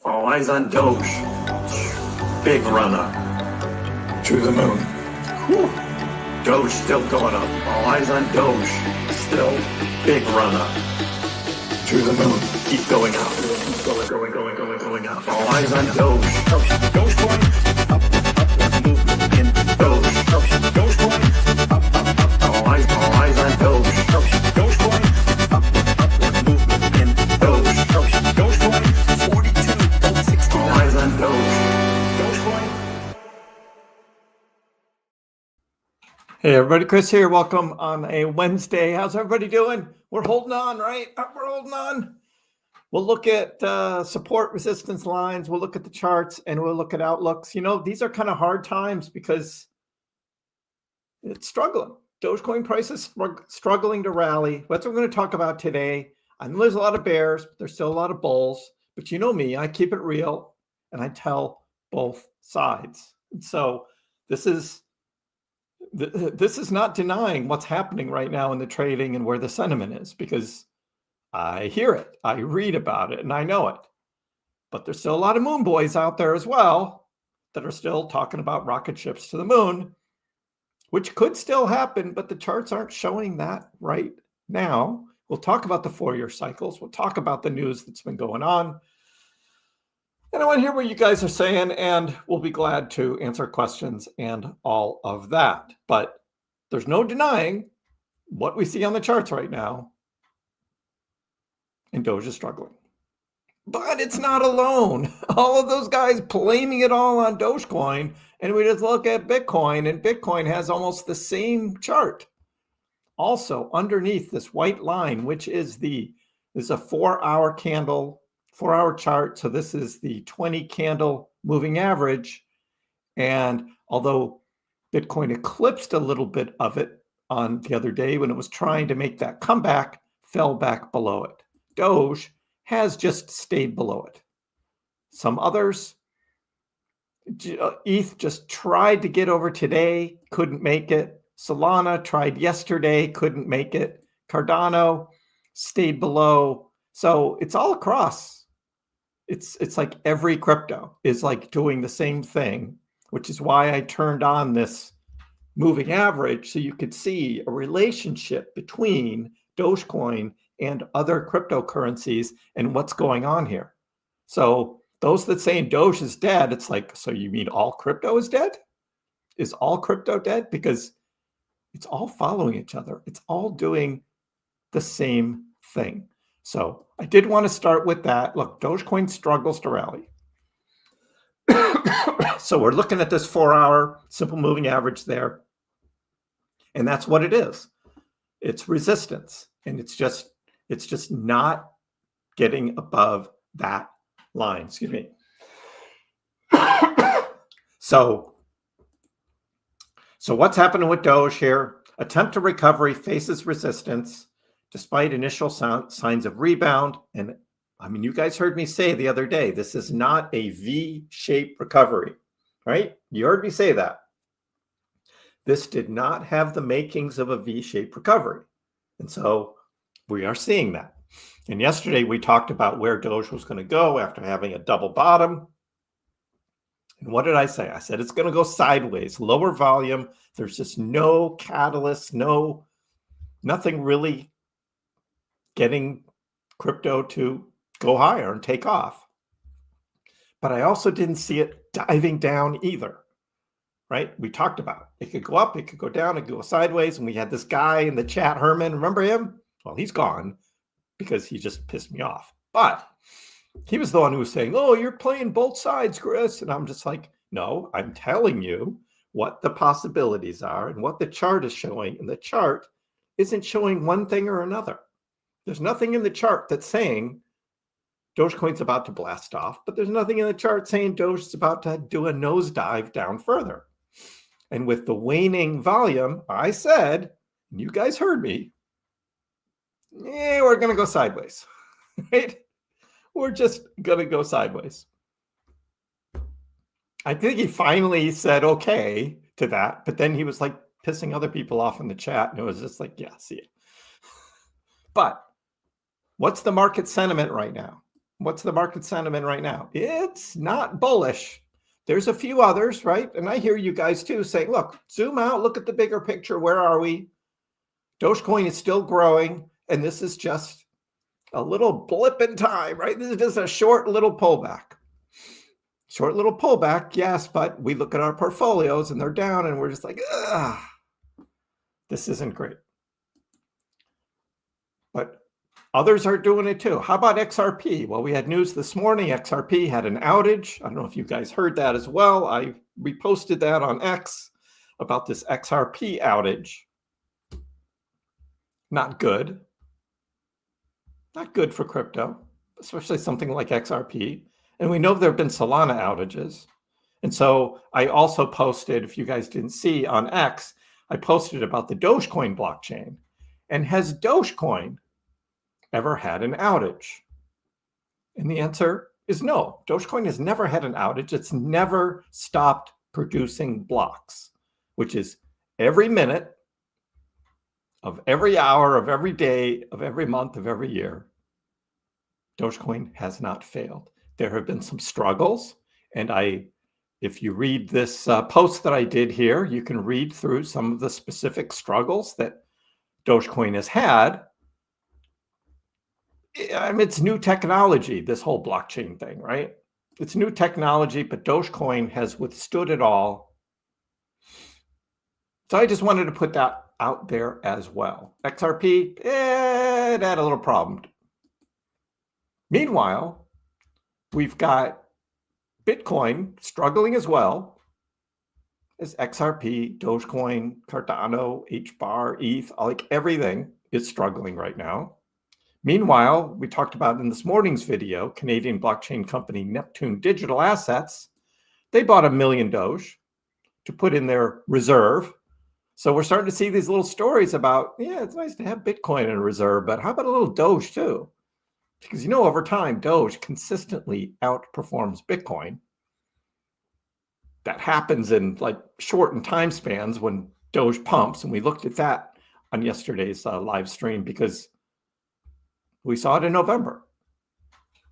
All eyes on Doge. Big run up to the moon. Whew. Doge still going up. All eyes on Doge. Still big run up to the moon. Keep going up. Going up. All eyes on Doge. Dogecoin up. Movement in Doge. Dogecoin up. All eyes on Doge. Dogecoin up. Movement in Doge. Dogecoin 42.60. All eyes on Doge. Dogecoin. Hey everybody, Kriss here. Welcome on a Wednesday. How's everybody doing? We're holding on, right? We're holding on. We'll look at support resistance lines. We'll look at the charts and we'll look at outlooks. You know, these are kind of hard times because it's struggling. Dogecoin price is struggling to rally. That's what we're going to talk about today. I know there's a lot of bears, but there's still a lot of bulls. But you know me, I keep it real and I tell both sides. And so this is not denying what's happening right now in the trading and where the sentiment is, because I hear it, I read about it, and I know it. But there's still a lot of moon boys out there as well that are still talking about rocket ships to the moon, which could still happen, but the charts aren't showing that right now. We'll talk about the 4-year cycles. We'll talk about the news that's been going on. And I want to hear what you guys are saying, and we'll be glad to answer questions and all of that. But there's no denying what we see on the charts right now. And Doge is struggling. But it's not alone. All of those guys blaming it all on Dogecoin. And we just look at Bitcoin, and Bitcoin has almost the same chart. Also, underneath this white line, which is a 4-hour candle, 4-hour chart. So this is the 20 candle moving average. And although Bitcoin eclipsed a little bit of it on the other day when it was trying to make that comeback, fell back below it. Doge has just stayed below it. Some others, ETH just tried to get over today, couldn't make it. Solana tried yesterday, couldn't make it. Cardano stayed below. So it's all across. It's like every crypto is like doing the same thing, which is why I turned on this moving average so you could see a relationship between Dogecoin and other cryptocurrencies and what's going on here. So those that say Doge is dead, it's like, so you mean all crypto is dead? Is all crypto dead? Because it's all following each other. It's all doing the same thing. So I did want to start with that. Look, Dogecoin struggles to rally. So we're looking at this 4-hour simple moving average there. And that's what it is. It's resistance. And it's just not getting above that line. Excuse me. So what's happening with Doge here? Attempt to recovery faces resistance despite initial signs of rebound. And I mean, you guys heard me say the other day, this is not a V-shaped recovery, right? You heard me say that. This did not have the makings of a V-shaped recovery. And so we are seeing that. And yesterday we talked about where Doge was going to go after having a double bottom. And what did I say? I said it's going to go sideways, lower volume. There's just no catalyst, nothing really getting crypto to go higher and take off. But I also didn't see it diving down either, right? We talked about it. It could go up, it could go down, it could go sideways. And we had this guy in the chat, Herman, remember him? Well, he's gone because he just pissed me off. But he was the one who was saying, oh, you're playing both sides, Kriss. And I'm just like, no, I'm telling you what the possibilities are and what the chart is showing. And the chart isn't showing one thing or another. There's nothing in the chart that's saying Dogecoin's about to blast off, but there's nothing in the chart saying Doge is about to do a nosedive down further. And with the waning volume, I said, and you guys heard me, yeah, we're going to go sideways, right? We're just going to go sideways. I think he finally said okay to that, but then he was like pissing other people off in the chat, and it was just like, yeah, see it. But what's the market sentiment right now? What's the market sentiment right now? It's not bullish. There's a few others, right? And I hear you guys too saying, look, zoom out, look at the bigger picture. Where are we? Dogecoin is still growing, and this is just a little blip in time, right? This is just a short little pullback. Short little pullback, yes, but we look at our portfolios and they're down and we're just like, ugh, this isn't great. But others are doing it too. How about XRP? Well, we had news this morning. XRP had an outage. I don't know if you guys heard that as well. I reposted that on X about this XRP outage. Not good. Not good for crypto, especially something like XRP. And we know there have been Solana outages. And so I also posted, if you guys didn't see on X, I posted about the Dogecoin blockchain. And has Dogecoin ever had an outage? And the answer is no. Dogecoin has never had an outage. It's never stopped producing blocks, which is every minute of every hour of every day of every month of every year. Dogecoin has not failed. There have been some struggles, and if you read this post that I did here, you can read through some of the specific struggles that Dogecoin has had. I mean, it's new technology, this whole blockchain thing, right? It's new technology, but Dogecoin has withstood it all. So I just wanted to put that out there as well. XRP, it had a little problem. Meanwhile, we've got Bitcoin struggling as well as XRP, Dogecoin, Cardano, HBAR, ETH, like everything is struggling right now. Meanwhile, we talked about in this morning's video, Canadian blockchain company Neptune Digital Assets, they bought 1 million Doge to put in their reserve. So we're starting to see these little stories about, yeah, it's nice to have Bitcoin in a reserve, but how about a little Doge too? Because you know, over time, Doge consistently outperforms Bitcoin. That happens in like shortened time spans when Doge pumps. And we looked at that on yesterday's live stream because we saw it in November.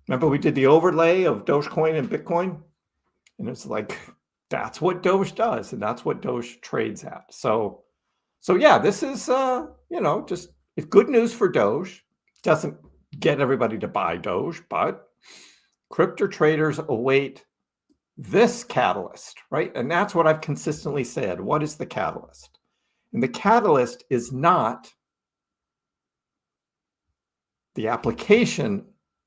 Remember, we did the overlay of Dogecoin and Bitcoin? And it's like, that's what Doge does. And that's what Doge trades at. So yeah, this is, just it's good news for Doge. Doesn't get everybody to buy Doge, but crypto traders await this catalyst, right? And that's what I've consistently said. What is the catalyst? And the catalyst is not the application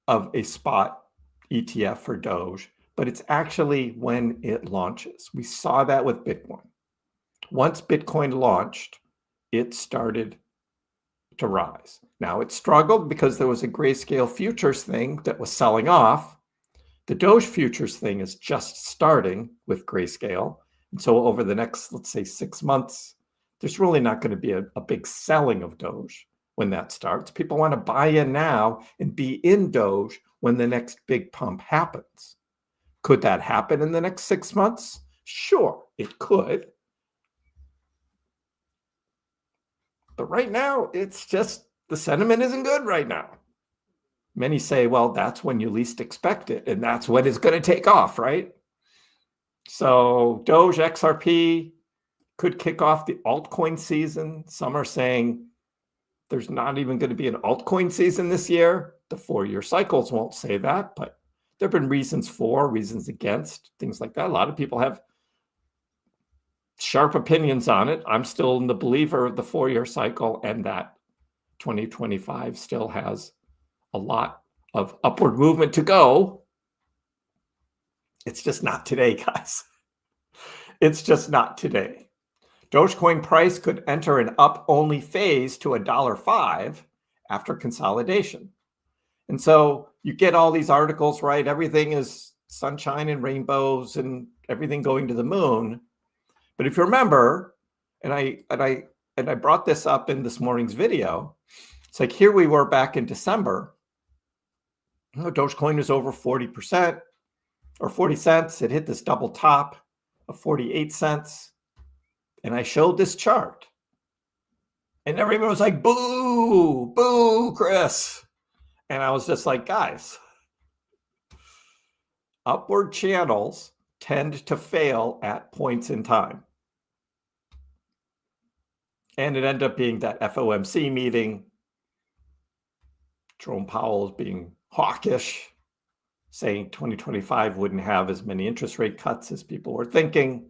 of a spot ETF for Doge, but it's actually when it launches. We saw that with Bitcoin. Once Bitcoin launched, it started to rise. Now it struggled because there was a grayscale futures thing that was selling off. The Doge futures thing is just starting with grayscale. And so over the next, let's say 6 months, there's really not going to be a big selling of Doge when that starts. People want to buy in now and be in Doge when the next big pump happens. Could that happen in the next 6 months? Sure, it could. But right now, it's just the sentiment isn't good right now. Many say, well, that's when you least expect it, and that's when it's going to take off, right? So Doge, XRP could kick off the altcoin season. Some are saying there's not even going to be an altcoin season this year. The 4-year cycles won't say that, but there have been reasons for, reasons against, things like that. A lot of people have sharp opinions on it. I'm still in the believer of the 4-year cycle and that 2025 still has a lot of upward movement to go. It's just not today, guys. It's just not today. Dogecoin price could enter an up-only phase to $1.05 after consolidation. And so you get all these articles, right? Everything is sunshine and rainbows and everything going to the moon. But if you remember, and I brought this up in this morning's video, it's like here we were back in December. Dogecoin is over 40% or 40 cents. It hit this double top of 48 cents. And I showed this chart. And everyone was like, boo, boo, Kriss. And I was just like, guys, upward channels tend to fail at points in time. And it ended up being that FOMC meeting. Jerome Powell being hawkish, saying 2025 wouldn't have as many interest rate cuts as people were thinking.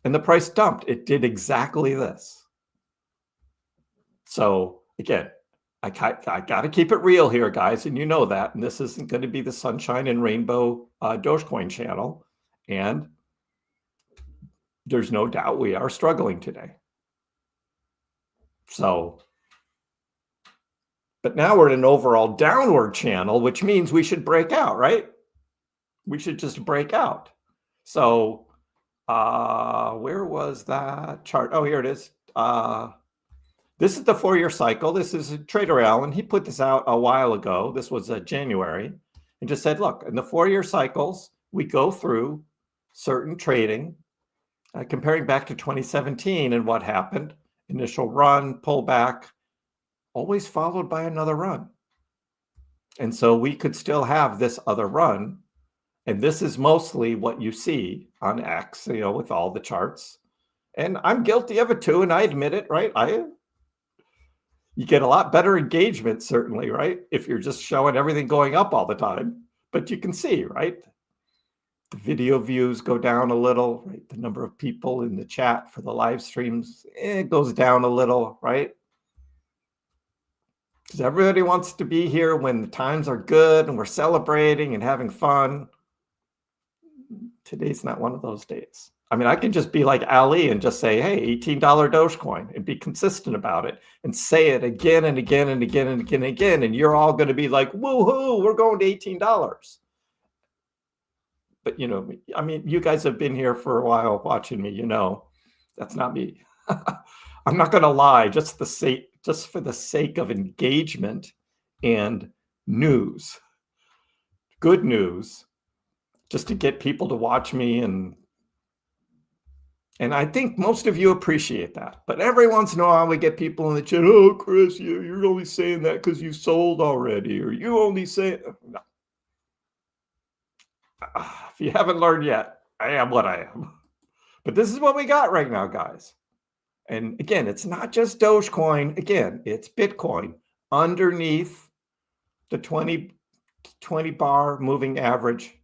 And the price dumped. It did exactly this. So again, I got to keep it real here, guys, and you know that. And this isn't going to be the sunshine and rainbow Dogecoin channel. And there's no doubt we are struggling today. So, but now we're in an overall downward channel, which means we should break out, right? We should just break out. So, where was that chart? Oh, here it is. This is the 4-year cycle. This is Trader Allen. He put this out a while ago. This was January, and just said, look, in the 4-year cycles, we go through certain trading, comparing back to 2017 and what happened. Initial run, pullback, always followed by another run. And so we could still have this other run. And this is mostly what you see on X, with all the charts. And I'm guilty of it too, and I admit it, right? You get a lot better engagement, certainly, right? If you're just showing everything going up all the time. But you can see, right? The video views go down a little, right? The number of people in the chat for the live streams, it goes down a little, right? Because everybody wants to be here when the times are good and we're celebrating and having fun. Today's not one of those days. I mean, I could just be like Ali and just say, hey, $18 Dogecoin, and be consistent about it and say it again and again and again and again and again. And you're all going to be like, woohoo, we're going to $18. But, I mean, you guys have been here for a while watching me, that's not me. I'm not going to lie, just for the sake of engagement and news, good news, just to get people to watch me. And I think most of you appreciate that. But every once in a while we get people in the chat, oh, Kriss, you're only saying that because you sold already, or you only say, no. If you haven't learned yet, I am what I am. But this is what we got right now, guys. And again, it's not just Dogecoin. Again, it's Bitcoin underneath the 20 bar moving average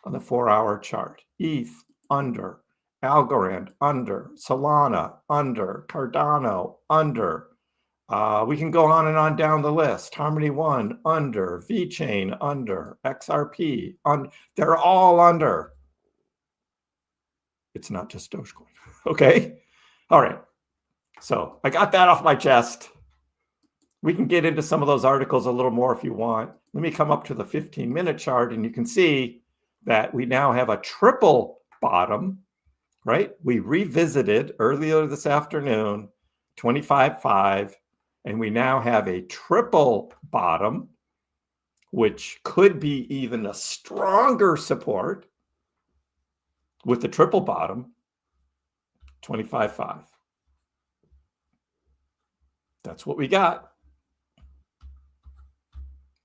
on the 4-hour chart. ETH under, Algorand under, Solana under, Cardano under. We can go on and on down the list. Harmony One under, VeChain under, XRP under. They're all under. It's not just Dogecoin. Okay. All right. So I got that off my chest. We can get into some of those articles a little more if you want. Let me come up to the 15-minute chart, and you can see that we now have a triple bottom, right? We revisited earlier this afternoon, 25.5, and we now have a triple bottom, which could be even a stronger support with the triple bottom, 25.5. That's what we got.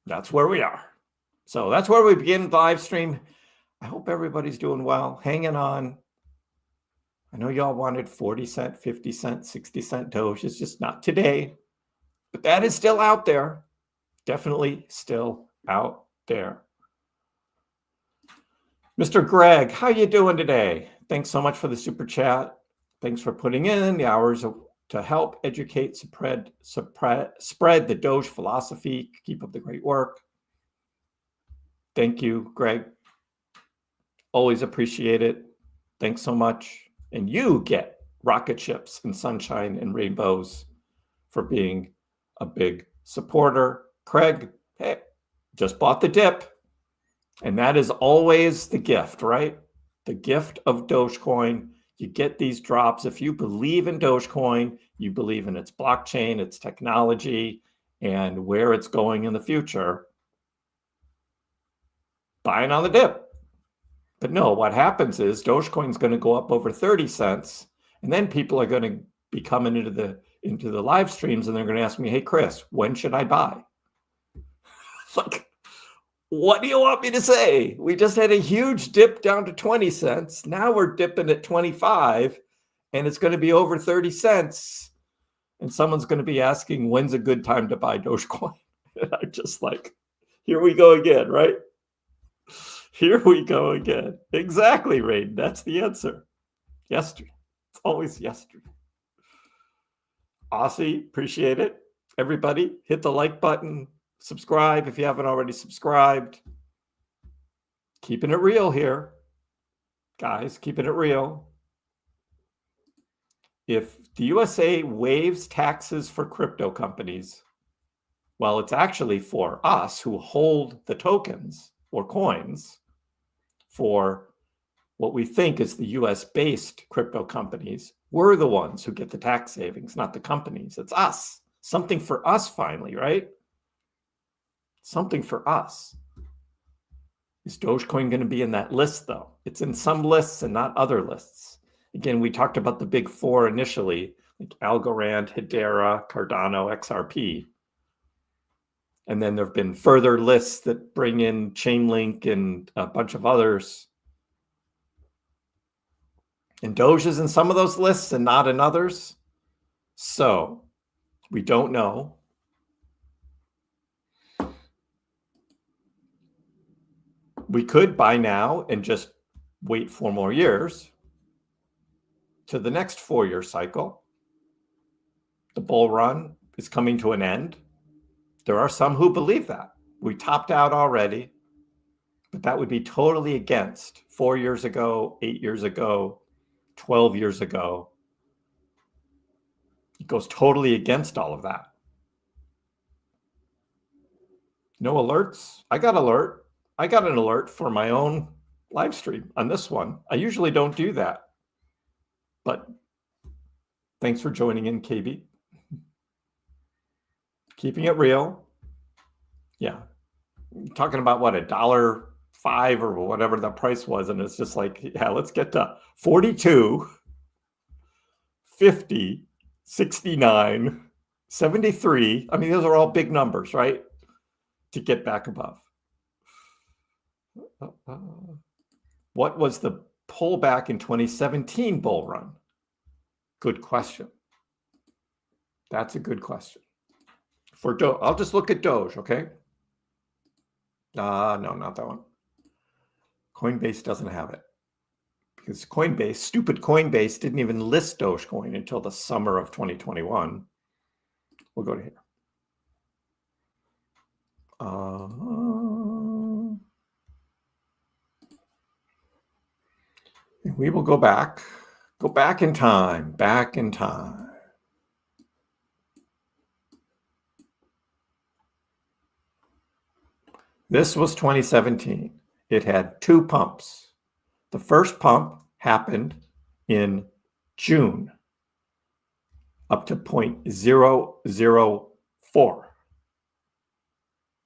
That's where we are. So that's where we begin the live stream. I hope everybody's doing well, hanging on. I know y'all wanted 40 cent, 50 cent, 60 cent Doge. It's just not today. But that is still out there. Definitely still out there. Mr. Greg, how you doing today? Thanks so much for the super chat. Thanks for putting in the hours to help educate, spread the Doge philosophy. Keep up the great work. Thank you, Greg. Always appreciate it. Thanks so much. And you get rocket ships and sunshine and rainbows for being a big supporter. Craig, hey, just bought the dip. And that is always the gift, right? The gift of Dogecoin. You get these drops. If you believe in Dogecoin, you believe in its blockchain, its technology, and where it's going in the future, buying on the dip. But no, what happens is Dogecoin is going to go up over 30 cents, and then people are going to be coming into the live streams, and they're going to ask me, hey, Kriss, when should I buy? Like, What do you want me to say? We just had a huge dip down to 20 cents. Now we're dipping at 25, and it's going to be over 30 cents. And someone's going to be asking, when's a good time to buy Dogecoin? And I'm just like, here we go again, right? Here we go again. Exactly, Rain. That's the answer. Yesterday. It's always yesterday. Aussie, appreciate it. Everybody, hit the like button. Subscribe if you haven't already subscribed. Keeping it real here. Guys, keeping it real. If the USA waives taxes for crypto companies, well, it's actually for us who hold the tokens or coins for what we think is the US-based crypto companies. We're the ones who get the tax savings, not the companies. It's us. Something for us finally, right? Something for us. Is Dogecoin going to be in that list, though? It's in some lists and not other lists. Again, we talked about the big four initially, like Algorand, Hedera, Cardano, XRP. And then there have been further lists that bring in Chainlink and a bunch of others. And Doge is in some of those lists and not in others. So we don't know. We could buy now and just wait 4 more years to the next 4-year cycle. The bull run is coming to an end. There are some who believe that. We topped out already, but that would be totally against 4 years ago, 8 years ago, 12 years ago. It goes totally against all of that. No alerts. I got an alert for my own live stream on this one. I usually don't do that, but thanks for joining in, KB. Keeping it real. Yeah. Talking about what, $1.05 or whatever the price was. And it's just like, yeah, let's get to 42, 50, 69, 73. I mean, those are all big numbers, right? To get back above. What was the pullback in 2017 bull run? Good question. That's a good question. For Doge, I'll just look at Doge, okay? No, not that one. Coinbase doesn't have it. Because Coinbase, stupid Coinbase, didn't even list Dogecoin until the summer of 2021. We'll go to here. We will go back in time, This was 2017. It had 2 pumps. The first pump happened in June, up to 0.004.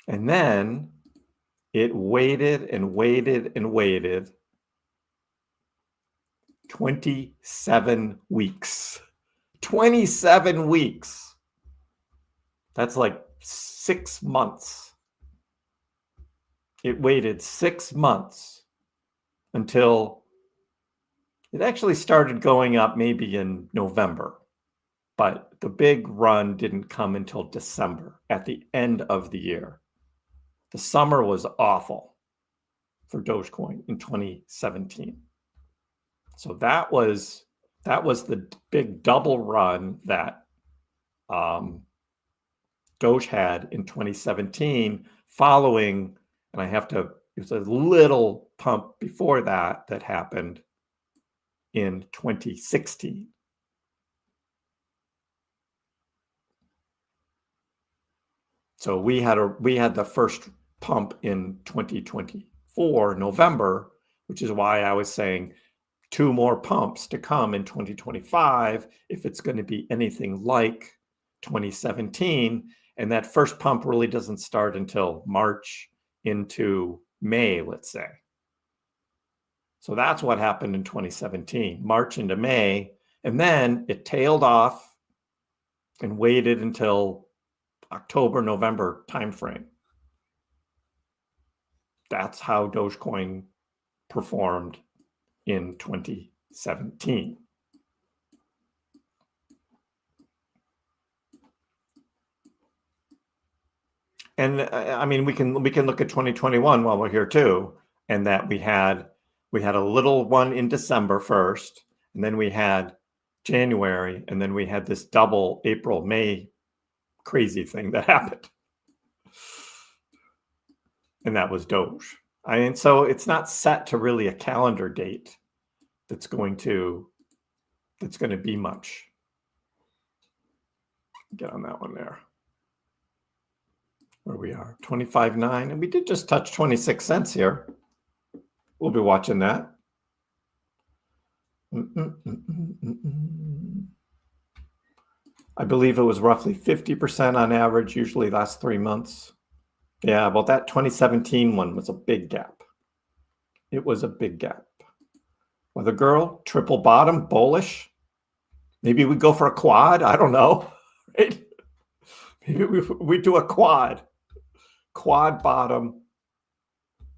And then it waited and waited and waited 27 weeks. 27 weeks. That's like 6 months. It waited 6 months until it actually started going up maybe in November. But the big run didn't come until December, at the end of the year. The summer was awful for Dogecoin in 2017. So that was the big double run that Doge had in 2017, following, and it was a little pump before that happened in 2016. So we had the first pump in 2024, November, which is why I was saying 2 more pumps to come in 2025 if it's going to be anything like 2017. And that first pump really doesn't start until March into May, let's say. So that's what happened in 2017, March into May. And then it tailed off and waited until October, November timeframe. That's how Dogecoin performed in 2017. And I mean, we can look at 2021 while we're here too, and that we had a little one in December first, and then we had January, and then we had this double April, May crazy thing that happened. And that was Doge. I mean, so it's not set to really a calendar date that's going to be much. Get on that one there. Where we are, 25.9, and we did just touch 26 cents here. We'll be watching that. I believe it was roughly 50% on average, usually last 3 months. Yeah, well, that 2017 one was a big gap. It was a big gap. Weather girl, triple bottom, bullish. Maybe we go for a quad. I don't know. Right? Maybe we do a quad bottom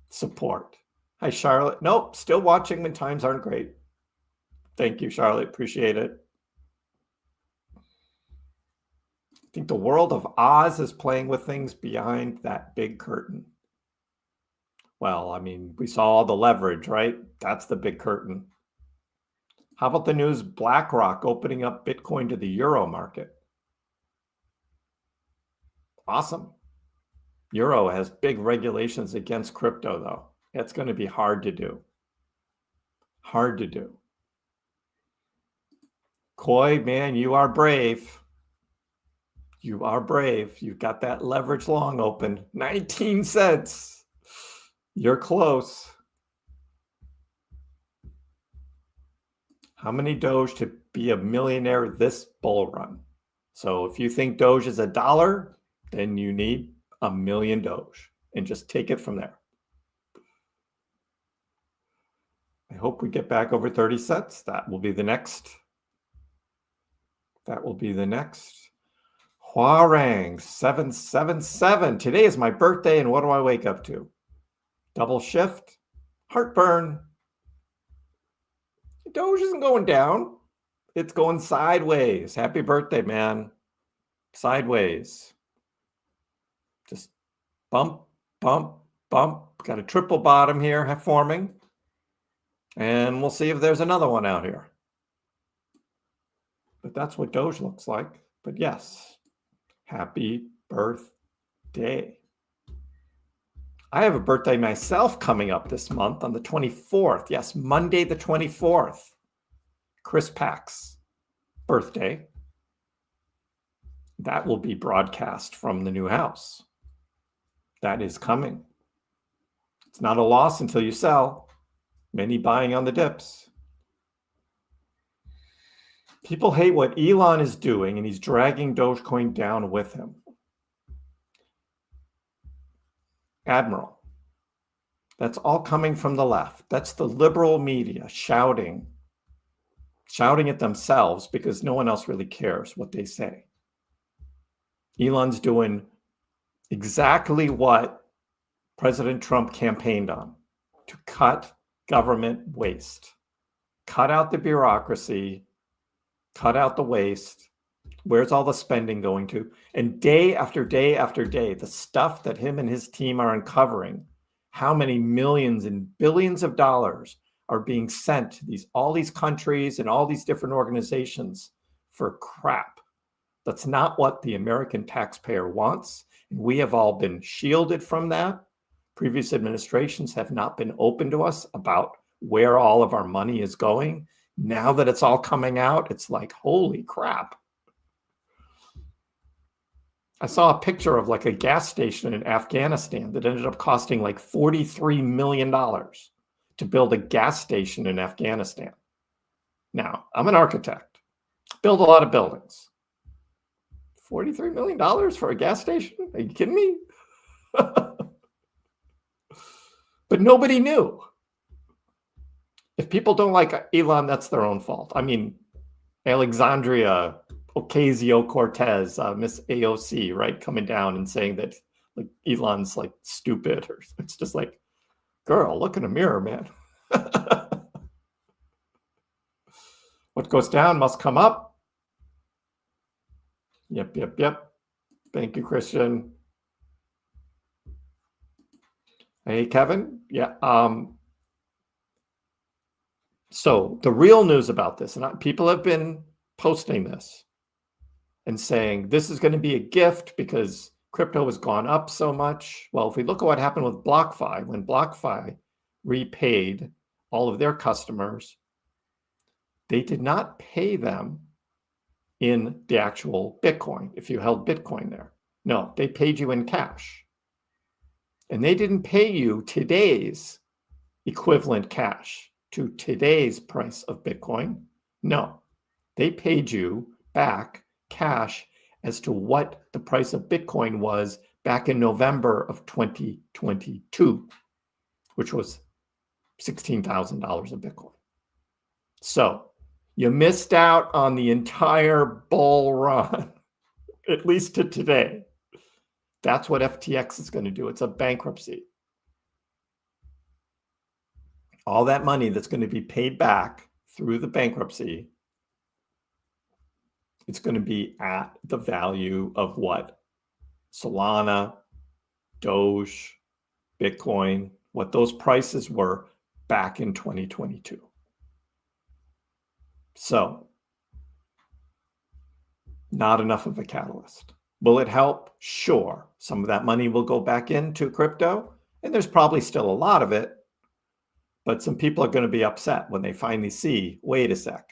support. Hi, Charlotte. Nope, still watching when times aren't great. Thank you, Charlotte. Appreciate it. I think the world of Oz is playing with things behind that big curtain. Well, I mean, we saw all the leverage, right? That's the big curtain. How about the news BlackRock opening up Bitcoin to the euro market? Awesome. Euro has big regulations against crypto, though. It's going to be hard to do. Hard to do. Koi, man, you are brave. You are brave. You've got that leverage long open. 19 cents. You're close. How many Doge to be a millionaire this bull run? So if you think Doge is $1, then you need 1 million Doge and just take it from there. I hope we get back over 30 cents. That will be the next. That will be the next. Huarang 777. Today is my birthday, and what do I wake up to? Double shift. Heartburn. Doge isn't going down. It's going sideways. Happy birthday, man. Sideways. Just bump, bump, bump. Got a triple bottom here forming. And we'll see if there's another one out here. But that's what Doge looks like. But yes, happy birthday. I have a birthday myself coming up this month on the 24th. Yes, Monday the 24th. KrissPax birthday. That will be broadcast from the new house. That is coming. It's not a loss until you sell. Many buying on the dips. People hate what Elon is doing, and he's dragging Dogecoin down with him. Admiral, that's all coming from the left. That's the liberal media shouting at themselves because no one else really cares what they say. Elon's doing exactly what President Trump campaigned on, to cut government waste. Cut out the bureaucracy, cut out the waste. Where's all the spending going to? And day after day after day, the stuff that him and his team are uncovering, how many millions and billions of dollars are being sent to all these countries and all these different organizations for crap. That's not what the American taxpayer wants. And we have all been shielded from that. Previous administrations have not been open to us about where all of our money is going. Now that it's all coming out, it's like, holy crap. I saw a picture of like a gas station in Afghanistan that ended up costing like $43 million to build a gas station in Afghanistan. Now, I'm an architect, build a lot of buildings. $43 million for a gas station? Are you kidding me? But nobody knew. If people don't like Elon, that's their own fault. I mean, Alexandria Ocasio-Cortez, Miss AOC, right, coming down and saying that like Elon's like stupid, or it's just like, Girl, look in the mirror, man. What goes down must come up. Yep. Thank you, Christian. Hey, Kevin. Yeah. So the real news about this, and people have been posting this and saying this is going to be a gift because crypto has gone up so much. Well, if we look at what happened with BlockFi, when BlockFi repaid all of their customers, they did not pay them in the actual Bitcoin, if you held Bitcoin there. No, they paid you in cash. And they didn't pay you today's equivalent cash to today's price of Bitcoin. No, they paid you back cash as to what the price of Bitcoin was back in November of 2022, which was $16,000 a Bitcoin. So you missed out on the entire bull run, at least to today. That's what FTX is going to do. It's a bankruptcy. All that money that's going to be paid back through the bankruptcy, it's going to be at the value of what? Solana, Doge, Bitcoin, what those prices were back in 2022. So, not enough of a catalyst. Will it help? Sure. Some of that money will go back into crypto, and there's probably still a lot of it, but some people are going to be upset when they finally see, wait a sec,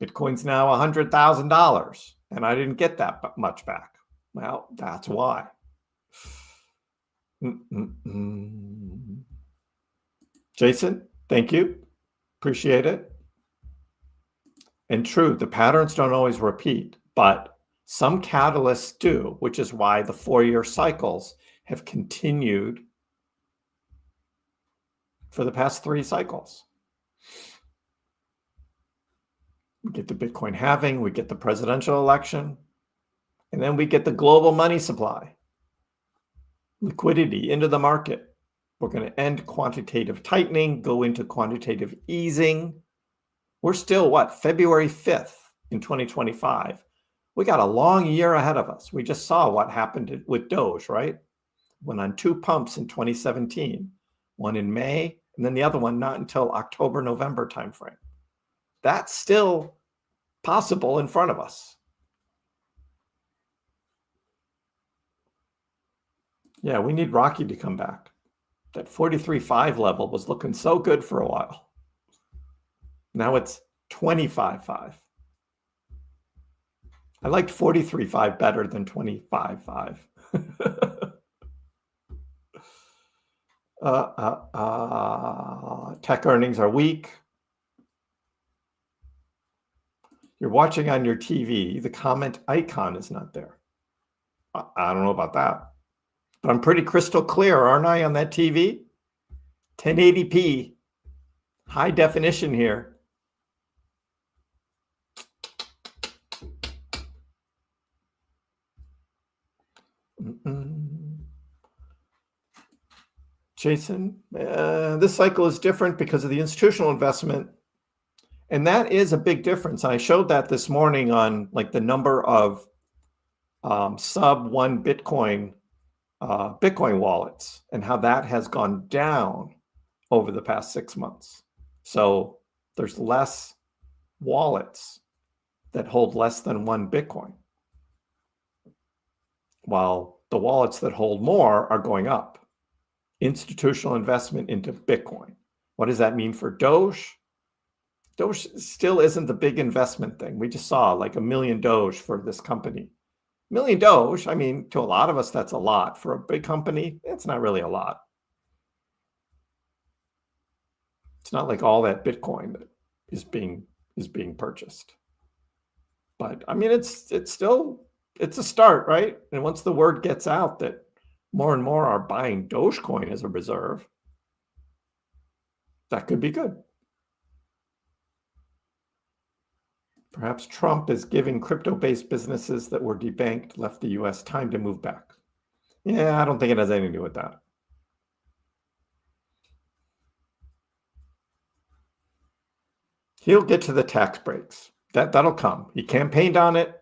Bitcoin's now $100,000, and I didn't get that much back. Well, that's why. Jason, thank you. Appreciate it. And true, the patterns don't always repeat, but some catalysts do, which is why the 4-year cycles have continued for the past 3 cycles. We get the Bitcoin halving, we get the presidential election, and then we get the global money supply, liquidity into the market. We're going to end quantitative tightening, go into quantitative easing. We're still, February 5th in 2025. We got a long year ahead of us. We just saw what happened with Doge, right? Went on 2 pumps in 2017, one in May, and then the other one not until October, November timeframe. That's still possible in front of us. Yeah, we need Rocky to come back. That 43.5 level was looking so good for a while. Now it's 25.5. I liked 43.5 better than 25.5. Tech earnings are weak. You're watching on your TV. The comment icon is not there. I don't know about that. But I'm pretty crystal clear, aren't I, on that TV? 1080p. High definition here. Jason, this cycle is different because of the institutional investment. And that is a big difference. I showed that this morning on the number of sub 1 Bitcoin wallets and how that has gone down over the past 6 months. So there's less wallets that hold less than 1 Bitcoin, while the wallets that hold more are going up. Institutional investment into Bitcoin. What does that mean for Doge? Doge still isn't the big investment thing. We just saw like 1 million Doge for this company. 1 million Doge, I mean, to a lot of us, that's a lot. For a big company, it's not really a lot. It's not like all that Bitcoin that is being purchased. But I mean, it's a start, right? And once the word gets out that more and more are buying Dogecoin as a reserve, that could be good. Perhaps Trump is giving crypto-based businesses that were debanked left the U.S. time to move back. Yeah, I don't think it has anything to do with that. He'll get to the tax breaks. That'll come. He campaigned on it.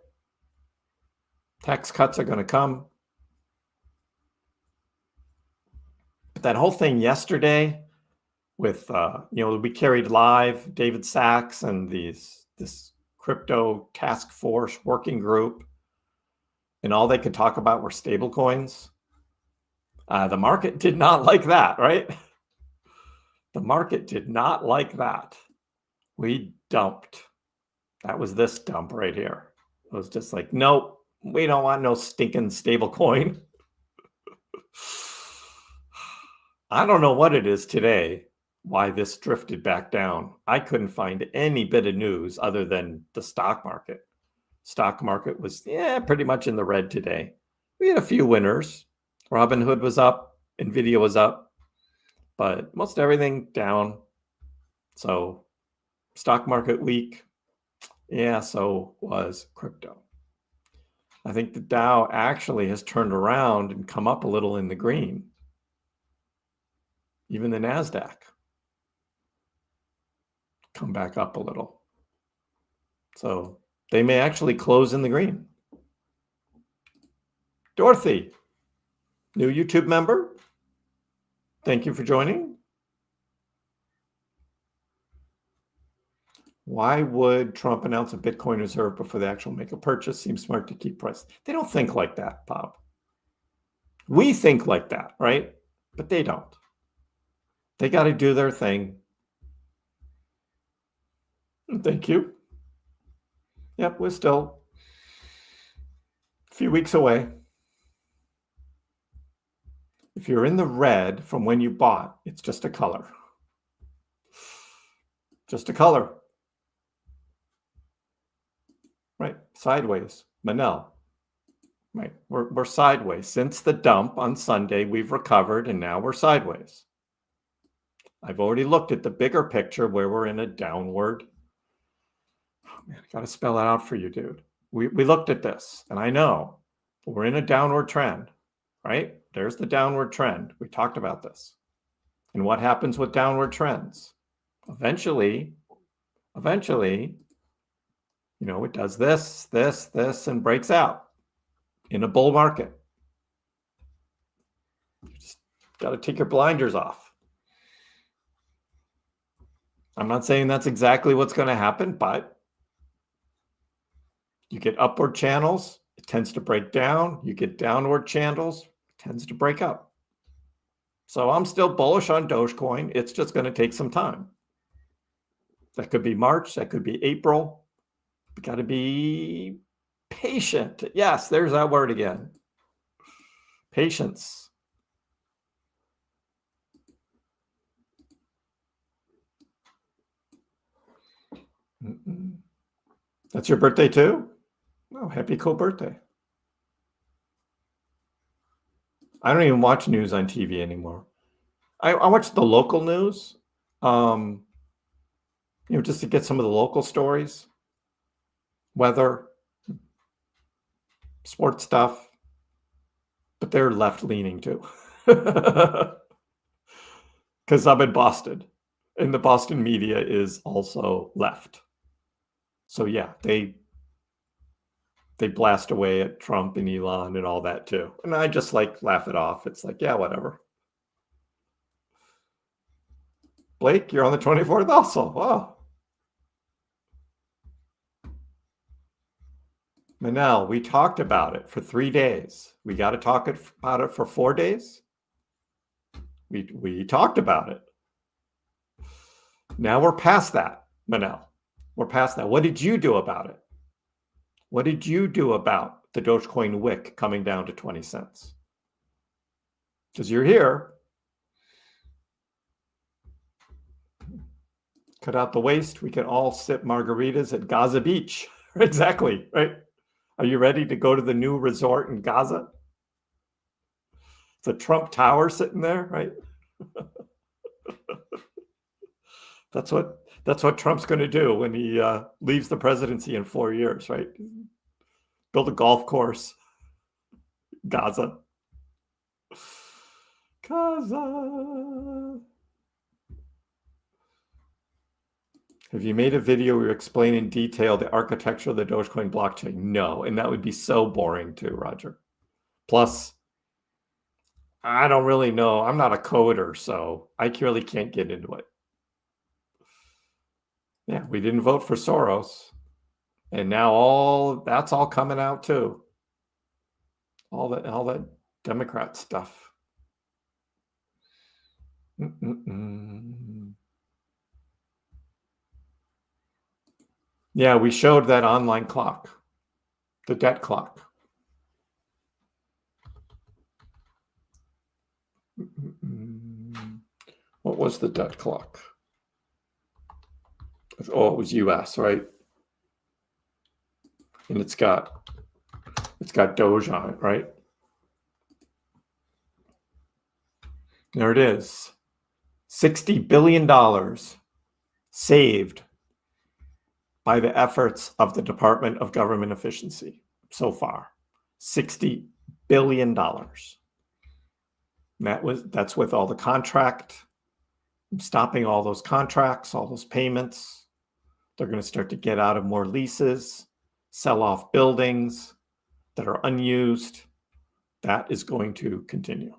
Tax cuts are going to come. But that whole thing yesterday with, we carried live David Sachs and this crypto task force working group, and all they could talk about were stable coins. The market did not like that, right? The market did not like that. We dumped. That was this dump right here. It was just like, nope, we don't want no stinking stable coin. I don't know what it is today, why this drifted back down. I couldn't find any bit of news other than the stock market. Stock market was, pretty much in the red today. We had a few winners. Robinhood was up, Nvidia was up, but most everything down. So stock market weak. Yeah, so was crypto. I think the Dow actually has turned around and come up a little in the green. Even the NASDAQ come back up a little. So they may actually close in the green. Dorothy, new YouTube member. Thank you for joining. Why would Trump announce a Bitcoin reserve before they actually make a purchase? Seems smart to keep price. They don't think like that, Bob. We think like that, right? But they don't. They got to do their thing. Thank you. Yep, we're still a few weeks away. If you're in the red from when you bought, it's just a color. Just a color. Right, sideways, Manel. Right, we're sideways. Since the dump on Sunday, we've recovered, and now we're sideways. I've already looked at the bigger picture where we're in a downward. Oh man, I got to spell it out for you, dude. We looked at this, and I know we're in a downward trend, right? There's the downward trend. We talked about this. And what happens with downward trends? Eventually, it does this, and breaks out in a bull market. You just got to take your blinders off. I'm not saying that's exactly what's going to happen, but you get upward channels, it tends to break down. You get downward channels, it tends to break up. So I'm still bullish on Dogecoin. It's just going to take some time. That could be March, that could be April. We got to be patient. Yes, there's that word again. Patience. That's your birthday too? Oh, happy cool birthday. I don't even watch news on TV anymore. I watch the local news, just to get some of the local stories, weather, sports stuff, but they're left-leaning too. Because I'm in Boston, and the Boston media is also left. So yeah, they blast away at Trump and Elon and all that too. And I just laugh it off. It's like, yeah, whatever. Blake, you're on the 24th also. Wow. Manel, we talked about it for 3 days. We got to talk about it for 4 days. We talked about it. Now we're past that, Manel. We're past that. What did you do about it? What did you do about the Dogecoin wick coming down to 20 cents? Because you're here. Cut out the waste. We can all sip margaritas at Gaza Beach. Exactly, right? Are you ready to go to the new resort in Gaza? It's a Trump Tower sitting there, right? That's what Trump's going to do when he leaves the presidency in 4 years, right? Build a golf course. Gaza. Have you made a video where you explain in detail the architecture of the Dogecoin blockchain? No, and that would be so boring too, Roger. Plus, I don't really know. I'm not a coder, so I really can't get into it. Yeah, we didn't vote for Soros. And now that's all coming out too. All that Democrat stuff. Yeah, we showed that online clock, the debt clock. What was the debt clock? Oh, it was US, right? And it's got Doge on it, right? There it is. $60 billion saved by the efforts of the Department of Government Efficiency so far. $60 billion. That's with all the contract, stopping all those contracts, all those payments. They're going to start to get out of more leases, sell off buildings that are unused. That is going to continue.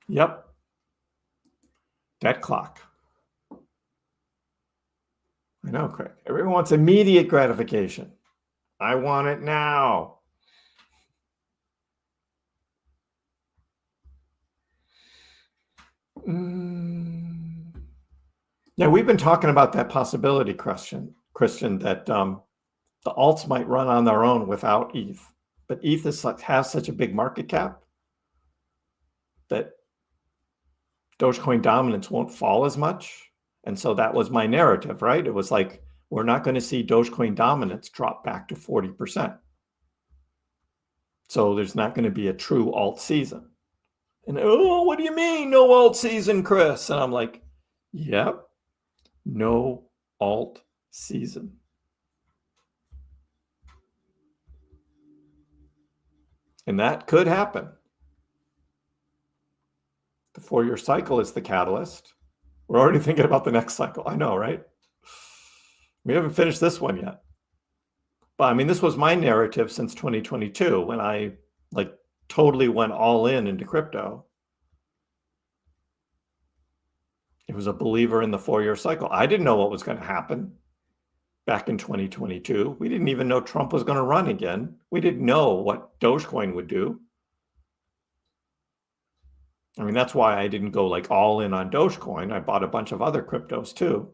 Yep. Debt clock. I know, Craig. Everyone wants immediate gratification. I want it now. Yeah, we've been talking about that possibility, Christian, that the alts might run on their own without ETH. But ETH has such a big market cap that Dogecoin dominance won't fall as much. And so that was my narrative, right? It was like, we're not going to see Dogecoin dominance drop back to 40%. So there's not going to be a true alt season. And, oh, what do you mean, no alt season, Kriss? And I'm like, yep, no alt season. And that could happen. The 4-year cycle is the catalyst. We're already thinking about the next cycle. I know, right? We haven't finished this one yet. But I mean, this was my narrative since 2022 when I totally went all in into crypto. It was a believer in the 4-year cycle. I didn't know what was going to happen back in 2022. We didn't even know Trump was going to run again. We didn't know what Dogecoin would do. I mean, that's why I didn't go all in on Dogecoin. I bought a bunch of other cryptos too.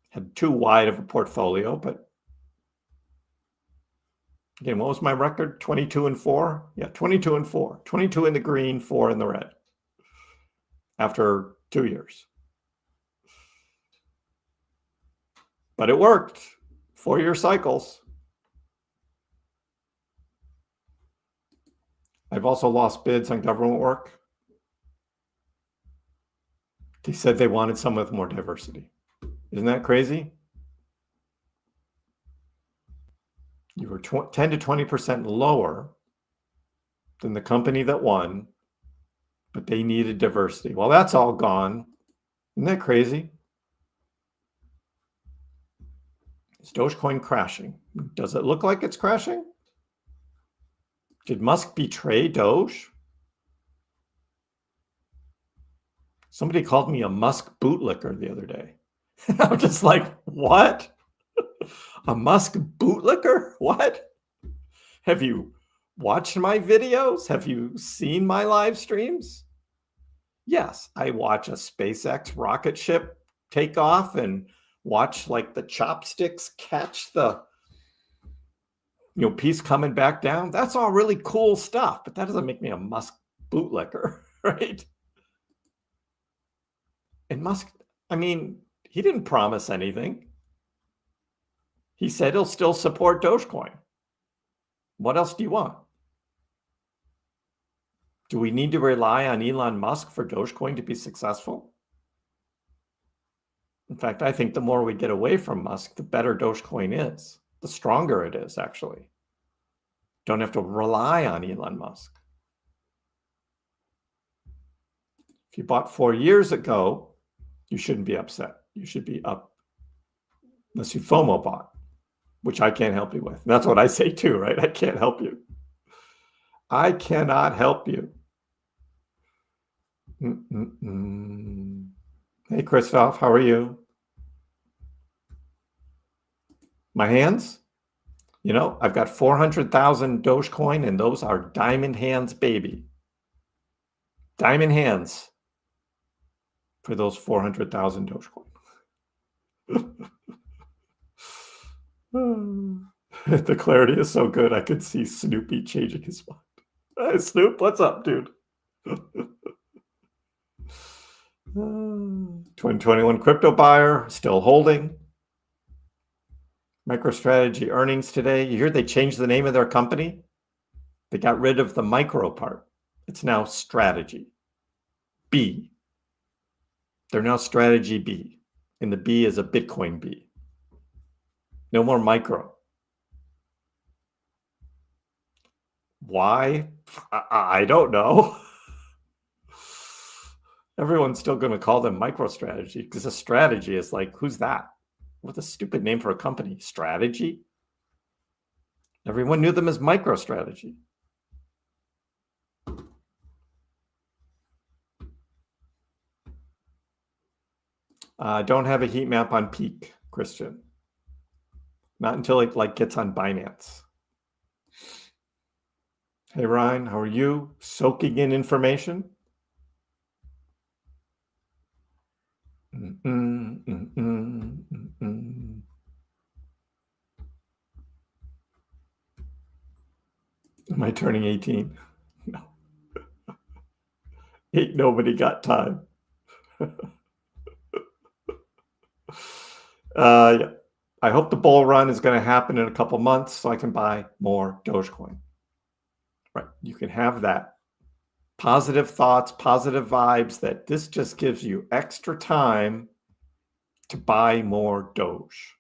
Had too wide of a portfolio, but again, what was my record? 22 and 4? Yeah, 22 and 4. 22 in the green, 4 in the red. After 2 years. But it worked. 4-year cycles. I've also lost bids on government work. They said they wanted some with more diversity. Isn't that crazy? You were 10 to 20% lower than the company that won, but they needed diversity. Well, that's all gone. Isn't that crazy? Is Dogecoin crashing? Does it look like it's crashing? Did Musk betray Doge? Somebody called me a Musk bootlicker the other day. I'm just like, what? A Musk bootlicker? What? Have you watched my videos? Have you seen my live streams? Yes, I watch a SpaceX rocket ship take off and watch the chopsticks catch the piece coming back down. That's all really cool stuff, but that doesn't make me a Musk bootlicker, right? And Musk, I mean, he didn't promise anything. He said he'll still support Dogecoin. What else do you want? Do we need to rely on Elon Musk for Dogecoin to be successful? In fact, I think the more we get away from Musk, the better Dogecoin is. The stronger it is, actually. Don't have to rely on Elon Musk. If you bought 4 years ago, you shouldn't be upset. You should be up unless you FOMO bought, which I can't help you with. And that's what I say too, right? I can't help you. I cannot help you. Hey, Christoph, how are you? My hands? You know, I've got 400,000 Dogecoin, and those are diamond hands, baby. Diamond hands for those 400,000 Dogecoin. The clarity is so good, I could see Snoopy changing his mind. Hey, Snoop, what's up, dude? 2021 crypto buyer, still holding. MicroStrategy earnings today. You hear they changed the name of their company? They got rid of the micro part. It's now Strategy B. They're now Strategy B. And the B is a Bitcoin B. No more micro. Why? I don't know. Everyone's still going to call them MicroStrategy because a strategy is like, who's that? What a stupid name for a company. Strategy? Everyone knew them as MicroStrategy. Don't have a heat map on peak, Christian. Not until it gets on Binance. Hey, Ryan, how are you? Soaking in information? Am I turning 18? No. Ain't nobody got time. Yeah. I hope the bull run is going to happen in a couple months so I can buy more Dogecoin. Right. You can have that. Positive thoughts, positive vibes that this just gives you extra time to buy more Doge.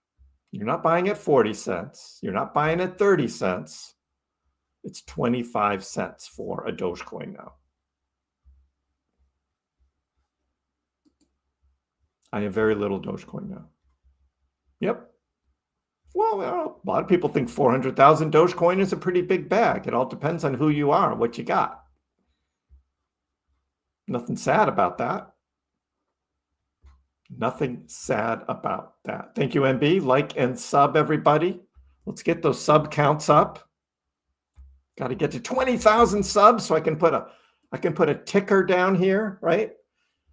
You're not buying at 40 cents. You're not buying at 30 cents. It's 25 cents for a Dogecoin now. I have very little Dogecoin now. Yep. Well, a lot of people think 400,000 Dogecoin is a pretty big bag. It all depends on who you are and what you got. Nothing sad about that. Nothing sad about that. Thank you, MB. Like and sub, everybody. Let's get those sub counts up. Got to get to 20,000 subs so I can put a ticker down here, right?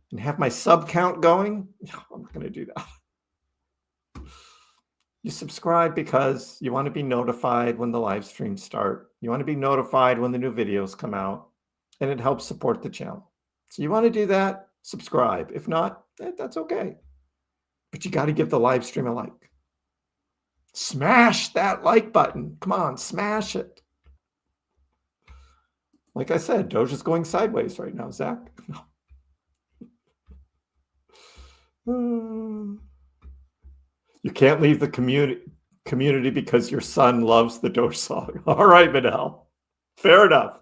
And have my sub count going. No, I'm not going to do that. You subscribe because you want to be notified when the live streams start. You want to be notified when the new videos come out, and it helps support the channel. So you want to do that, subscribe. If not, that's okay. But you got to give the live stream a like. Smash that like button. Come on, smash it. Like I said, Doge is going sideways right now, Zach. No. You can't leave the community because your son loves the Doge song. All right, Manel. Fair enough.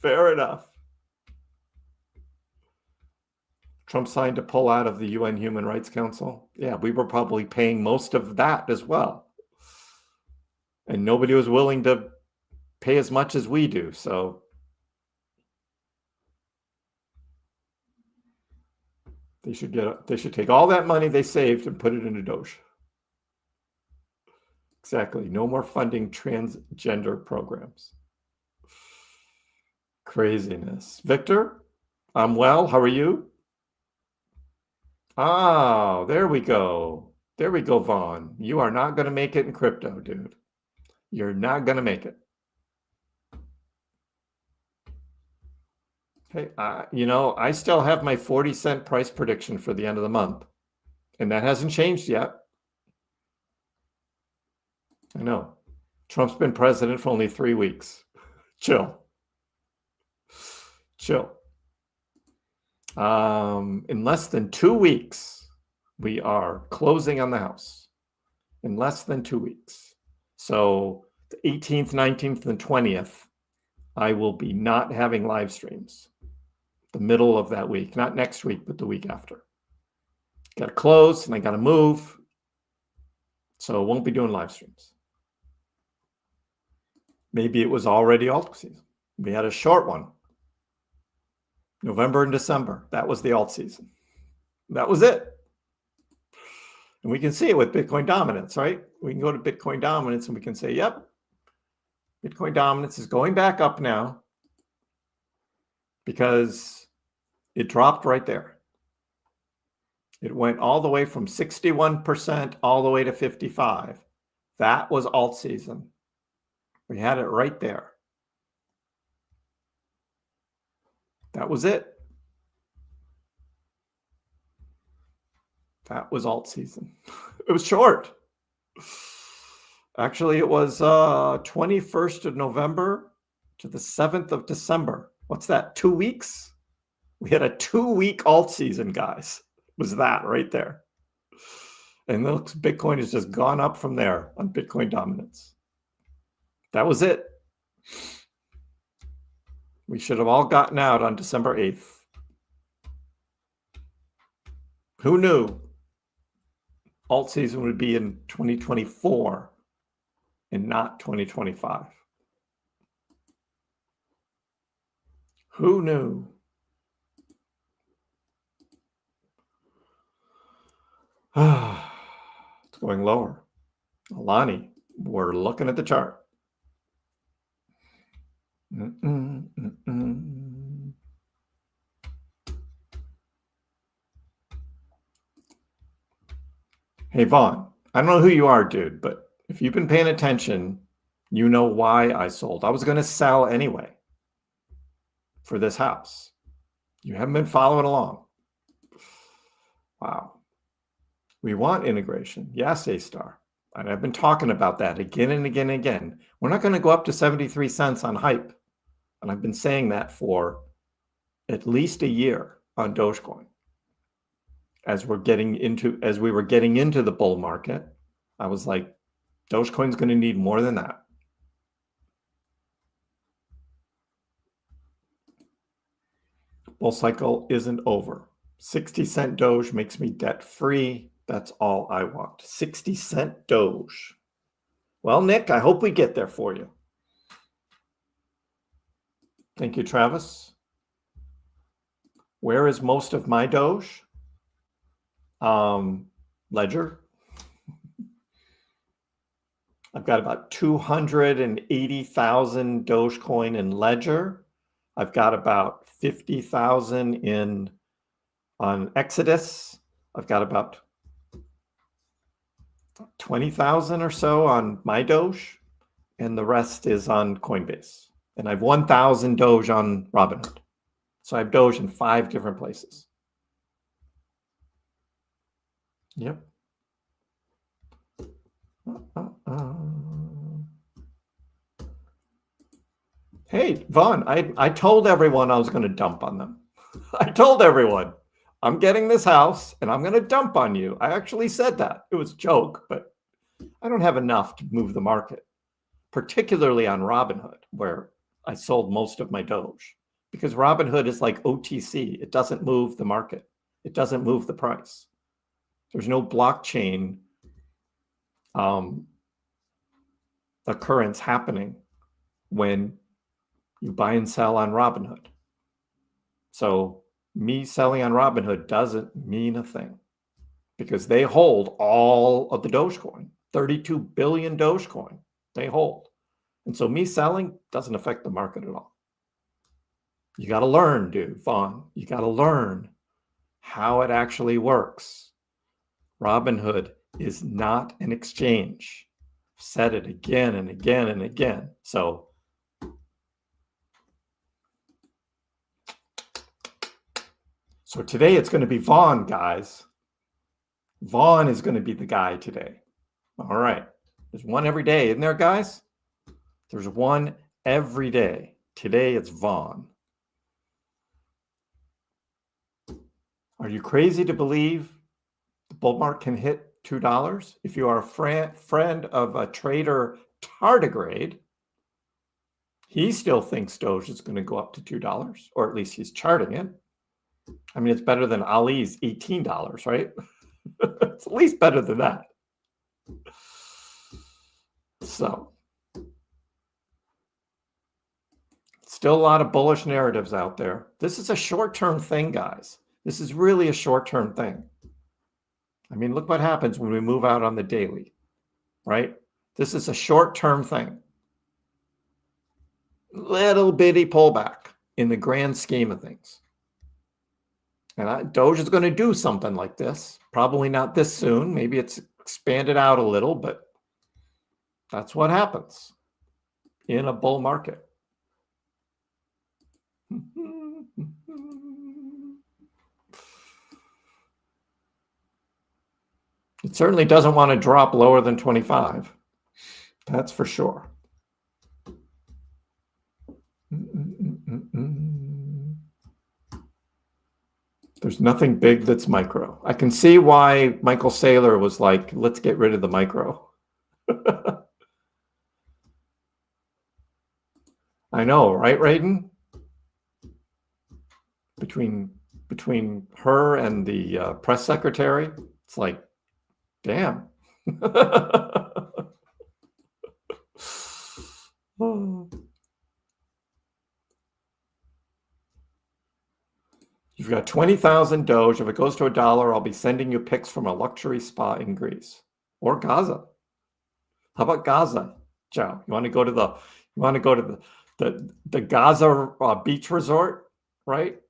Fair enough. Trump signed to pull out of the UN Human Rights Council. Yeah, we were probably paying most of that as well. And nobody was willing to pay as much as we do. So they should take all that money they saved and put it into Doge. Exactly. No more funding transgender programs. Craziness. Victor, I'm well. How are you? Oh, there we go. There we go, Vaughn. You are not going to make it in crypto, dude. You're not going to make it. Hey, I still have my 40-cent price prediction for the end of the month, and that hasn't changed yet. I know. Trump's been president for only 3 weeks. Chill. In less than 2 weeks, we are closing on the house. In less than 2 weeks. So the 18th, 19th, and 20th, I will be not having live streams. The middle of that week, not next week, but the week after. Got to close and I got to move. So won't be doing live streams. Maybe it was already alt season. We had a short one. November and December. That was the alt season. That was it. And we can see it with Bitcoin dominance, right? We can go to Bitcoin dominance and we can say, yep, Bitcoin dominance is going back up now because it dropped right there. It went all the way from 61% all the way to 55%. That was alt season. We had it right there. That was it. That was alt season. It was short. Actually, it was 21st of November to the 7th of December. What's that? 2 weeks? We had a 2-week alt season, guys. It was that right there. And looks, Bitcoin has just gone up from there on Bitcoin dominance. That was it. We should have all gotten out on December 8th. Who knew alt season would be in 2024 and not 2025? Who knew? It's going lower. Alani, we're looking at the chart. Hey, Vaughn, I don't know who you are, dude, but if you've been paying attention, you know why I sold. I was going to sell anyway for this house. You haven't been following along. Wow. We want integration. Yes, A-Star. And I've been talking about that again and again and again. We're not going to go up to 73 cents on hype. And I've been saying that for at least a year on Dogecoin. As we were getting into the bull market, I was like, Dogecoin's going to need more than that. Bull cycle isn't over. 60-cent Doge makes me debt free. That's all I want. 60-cent Doge. Well, Nick, I hope we get there for you. Thank you, Travis. Where is most of my Doge? Ledger. I've got about 280,000 Dogecoin in Ledger. I've got about 50,000 on Exodus. I've got about 20,000 or so on MyDoge, and the rest is on Coinbase. And I have 1,000 Doge on Robinhood. So I have Doge in 5 different places. Yep. Hey, Vaughn, I told everyone I was going to dump on them. I told everyone, I'm getting this house and I'm going to dump on you. I actually said that. It was a joke, but I don't have enough to move the market, particularly on Robinhood, where I sold most of my Doge, because Robinhood is like OTC. It doesn't move the market. It doesn't move the price. There's no blockchain occurrence happening when you buy and sell on Robinhood. So me selling on Robinhood doesn't mean a thing, because they hold all of the Dogecoin, 32 billion Dogecoin they hold. And so me selling doesn't affect the market at all. You got to learn, dude, Vaughn. You got to learn how it actually works. Robinhood is not an exchange. I've said it again and again and again. So today it's going to be Vaughn, guys. Vaughn is going to be the guy today. All right. There's one every day, isn't there, guys? There's one every day. Today it's Vaughn. Are you crazy to believe the bull market can hit $2? If you are a friend of a trader tardigrade, he still thinks Doge is going to go up to $2, or at least he's charting it. I mean, it's better than Ali's $18, right? It's at least better than that. So, still a lot of bullish narratives out there. This is a short-term thing, guys. This is really a short-term thing. I mean, look what happens when we move out on the daily, right? This is a short-term thing. Little bitty pullback in the grand scheme of things. And Doge is going to do something like this. Probably not this soon. Maybe it's expanded out a little, but that's what happens in a bull market. It certainly doesn't want to drop lower than 25. That's for sure. There's nothing big that's micro. I can see why Michael Saylor was like, let's get rid of the micro. I know, right, Raiden? Between her and the press secretary, it's like, damn. You've got 20,000 Doge. If it goes to $1, I'll be sending you pics from a luxury spa in Greece or Gaza. How about Gaza, Joe? You want to go to the Gaza beach resort, right?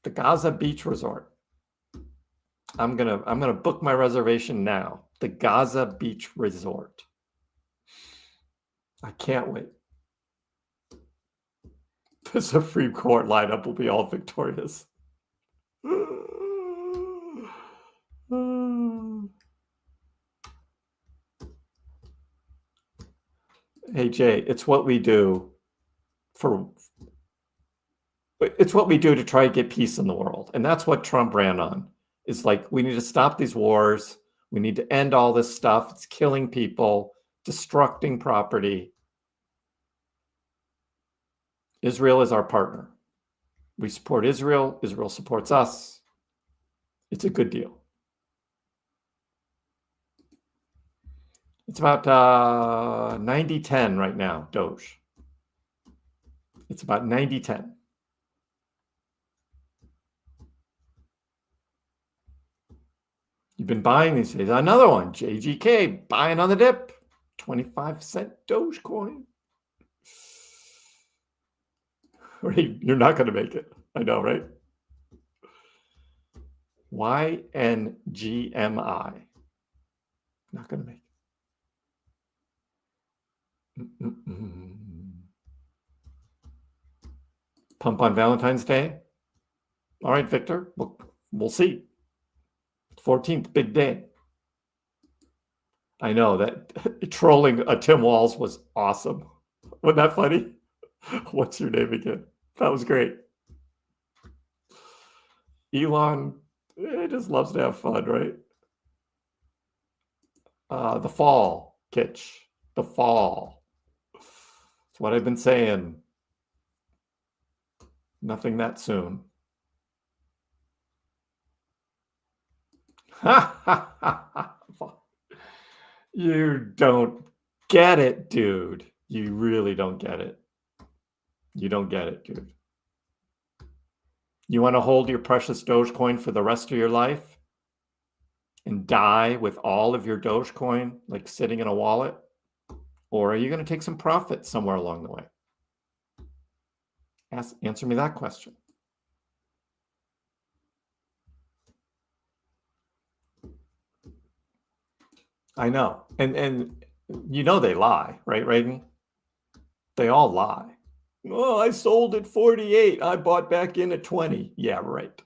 The Gaza beach resort. I'm gonna book my reservation now. The Gaza beach resort. I can't wait. The Supreme Court lineup will be all victorious. Hey Jay, it's what we do to try to get peace in the world. And that's what Trump ran on. It's like, we need to stop these wars. We need to end all this stuff. It's killing people, destructing property. Israel is our partner. We support Israel. Israel supports us. It's a good deal. It's about 90-10 right now, Doge. It's about 90-10. You've been buying these days. Another one, JGK, buying on the dip. 25-cent Dogecoin. You're not going to make it. I know, right? YNGMI. Not going to make it. Pump on Valentine's Day. All right, Victor. We'll see. 14th, big day. I know that trolling Tim Walz was awesome. Wasn't that funny? What's your name again? That was great. Elon, just loves to have fun, right? The fall, Kitch. The fall. That's what I've been saying. Nothing that soon. You don't get it, dude. You really don't get it. You don't get it, dude. You want to hold your precious Dogecoin for the rest of your life and die with all of your Dogecoin like sitting in a wallet? Or are you going to take some profit somewhere along the way? Answer me that question. I know. And you know they lie, right, Raiden? They all lie. Oh, I sold at 48. I bought back in at 20. Yeah, right.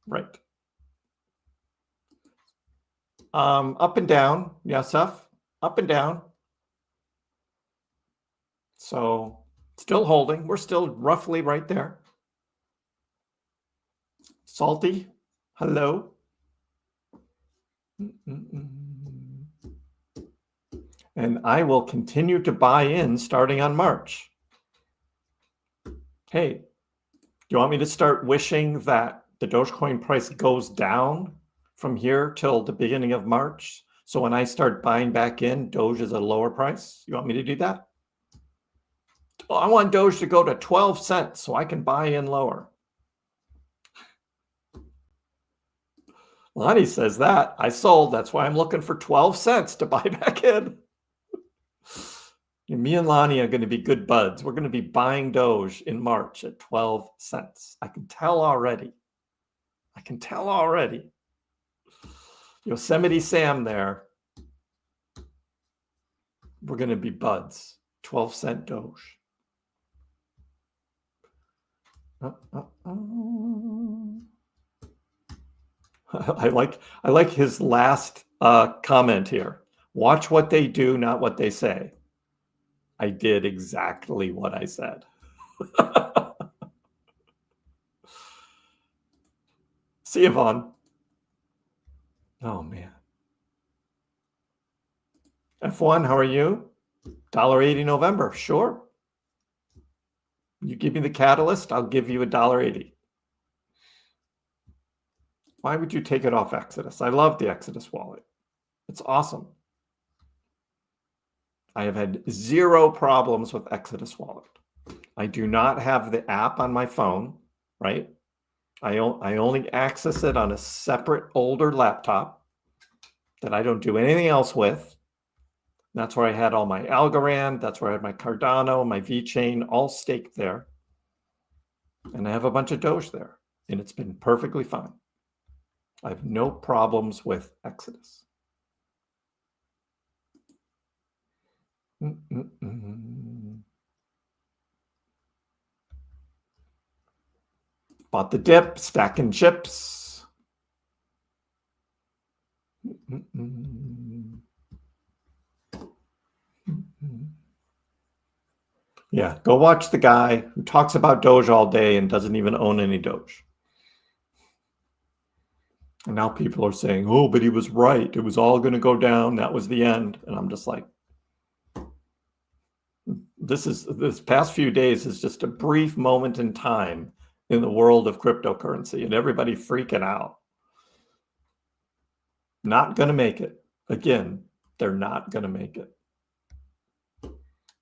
Right. Up and down. Yasef. Up and down. So still holding. We're still roughly right there. Salty. Hello. And I will continue to buy in starting on March. Hey, do you want me to start wishing that the Dogecoin price goes down from here till the beginning of March. So when I start buying back in, Doge is at a lower price. You want me to do that? Oh, I want Doge to go to 12 cents so I can buy in lower. Lonnie says that. I sold. That's why I'm looking for 12 cents to buy back in. Me and Lonnie are going to be good buds. We're going to be buying Doge in March at 12 cents. I can tell already. I can tell already. Yosemite Sam there. We're going to be buds. 12-cent Doge. I like his last comment here. Watch what they do, not what they say. I did exactly what I said. See you, Vaughn. Oh, man. F1, how are you? $1.80 November. Sure. You give me the catalyst, I'll give you $1.80. Why would you take it off Exodus? I love the Exodus wallet. It's awesome. I have had 0 problems with Exodus wallet. I do not have the app on my phone, right? I only access it on a separate older laptop that I don't do anything else with. That's where I had all my Algorand. That's where I had my Cardano, my VeChain, all staked there. And I have a bunch of Doge there. And it's been perfectly fine. I have no problems with Exodus. Bought the dip, stacking chips. Yeah, go watch the guy who talks about Doge all day and doesn't even own any Doge. And now people are saying, oh, but he was right. It was all going to go down. That was the end. And I'm just like, this past few days is just a brief moment in time in the world of cryptocurrency and everybody freaking out. Not going to make it. Again, they're not going to make it.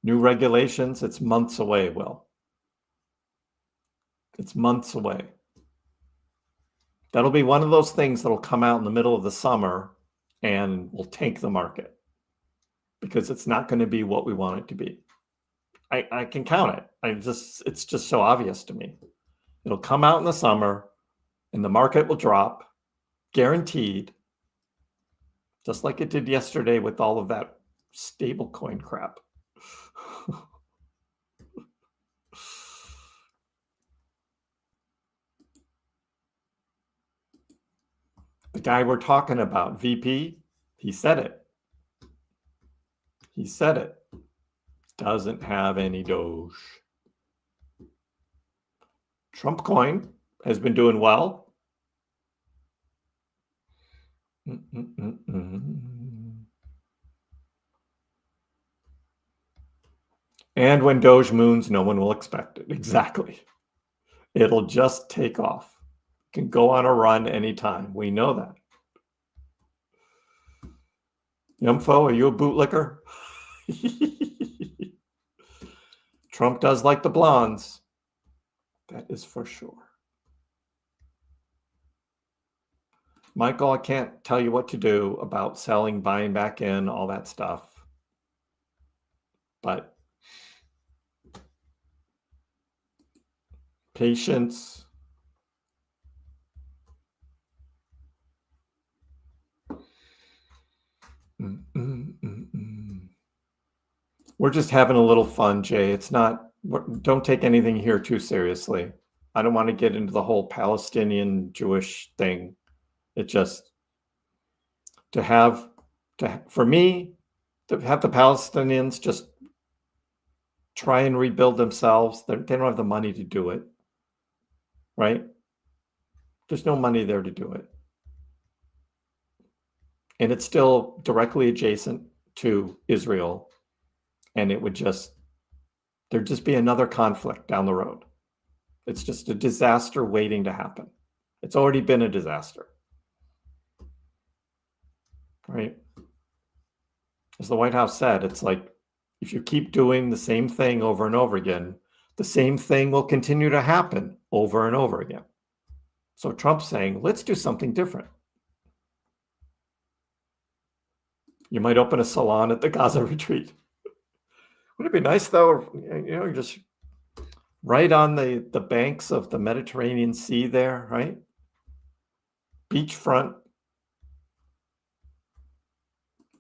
New regulations, it's months away, Will. It's months away. That'll be one of those things that'll come out in the middle of the summer and will tank the market because it's not going to be what we want it to be. I can count it. It's just so obvious to me. It'll come out in the summer and the market will drop, guaranteed, just like it did yesterday with all of that stablecoin crap. The guy we're talking about, VP, he said it. He said it. Doesn't have any Doge. Trump coin has been doing well. And when Doge moons, no one will expect it. Exactly. It'll just take off. Can go on a run anytime. We know that. Yumfo, are you a bootlicker? Trump does like the blondes. That is for sure. Michael, I can't tell you what to do about selling, buying back in, all that stuff. But patience. We're just having a little fun, Jay. It's not, don't take anything here too seriously. I don't want to get into the whole Palestinian Jewish thing. It just, for me, to have the Palestinians just try and rebuild themselves, they don't have the money to do it, right? There's no money there to do it. And it's still directly adjacent to Israel. And it would there'd just be another conflict down the road. It's just a disaster waiting to happen. It's already been a disaster. right? As the White House said, it's like, if you keep doing the same thing over and over again, the same thing will continue to happen over and over again. So Trump's saying, let's do something different. You might open a salon at the Gaza retreat. Wouldn't it be nice, though, just right on the banks of the Mediterranean Sea there, right? Beachfront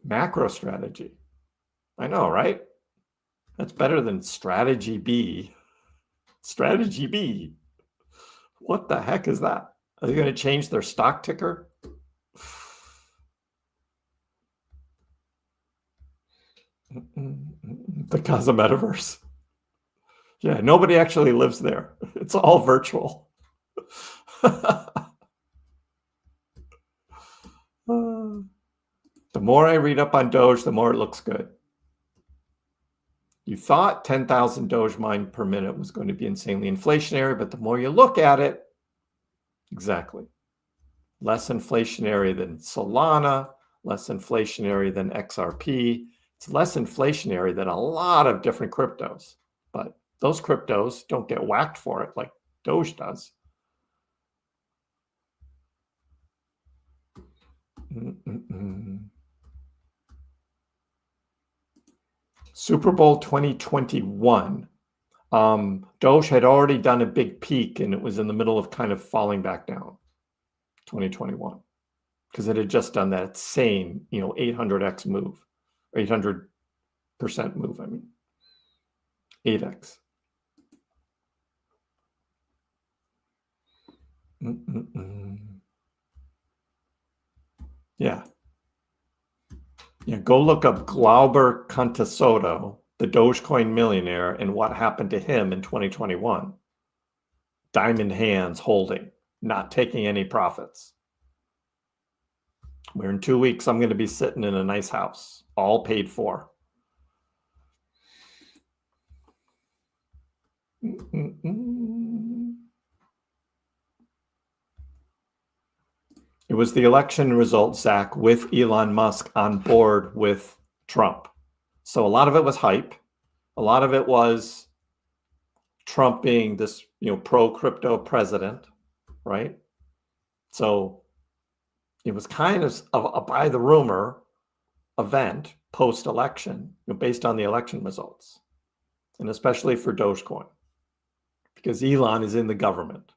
macro strategy. I know, right? That's better than strategy B. Strategy B. What the heck is that? Are they going to change their stock ticker? The Gaza metaverse. Yeah, nobody actually lives there. It's all virtual. The more I read up on Doge, the more it looks good. You thought 10,000 Doge mined per minute was going to be insanely inflationary, but the more you look at it, exactly. Less inflationary than Solana, less inflationary than XRP. It's less inflationary than a lot of different cryptos, but those cryptos don't get whacked for it like Doge does. Super Bowl 2021. Doge had already done a big peak and it was in the middle of kind of falling back down. 2021, because it had just done that same, 800x move, or 800% move. I mean, 8x. Yeah. Go look up Glauber Contasoto, the Dogecoin millionaire, and what happened to him in 2021. Diamond hands holding, not taking any profits. Where in 2 weeks, I'm going to be sitting in a nice house, all paid for. It was the election result, Zach, with Elon Musk on board with Trump. So a lot of it was hype. A lot of it was Trump being this, pro-crypto president, right? So it was kind of a by the rumor event post-election, based on the election results, and especially for Dogecoin, because Elon is in the government,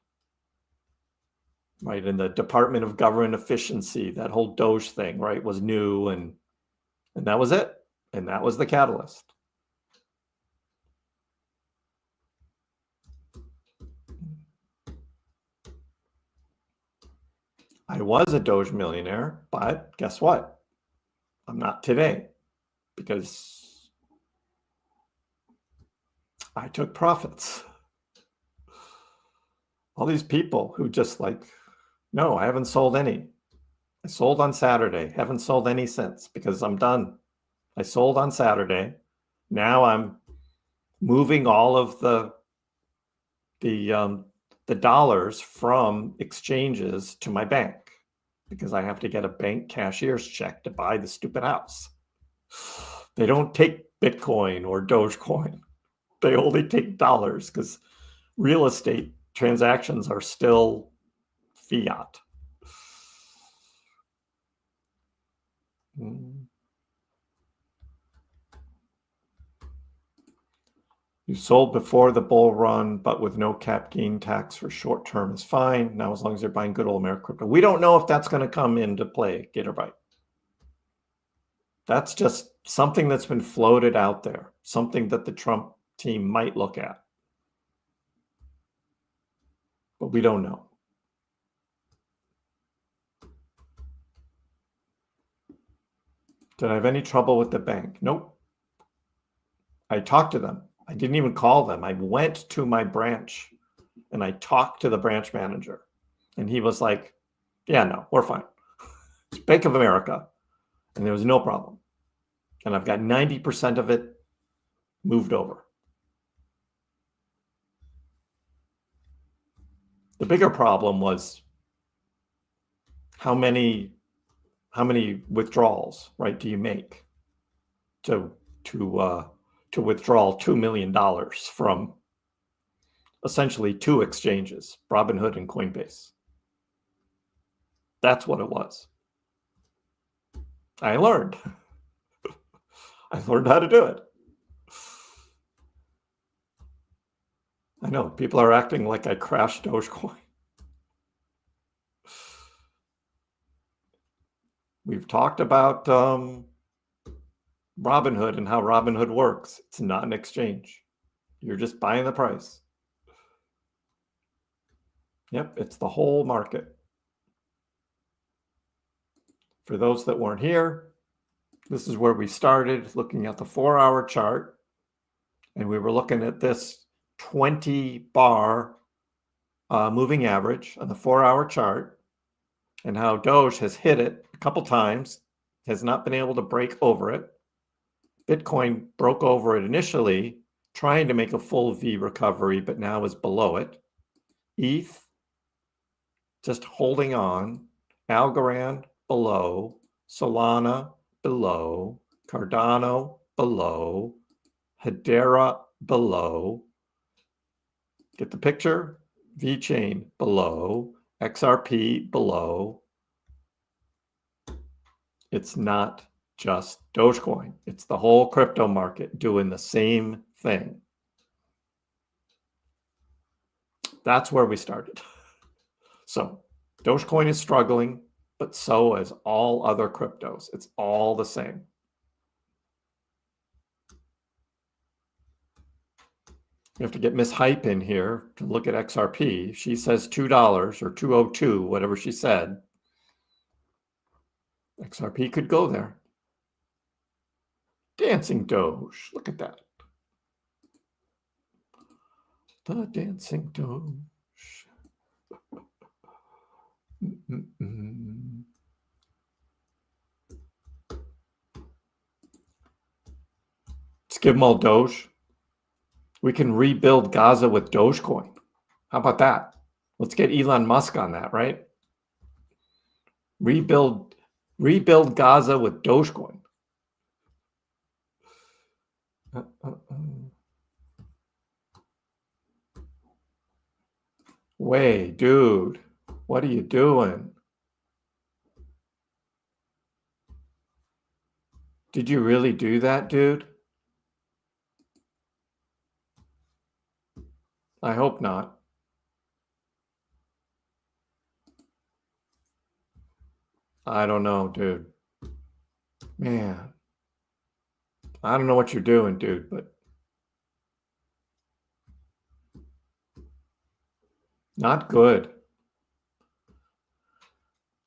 right? In the Department of Government Efficiency, that whole Doge thing, right, was new, and that was it, and that was the catalyst. I was a Doge millionaire, but guess what? I'm not today, because I took profits. All these people who just no, I haven't sold any. I sold on Saturday, haven't sold any since, because I'm done. I sold on Saturday. Now I'm moving all of the dollars from exchanges to my bank, because I have to get a bank cashier's check to buy the stupid house. They don't take Bitcoin or Dogecoin. They only take dollars, because real estate transactions are still fiat. You sold before the bull run, but with no cap gain tax for short term is fine. Now, as long as they're buying good old American crypto. We don't know if that's going to come into play, Gatorbyte. That's just something that's been floated out there, something that the Trump team might look at. But we don't know. Did I have any trouble with the bank? Nope. I talked to them. I didn't even call them. I went to my branch and I talked to the branch manager. And he was like, yeah, no, we're fine. It's Bank of America. And there was no problem. And I've got 90% of it moved over. The bigger problem was how many many withdrawals, right, do you make to withdraw $2 million from essentially two exchanges, Robinhood and Coinbase? That's what it was. I learned. I learned how to do it. I know people are acting like I crashed Dogecoin. We've talked about Robinhood and how Robinhood works. It's not an exchange. You're just buying the price. Yep, it's the whole market. For those that weren't here, this is where we started looking at the 4-hour chart. And we were looking at this 20-bar moving average on the 4-hour chart and how Doge has hit it a couple times, has not been able to break over it. Bitcoin broke over it initially, trying to make a full V recovery, but now is below it. ETH just holding on. Algorand below. Solana below. Cardano below. Hedera below. Get the picture? VeChain below. XRP below. It's not just Dogecoin. It's the whole crypto market doing the same thing. That's where we started. So Dogecoin is struggling, but so is all other cryptos. It's all the same. You have to get Miss Hype in here to look at XRP. She says $2 or 202, whatever she said. XRP could go there. Dancing Doge. Look at that. The dancing Doge. Let's give them all Doge. We can rebuild Gaza with Dogecoin. How about that? Let's get Elon Musk on that, right? Rebuild Gaza with Dogecoin. Wait, dude, what are you doing? Did you really do that, dude? I hope not. I don't know, dude. Man, I don't know what you're doing, dude, but not good.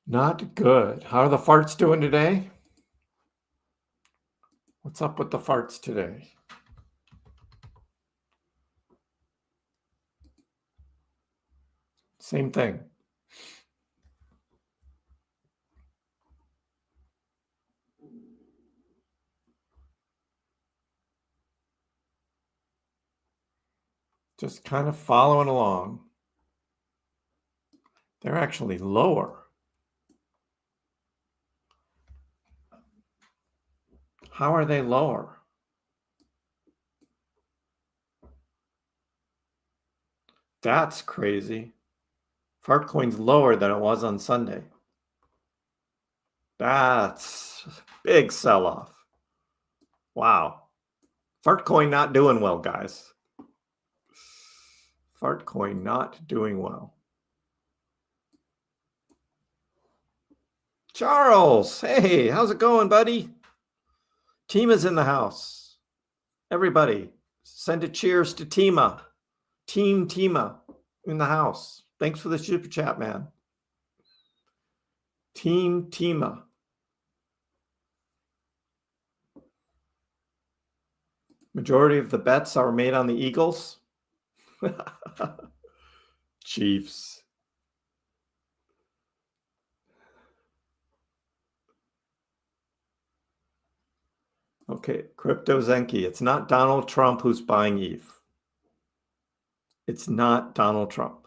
Not good. How are the farts doing today? What's up with the farts today? Same thing. Just kind of following along. They're actually lower. How are they lower? That's crazy. Fartcoin's lower than it was on Sunday. That's a big sell-off. Wow. Fartcoin not doing well, guys. Fartcoin not doing well. Charles, hey, how's it going, buddy? Tima's in the house. Everybody, send a cheers to Tima. Team Tima in the house. Thanks for the super chat, man. Team Tima. Majority of the bets are made on the Eagles. Chiefs. Okay, Crypto Zenki. It's not Donald Trump who's buying ETH. It's not Donald Trump.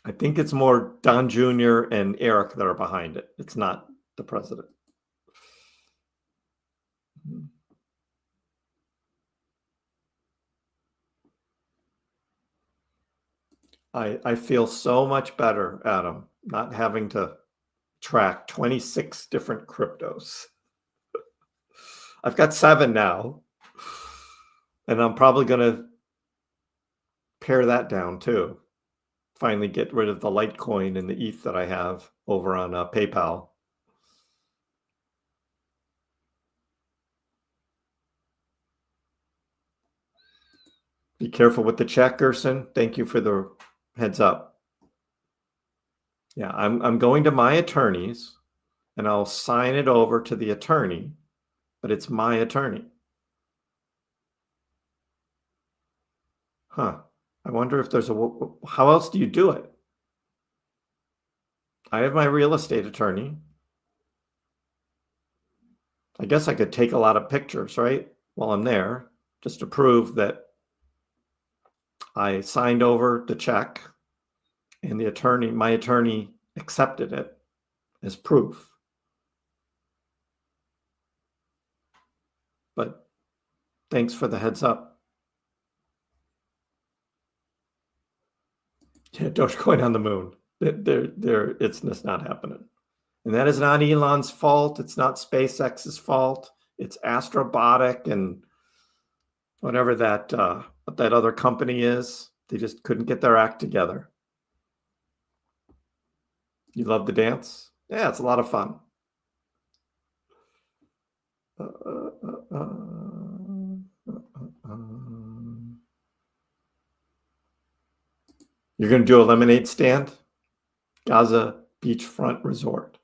I think it's more Don Jr. and Eric that are behind it. It's not the president. I feel so much better, Adam, not having to track 26 different cryptos. I've got 7 now, and I'm probably going to pare that down too. Finally get rid of the Litecoin and the ETH that I have over on PayPal. Be careful with the check, Gerson. Thank you for the heads up. Yeah, I'm going to my attorneys, and I'll sign it over to the attorney, but it's my attorney. Huh. I wonder if there's a... How else do you do it? I have my real estate attorney. I guess I could take a lot of pictures, right? While I'm there, just to prove that I signed over the check and the attorney, my attorney accepted it as proof. But thanks for the heads up. Yeah, Dogecoin on the moon. It's just not happening. And that is not Elon's fault. It's not SpaceX's fault. It's Astrobotic and whatever that other company is. They just couldn't get their act together. You love the dance? Yeah, it's a lot of fun. You're going to do a lemonade stand? Gaza Beachfront Resort.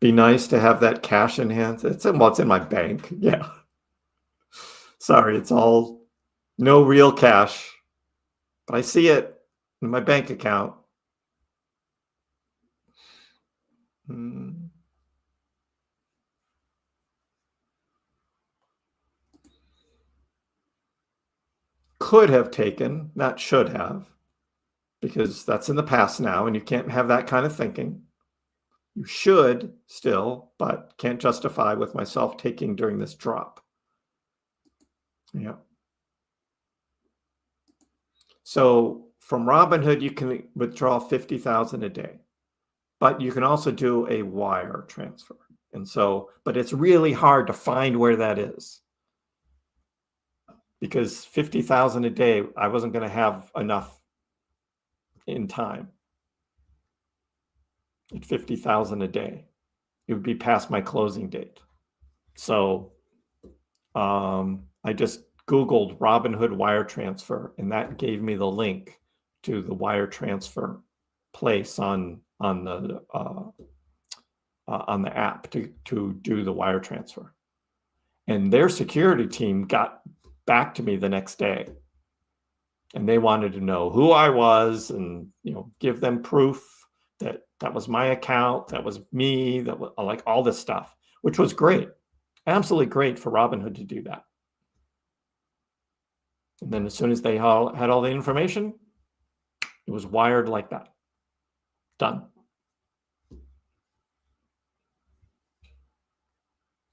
Be nice to have that cash in hand. It's in my bank. Yeah. Sorry, it's all no real cash, but I see it in my bank account. Could have taken, not should have, because that's in the past now, and you can't have that kind of thinking. You should still, but can't justify with myself taking during this drop. Yeah. So from Robinhood, you can withdraw 50,000 a day, but you can also do a wire transfer. And so, but it's really hard to find where that is, because 50,000 a day, I wasn't going to have enough in time. At 50,000 a day, it would be past my closing date. So I just Googled Robinhood wire transfer, and that gave me the link to the wire transfer place on the app to do the wire transfer. And their security team got back to me the next day, and they wanted to know who I was and, you know, give them proof that that was my account, that was me, that was like all this stuff, which was great. Absolutely great for Robinhood to do that. And then as soon as they had all the information, it was wired like that. Done.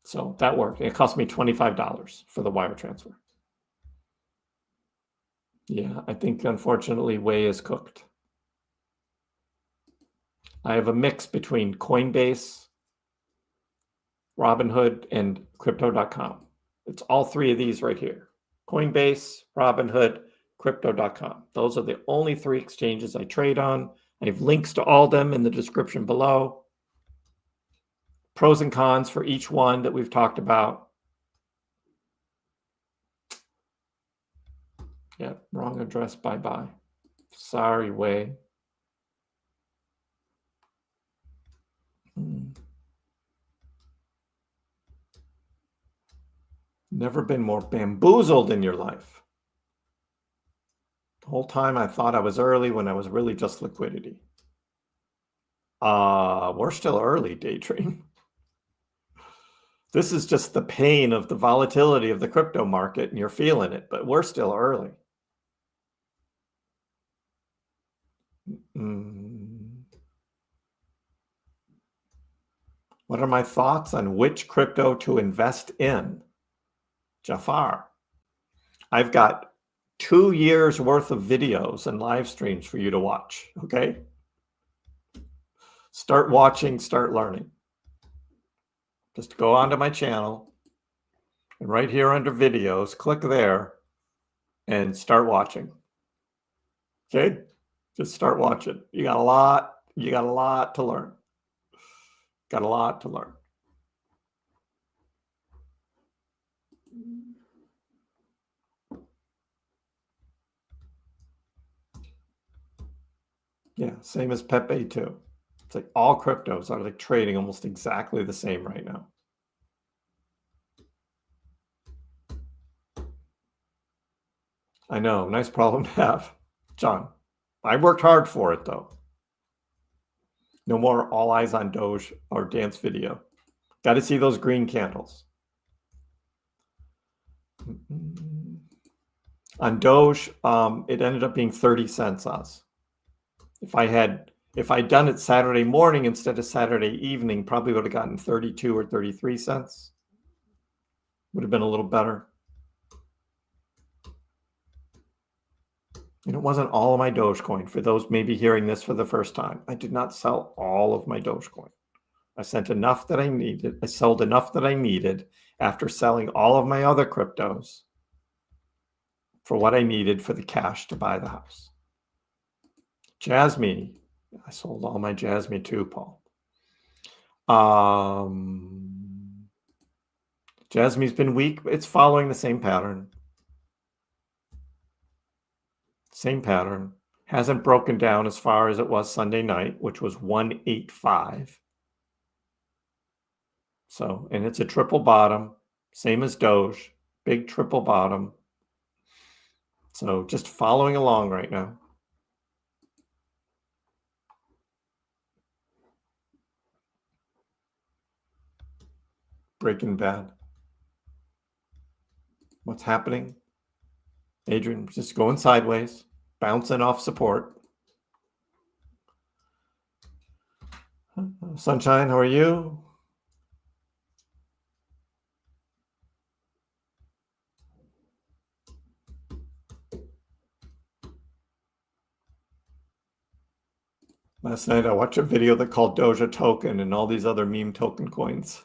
So that worked. It cost me $25 for the wire transfer. Yeah, I think unfortunately whey is cooked. I have a mix between Coinbase, Robinhood, and Crypto.com. It's all 3 of these right here. Coinbase, Robinhood, Crypto.com. Those are the only 3 exchanges I trade on. I have links to all of them in the description below. Pros and cons for each one that we've talked about. Yeah, wrong address, bye-bye. Sorry, whey. Never been more bamboozled in your life. The whole time I thought I was early when I was really just liquidity. We're still early, day trading. This is just the pain of the volatility of the crypto market, and you're feeling it, but we're still early. What are my thoughts on which crypto to invest in? Jafar, I've got 2 years worth of videos and live streams for you to watch, okay? Start watching, start learning. Just go onto my channel, and right here under videos, click there and start watching. Okay? Just start watching. You got a lot to learn. Got a lot to learn. Yeah, same as Pepe too. It's like all cryptos are like trading almost exactly the same right now. I know, nice problem to have, John. I worked hard for it though. No more all eyes on Doge or dance video. Got to see those green candles. On Doge, it ended up being 30 cents Oz. If I'd done it Saturday morning instead of Saturday evening, probably would have gotten 32 or 33 cents. Would have been a little better. And it wasn't all of my Dogecoin. For those maybe hearing this for the first time, I did not sell all of my Dogecoin. I sent enough that I needed. I sold enough that I needed after selling all of my other cryptos for what I needed for the cash to buy the house. Jasmine, I sold all my Jasmine too, Paul. Jasmine's been weak. It's following the same pattern. Same pattern. Hasn't broken down as far as it was Sunday night, which was 185. So, and it's a triple bottom, same as Doge, big triple bottom. So just following along right now. Breaking Bad. What's happening? Adrian, just going sideways, bouncing off support. Sunshine, how are you? Last night I watched a video that called Doge a token and all these other meme token coins.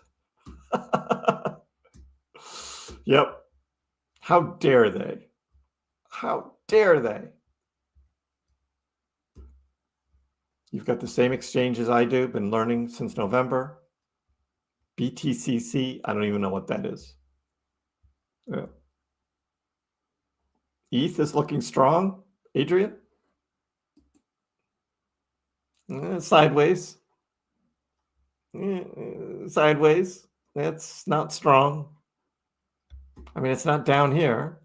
Yep. How dare they? How dare they? You've got the same exchange as I do, been learning since November. BTCC, I don't even know what that is. Yeah. ETH is looking strong, Adrian? Sideways. Sideways. That's not strong. I mean, it's not down here.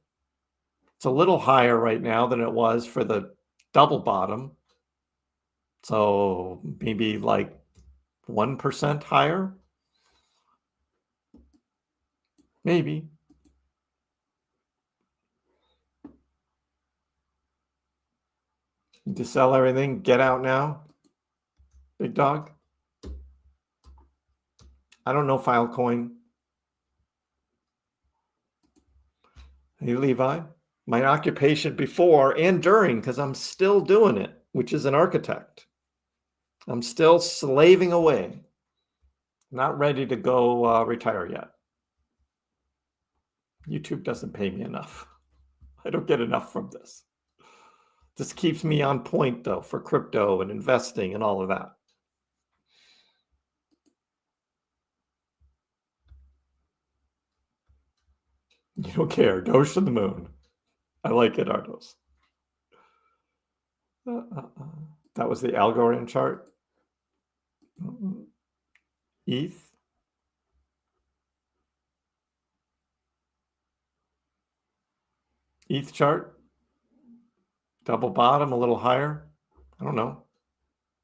It's a little higher right now than it was for the double bottom. So maybe like 1% higher. Maybe. Need to sell everything, get out now. Big dog. I don't know Filecoin. Hey, Levi. My occupation before and during, because I'm still doing it, which is an architect. I'm still slaving away. Not ready to go retire yet. YouTube doesn't pay me enough. I don't get enough from this. This keeps me on point, though, for crypto and investing and all of that. You don't care. Doge to the moon. I like it, Ardos. That was the Algorand chart. ETH. ETH chart. Double bottom, a little higher. I don't know.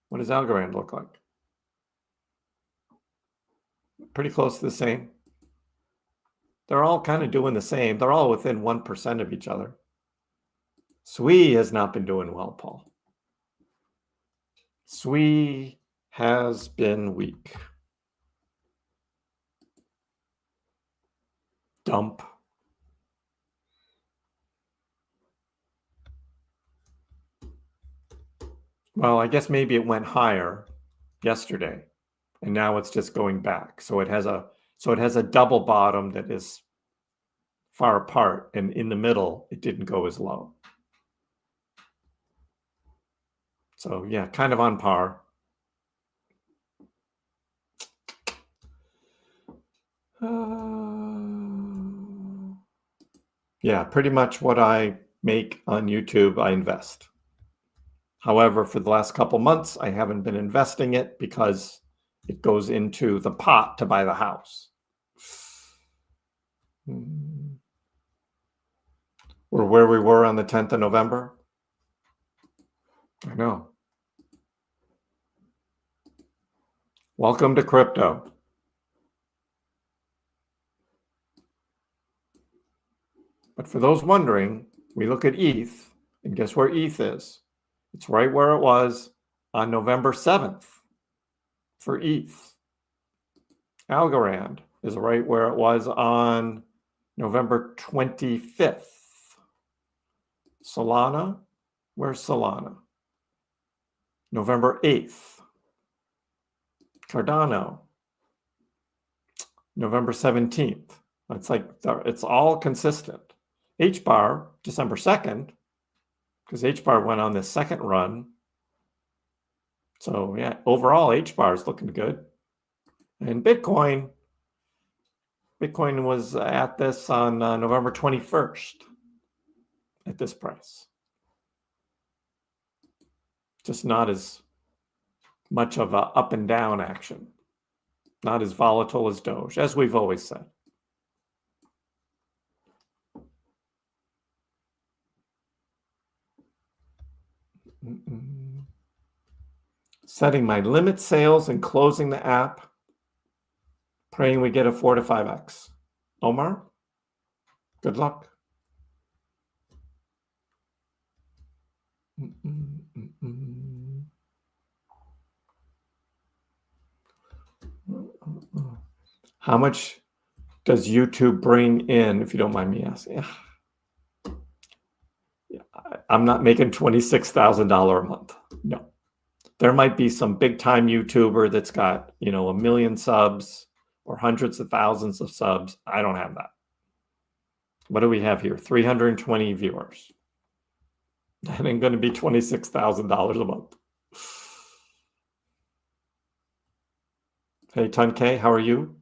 What does Algorand look like? Pretty close to the same. They're all kind of doing the same. They're all within 1% of each other. SWI has not been doing well, Paul. SWI has been weak. Dump. Well, I guess maybe it went higher yesterday, and now it's just going back. So it has a double bottom that is far apart, and in the middle, it didn't go as low. So yeah, kind of on par. Yeah, pretty much what I make on YouTube, I invest. However, for the last couple months, I haven't been investing it because it goes into the pot to buy the house. We're where we were on the 10th of November. I know. Welcome to crypto. But for those wondering, we look at ETH, and guess where ETH is? It's right where it was on November 7th for ETH. Algorand is right where it was on November 25th. Solana, where's Solana? November 8th. Cardano, November 17th. It's like, it's all consistent. HBAR, December 2nd, because HBAR went on this second run. So yeah, overall HBAR is looking good. And Bitcoin was at this on November 21st at this price. Just not as much of a up and down action. Not as volatile as Doge, as we've always said. Setting my limit sales and closing the app. Praying we get a 4 to 5x. Omar, good luck. How much does YouTube bring in, if you don't mind me asking? I'm not making $26,000 a month. No. There might be some big time YouTuber that's got, 1 million subs or hundreds of thousands of subs. I don't have that. What do we have here? 320 viewers. That ain't going to be $26,000 a month. Hey, Ton K, how are you?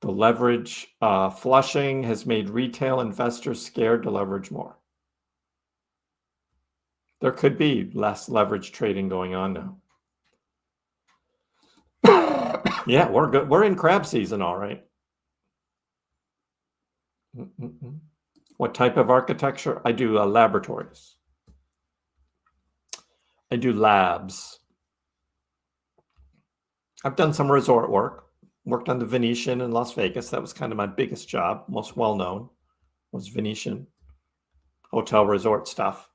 The leverage flushing has made retail investors scared to leverage more. There could be less leverage trading going on now. Yeah, we're good. We're in crab season, all right. What type of architecture? I do laboratories. I do labs. I've done some resort work. Worked on the Venetian in Las Vegas. That was kind of my biggest job, most well-known, was Venetian hotel resort stuff.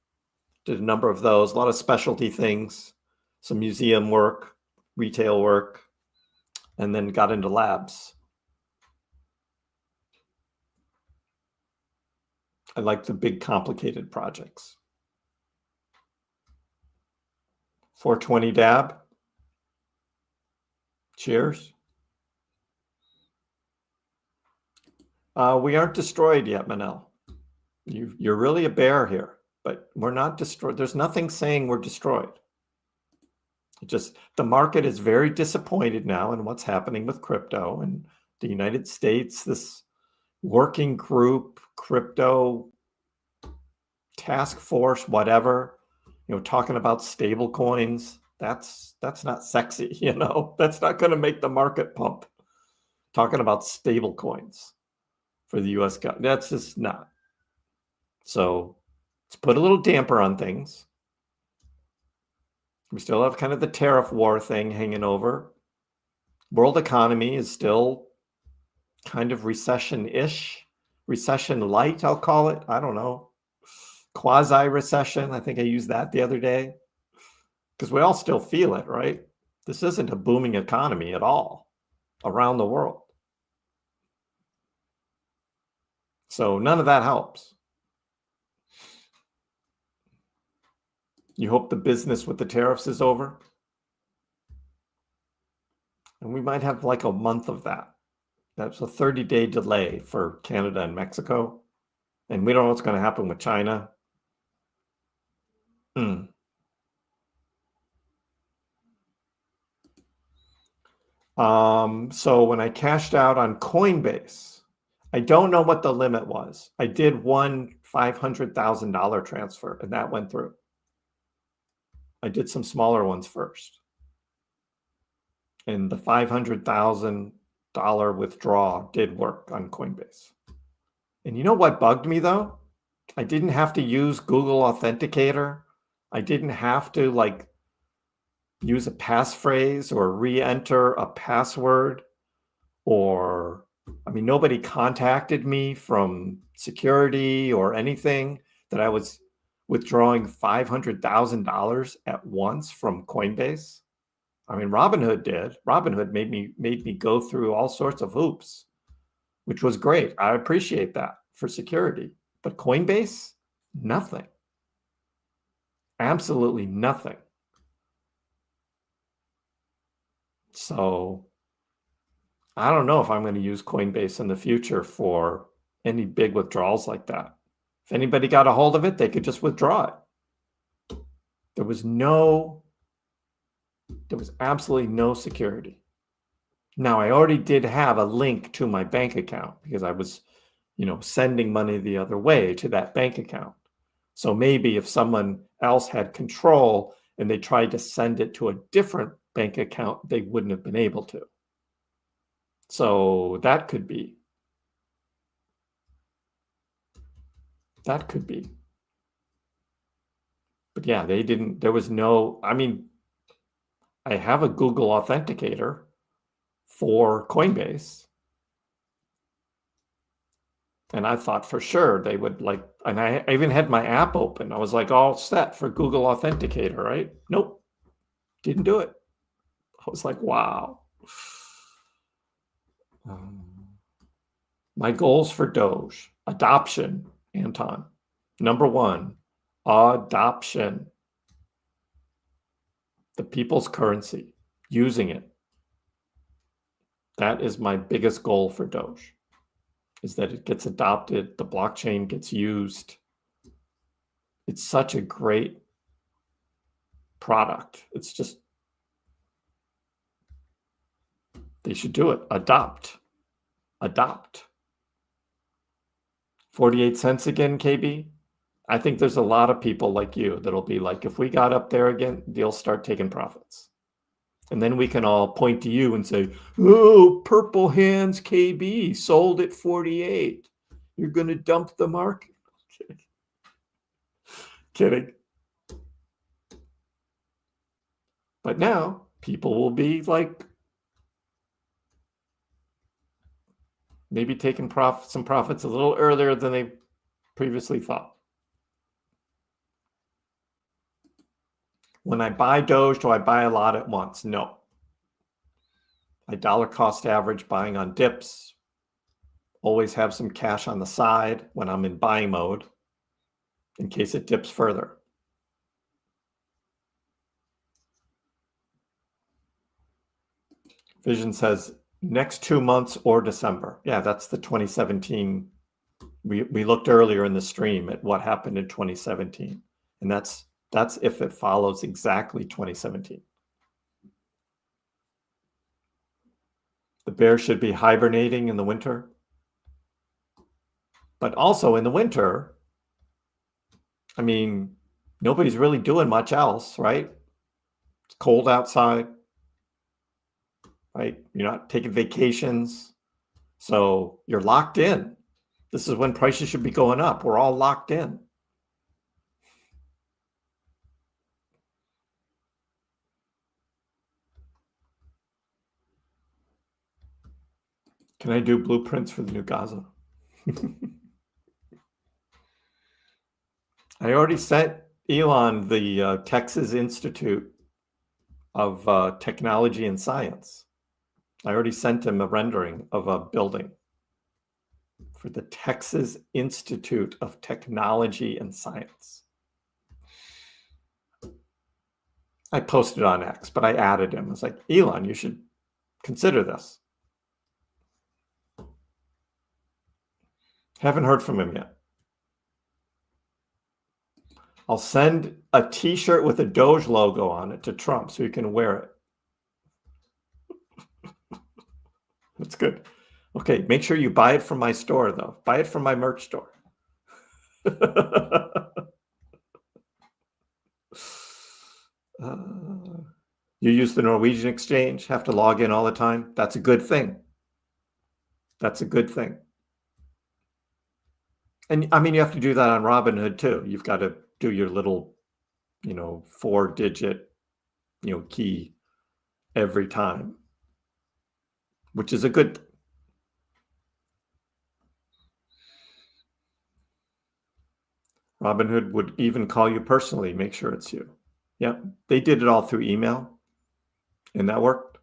Did a number of those, a lot of specialty things, some museum work, retail work, and then got into labs. I like the big, complicated projects. 420 dab. Cheers. We aren't destroyed yet, Manel. You're really a bear here, but we're not destroyed. There's nothing saying we're destroyed. Just the market is very disappointed now in what's happening with crypto and the United States, this working group, crypto task force, whatever, talking about stable coins. That's not sexy, that's not going to make the market pump. Talking about stable coins for the US government, that's just not. So let's put a little damper on things. We still have kind of the tariff war thing hanging over. World economy is still kind of recession-ish, recession light, I'll call it. I don't know. Quasi-recession. I think I used that the other day because we all still feel it, right? This isn't a booming economy at all around the world. So none of that helps. You hope the business with the tariffs is over? And we might have like a month of that. That's a 30-day delay for Canada and Mexico. And we don't know what's going to happen with China. So when I cashed out on Coinbase, I don't know what the limit was. I did one $500,000 transfer and that went through. I did some smaller ones first. And the $500,000 withdrawal did work on Coinbase. And you know what bugged me though? I didn't have to use Google Authenticator. I didn't have to like use a passphrase or re-enter a password, or I mean, nobody contacted me from security or anything that I was withdrawing $500,000 at once from Coinbase. I mean, Robinhood did. Robinhood made me go through all sorts of hoops, which was great. I appreciate that for security. But Coinbase, nothing. Absolutely nothing. So I don't know if I'm going to use Coinbase in the future for any big withdrawals like that. If anybody got a hold of it, they could just withdraw it. There was absolutely no security. Now, I already did have a link to my bank account because I was, sending money the other way to that bank account. So maybe if someone else had control and they tried to send it to a different bank account, they wouldn't have been able to. So that could be. That could be. But yeah, they didn't, there was no, I mean, I have a Google Authenticator for Coinbase. And I thought for sure they would and I even had my app open. I was like all set for Google Authenticator, right? Nope, didn't do it. I was like, wow. My goals for Doge, adoption, Anton. Number 1, adoption. The people's currency, using it. That is my biggest goal for Doge, is that it gets adopted, the blockchain gets used. It's such a great product. It's just, they should do it. Adopt. 48 cents again, KB? I think there's a lot of people like you that'll be like, if we got up there again, they'll start taking profits. And then we can all point to you and say, oh, purple hands KB sold at 48. You're going to dump the market. Kidding. But now people will be like, maybe taking some profits a little earlier than they previously thought. When I buy Doge, do I buy a lot at once? No. I dollar cost average buying on dips. Always have some cash on the side when I'm in buying mode in case it dips further. Vision says next 2 months or December. Yeah, that's the 2017. We looked earlier in the stream at what happened in 2017. And that's if it follows exactly 2017. The bear should be hibernating in the winter. But also in the winter, I mean, nobody's really doing much else, right? It's cold outside, right? You're not taking vacations. So you're locked in. This is when prices should be going up. We're all locked in. Can I do blueprints for the new Gaza? I already sent Elon the Texas Institute of Technology and Science. I already sent him a rendering of a building for the Texas Institute of Technology and Science. I posted on X, but I added him. I was like, Elon, you should consider this. Haven't heard from him yet. I'll send a t-shirt with a Doge logo on it to Trump so he can wear it. That's good. Okay, make sure you buy it from my store, though. Buy it from my merch store. You use the Norwegian exchange, have to log in all the time. That's a good thing. That's a good thing. And I mean, you have to do that on Robinhood too. You've got to do your little, 4-digit, key every time, which is a good thing. Robinhood would even call you personally, make sure it's you. Yeah, they did it all through email, and that worked.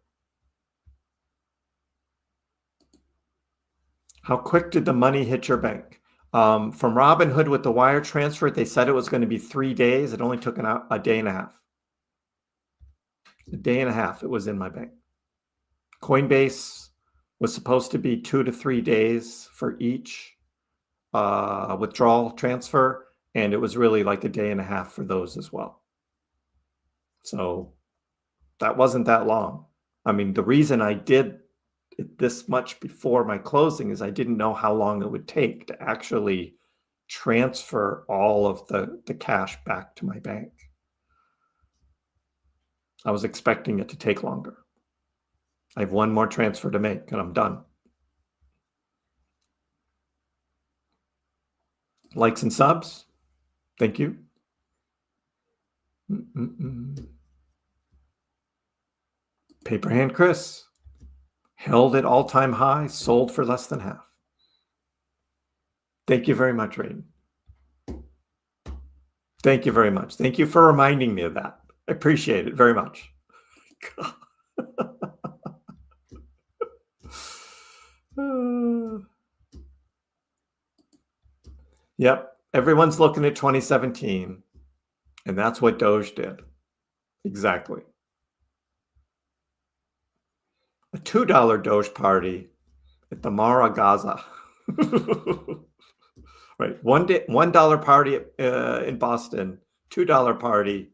How quick did the money hit your bank? From Robinhood with the wire transfer, they said it was going to be 3 days. It only took a day and a half. A day and a half, it was in my bank. Coinbase was supposed to be 2 to 3 days for each withdrawal transfer, and it was really like a day and a half for those as well. So that wasn't that long. I mean, the reason I did it this much before my closing is I didn't know how long it would take to actually transfer all of the cash back to my bank. I was expecting it to take longer. I have one more transfer to make and I'm done. Likes and subs. Thank you. Paper hand Kriss. Held at all-time high, sold for less than half. Thank you very much, Raiden. Thank you very much. Thank you for reminding me of that. I appreciate it very much. Yep, everyone's looking at 2017, and that's what Doge did. Exactly. A $2 Doge party at the Mara Gaza. Right, $1 party in Boston, $2 party,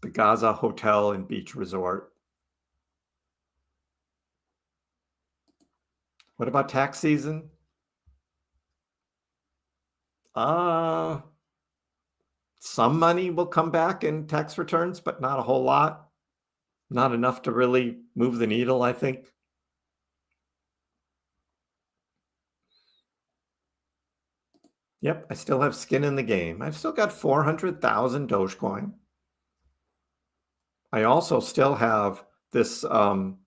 the Gaza Hotel and Beach Resort. What about tax season? Some money will come back in tax returns, but not a whole lot. Not enough to really move the needle, I think. Yep, I still have skin in the game. I've still got 400,000 Dogecoin. I also still have this KrissPax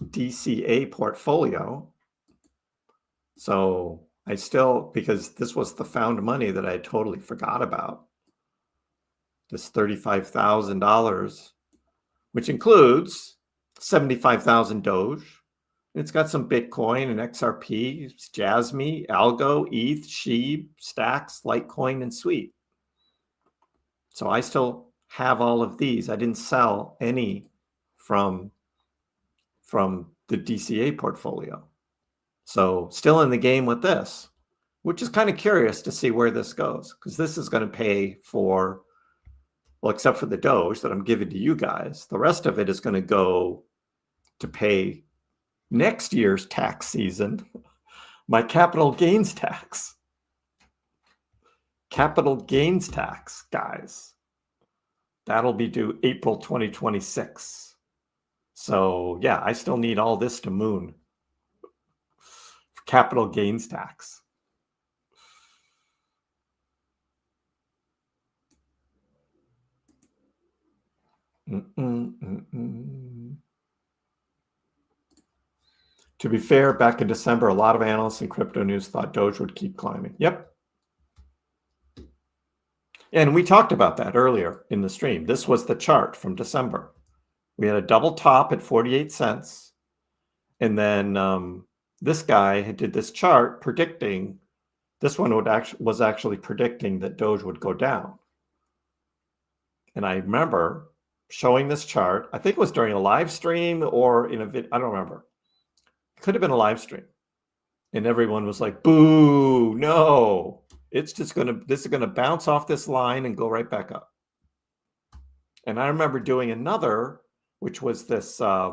DCA portfolio. So I still, because this was the found money that I totally forgot about. This $35,000, which includes 75,000 Doge. It's got some Bitcoin and XRP, Jasmy, Algo, ETH, SHIB, Stacks, Litecoin, and Sweet. So I still have all of these. I didn't sell any from the DCA portfolio. So still in the game with this, which is kind of curious to see where this goes, because this is going to pay for, well, except for the Doge that I'm giving to you guys, the rest of it is going to go to pay next year's tax season, my capital gains tax. Capital gains tax, guys. That'll be due April 2026. So yeah, I still need all this to moon. Capital gains tax. To be fair, back in December, a lot of analysts in crypto news thought Doge would keep climbing. Yep. And we talked about that earlier in the stream. This was the chart from December. We had a double top at 48 cents. And then this guy did this chart predicting, this one was actually predicting that Doge would go down. And I remember showing this chart. I think it was during a live stream or in a video. I don't remember. It could have been a live stream. And everyone was like, boo, no. It's just this is going to bounce off this line and go right back up. And I remember doing another, which was this, I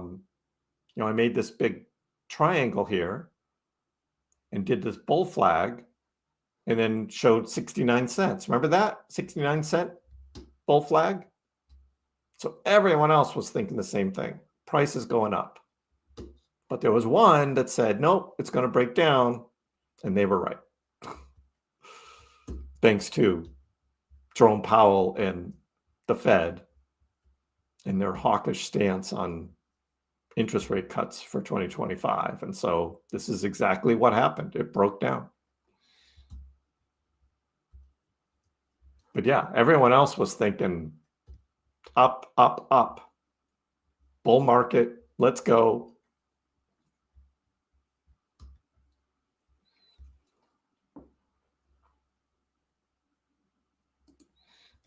made this big triangle here and did this bull flag and then showed 69 cents. Remember that? 69 cent bull flag? So everyone else was thinking the same thing. Price is going up. But there was one that said, nope, it's going to break down. And they were right. Thanks to Jerome Powell and the Fed and their hawkish stance on interest rate cuts for 2025. And so this is exactly what happened. It broke down. But yeah, everyone else was thinking up, up, up. Bull market, let's go.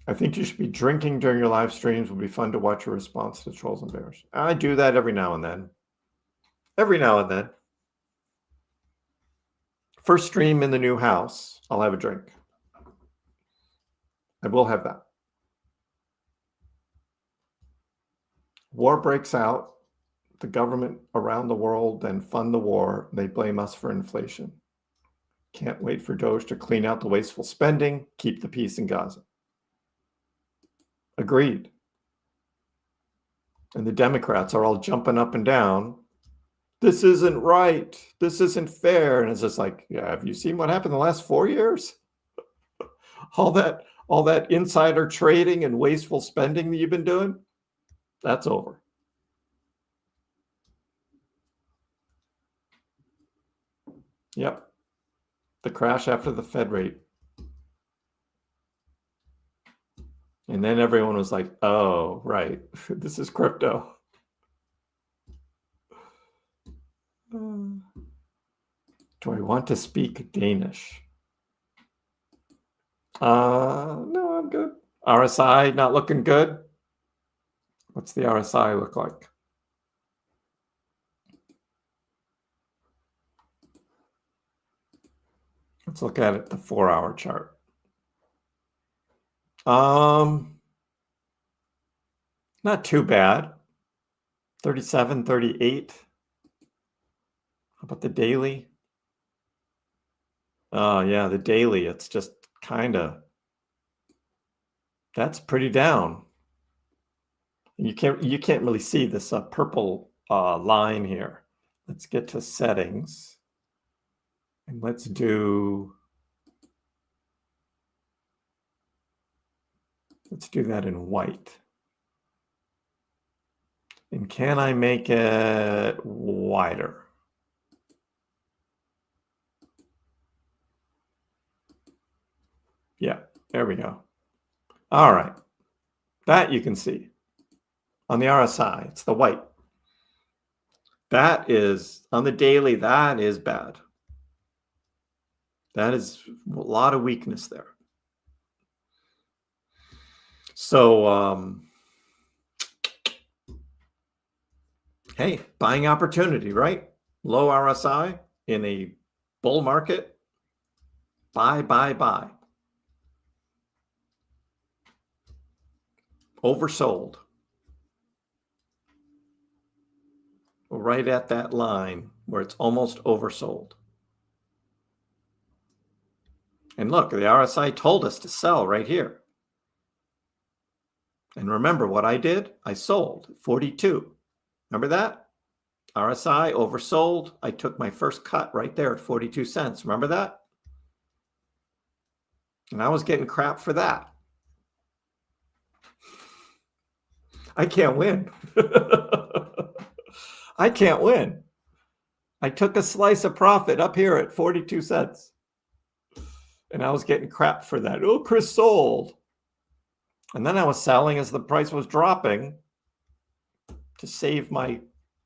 I think you should be drinking during your live streams. It would be fun to watch your response to trolls and bears. I do that every now and then. Every now and then. First stream in the new house, I'll have a drink. I will have that. War breaks out. The government around the world then fund the war. They blame us for inflation. Can't wait for Doge to clean out the wasteful spending, keep the peace in Gaza. Agreed. And the Democrats are all jumping up and down. This isn't right. This isn't fair. And it's just like, yeah, have you seen what happened the last 4 years? all that insider trading and wasteful spending that you've been doing, that's over. Yep. The crash after the Fed rate. And then everyone was like, oh, right. This is crypto. Do I want to speak Danish? No, I'm good. RSI not looking good. What's the RSI look like? Let's look at it, the 4-hour chart. Not too bad. 37, 38. How about the daily? Oh, yeah, the daily, it's just kind of, that's pretty down. You can't really see this purple line here. Let's get to settings. And let's do that in white. And can I make it wider? Yeah, there we go. All right. That you can see. On the RSI, it's the white. That is, on the daily, that is bad. That is a lot of weakness there. So, hey, buying opportunity, right? Low RSI in a bull market. Buy, buy, buy. Oversold. Right at that line where it's almost oversold. And look, the RSI told us to sell right here. And remember what I did? I sold 42. Remember that? RSI oversold. I took my first cut right there at 42 cents. Remember that? And I was getting crap for that. I can't win. I can't win. I took a slice of profit up here at 42 cents. And I was getting crap for that. Oh, Kriss sold. And then I was selling as the price was dropping to save my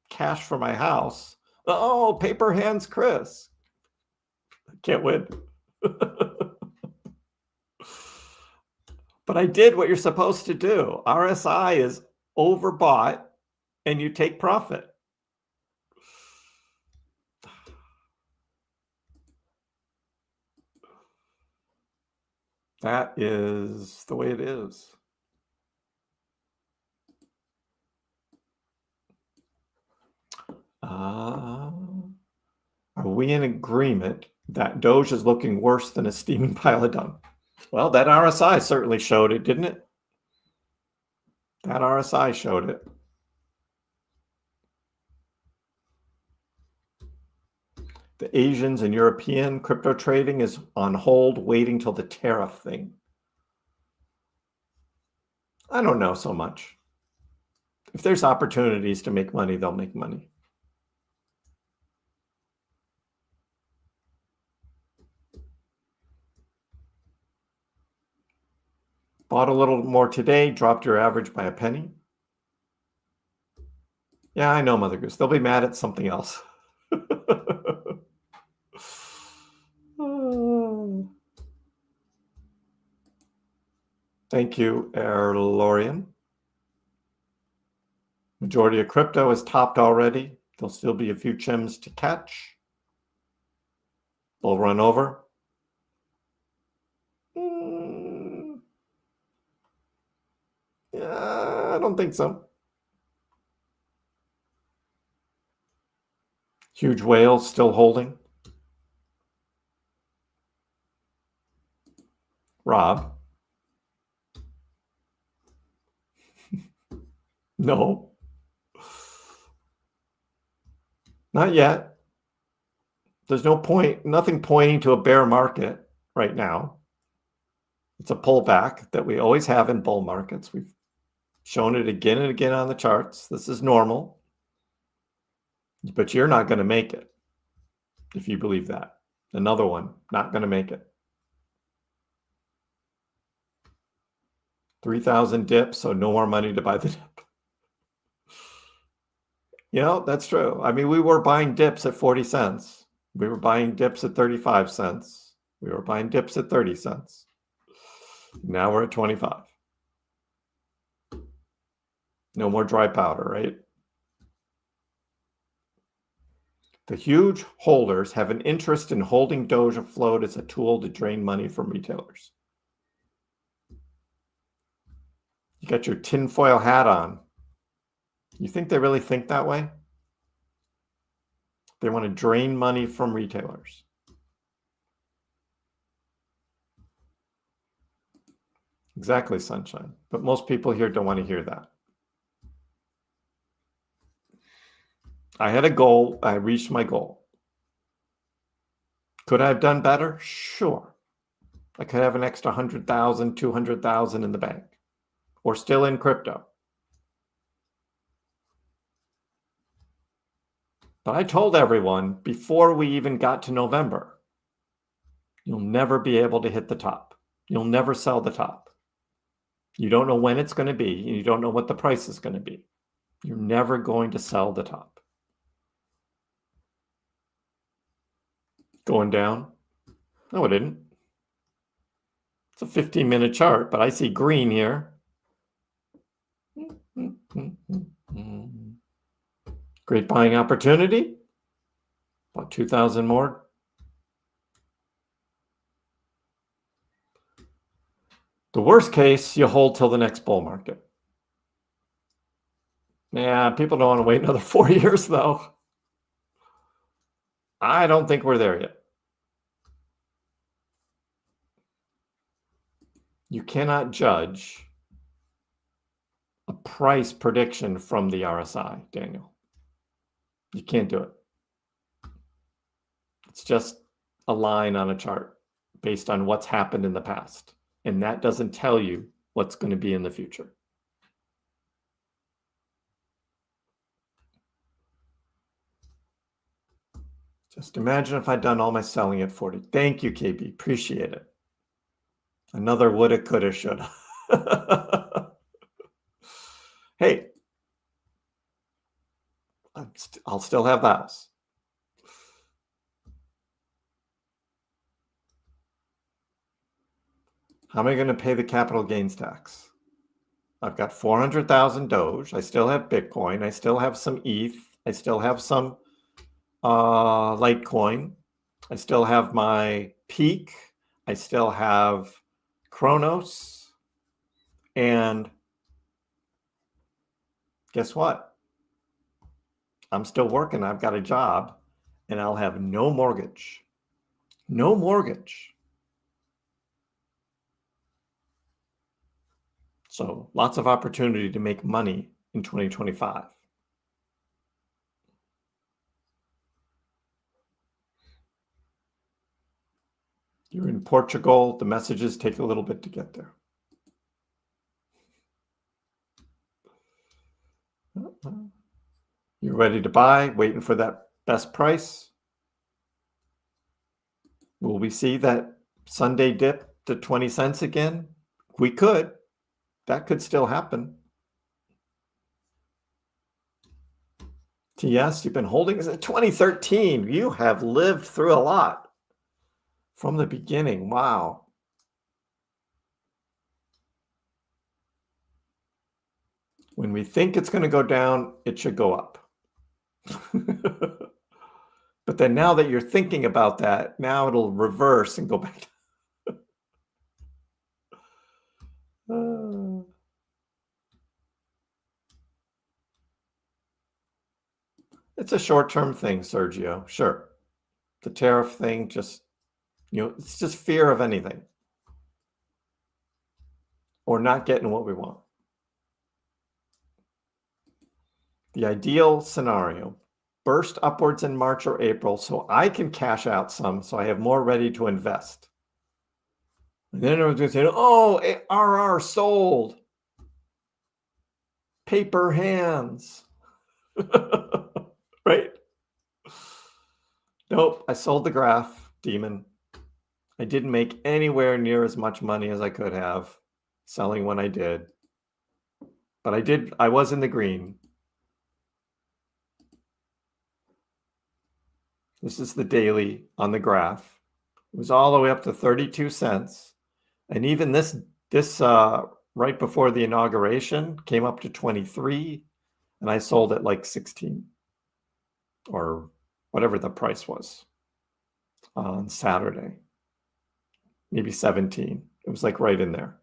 cash for my house. Oh, paper hands Kriss. I can't win. But I did what you're supposed to do. RSI is overbought and you take profit. That is the way it is. Are we in agreement that Doge is looking worse than a steaming pile of dung? Well, that RSI certainly showed it, didn't it? That RSI showed it. The Asians and European crypto trading is on hold, waiting till the tariff thing. I don't know so much. If there's opportunities to make money, they'll make money. Bought a little more today, dropped your average by a penny. Yeah, I know, Mother Goose. They'll be mad at something else. Thank you, Erlorian. Majority of crypto is topped already. There'll still be a few chims to catch. They'll run over. Yeah, I don't think so. Huge whales still holding. Rob. No. Not yet. There's no point, nothing pointing to a bear market right now. It's a pullback that we always have in bull markets. We've shown it again and again on the charts. This is normal. But you're not going to make it if you believe that. Another one, not going to make it. 3,000 dips, so no more money to buy the dip. You know, that's true. I mean, we were buying dips at 40 cents. We were buying dips at 35 cents. We were buying dips at 30 cents. Now we're at 25. No more dry powder, right? The huge holders have an interest in holding Doge afloat as a tool to drain money from retailers. You got your tinfoil hat on. You think they really think that way? They want to drain money from retailers. Exactly, Sunshine. But most people here don't want to hear that. I had a goal. I reached my goal. Could I have done better? Sure. I could have an extra 100,000, 200,000 in the bank, or still in crypto. But I told everyone before we even got to November, you'll never be able to hit the top. You'll never sell the top. You don't know when it's going to be, and you don't know what the price is going to be. You're never going to sell the top. Going down? No, it didn't. It's a 15-minute chart, but I see green here. Great buying opportunity. About 2,000 more. The worst case, you hold till the next bull market. Yeah, people don't want to wait another 4 years, though. I don't think we're there yet. You cannot judge a price prediction from the RSI, Daniel. You can't do it. It's just a line on a chart based on what's happened in the past. And that doesn't tell you what's going to be in the future. Just imagine if I'd done all my selling at 40. Thank you, KB. Appreciate it. Another woulda, coulda, shoulda. Hey, I'll still have the house. How am I going to pay the capital gains tax? I've got 400,000 Doge. I still have Bitcoin. I still have some ETH. I still have some Litecoin. I still have my Peak. I still have Kronos. And guess what? I'm still working. I've got a job and I'll have no mortgage. No mortgage. So lots of opportunity to make money in 2025. You're in Portugal. The messages take a little bit to get there. You're ready to buy, waiting for that best price. Will we see that Sunday dip to 20 cents again? We could. That could still happen. TS, you've been holding since 2013. You have lived through a lot from the beginning. Wow. When we think it's going to go down, it should go up. But then now that you're thinking about that, now it'll reverse and go back. It's a short-term thing, Sergio. Sure. The tariff thing, just, it's just fear of anything. Or not getting what we want. The ideal scenario, burst upwards in March or April so I can cash out some so I have more ready to invest. And then everyone's going to say, oh, RR sold. Paper hands. Right? Nope, I sold the graph, demon. I didn't make anywhere near as much money as I could have selling when I did. But I was in the green. This is the daily on the graph. It was all the way up to 32 cents. And even this right before the inauguration came up to 23, and I sold at like 16 or whatever the price was on Saturday. Maybe 17. It was like right in there.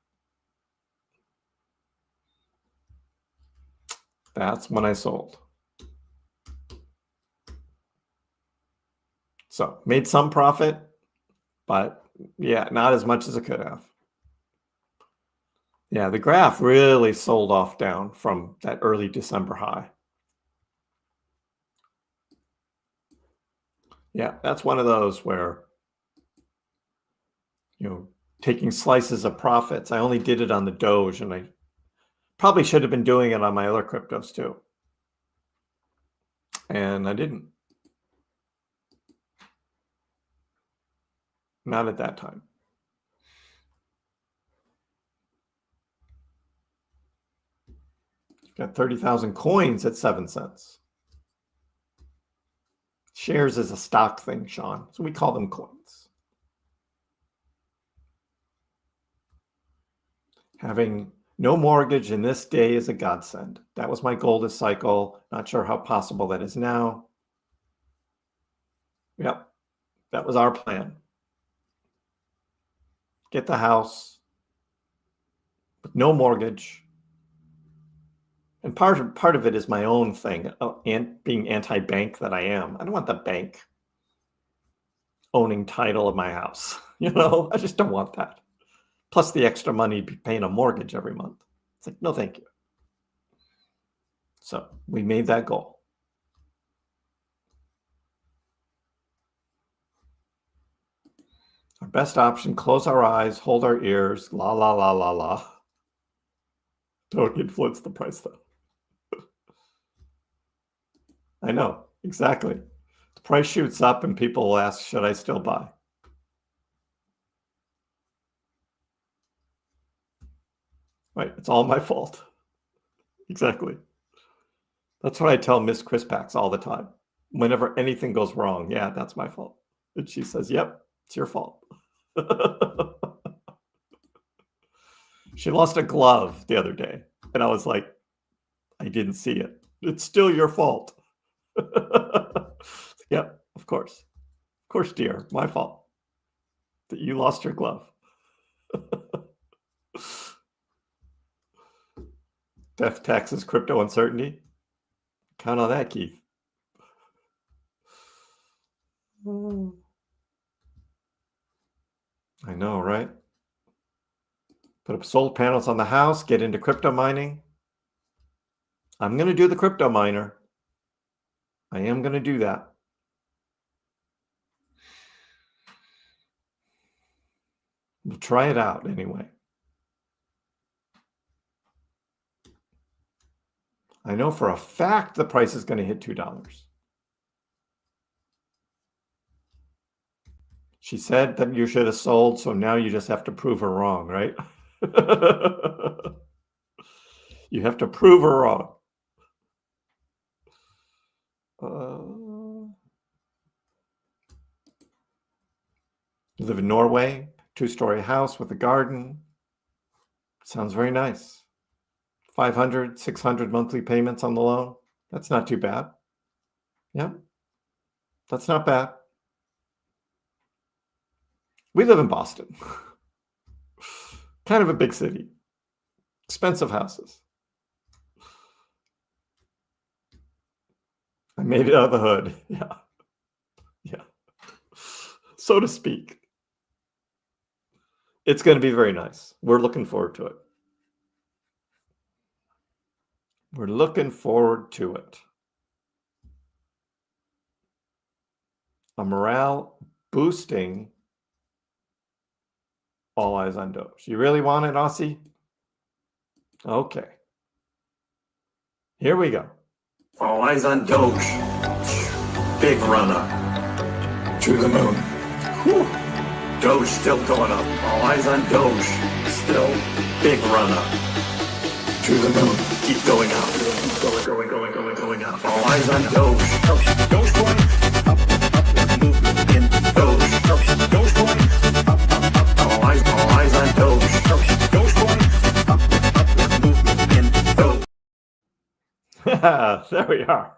That's when I sold. So made some profit, but yeah, not as much as it could have. Yeah, the graph really sold off down from that early December high. Yeah, that's one of those where, taking slices of profits. I only did it on the Doge, and I probably should have been doing it on my other cryptos too. And I didn't. Not at that time. You've got 30,000 coins at 7 cents. Shares is a stock thing, Sean. So we call them coins. Having no mortgage in this day is a godsend. That was my goal this cycle. Not sure how possible that is now. Yep, that was our plan. Get the house with no mortgage. And part of it is my own thing, and being anti-bank that I am. I don't want the bank owning title of my house. I just don't want that. Plus the extra money paying a mortgage every month. It's like, no, thank you. So we made that goal. Our best option, close our eyes, hold our ears, la, la, la, la, la. Don't influence the price though. I know, exactly. The price shoots up and people will ask, should I still buy? Right, it's all my fault. Exactly. That's what I tell Miss KrissPax all the time. Whenever anything goes wrong, yeah, that's my fault. And she says, yep, it's your fault. She lost a glove the other day. And I was like, I didn't see it. It's still your fault. Yep, of course. Of course, dear, my fault that you lost your glove. Death, taxes, crypto uncertainty. Count on that, Keith. I know, right? Put up solar panels on the house, get into crypto mining. I'm going to do the crypto miner. I am going to do that. We'll try it out anyway. I know for a fact the price is going to hit $2. She said that you should have sold, so now you just have to prove her wrong, right? You have to prove her wrong. You live in Norway, 2-story house with a garden. Sounds very nice. 500, 600 monthly payments on the loan. That's not too bad. Yeah, that's not bad. We live in Boston. Kind of a big city. Expensive houses. I made it out of the hood. Yeah. Yeah. So to speak. It's going to be very nice. We're looking forward to it. We're looking forward to it. A morale boosting. All eyes on Doge. You really want it, Aussie? Okay. Here we go. All eyes on Doge. Big run up. To the moon. Whew. Doge still going up. All eyes on Doge. Still big run up. To the moon. Keep going up. Going up. All eyes on Doge. Dogecoin. Up. Movement in Doge. Dogecoin. Up. All eyes on Doge. Dogecoin. Up. Movement in Doge. There we are.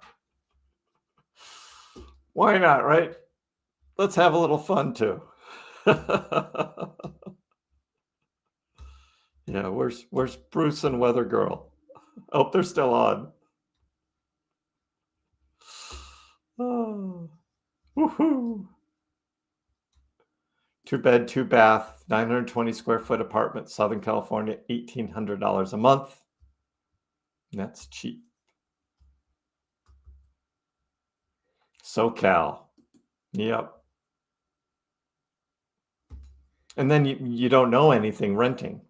Why not, right? Let's have a little fun too. Yeah, where's Bruce and Weather Girl? Oh, they're still on. Oh, woohoo! 2-bed, 2-bath, 920 square foot apartment, Southern California, $1,800 a month. That's cheap. SoCal. Yep. And then you don't know anything renting.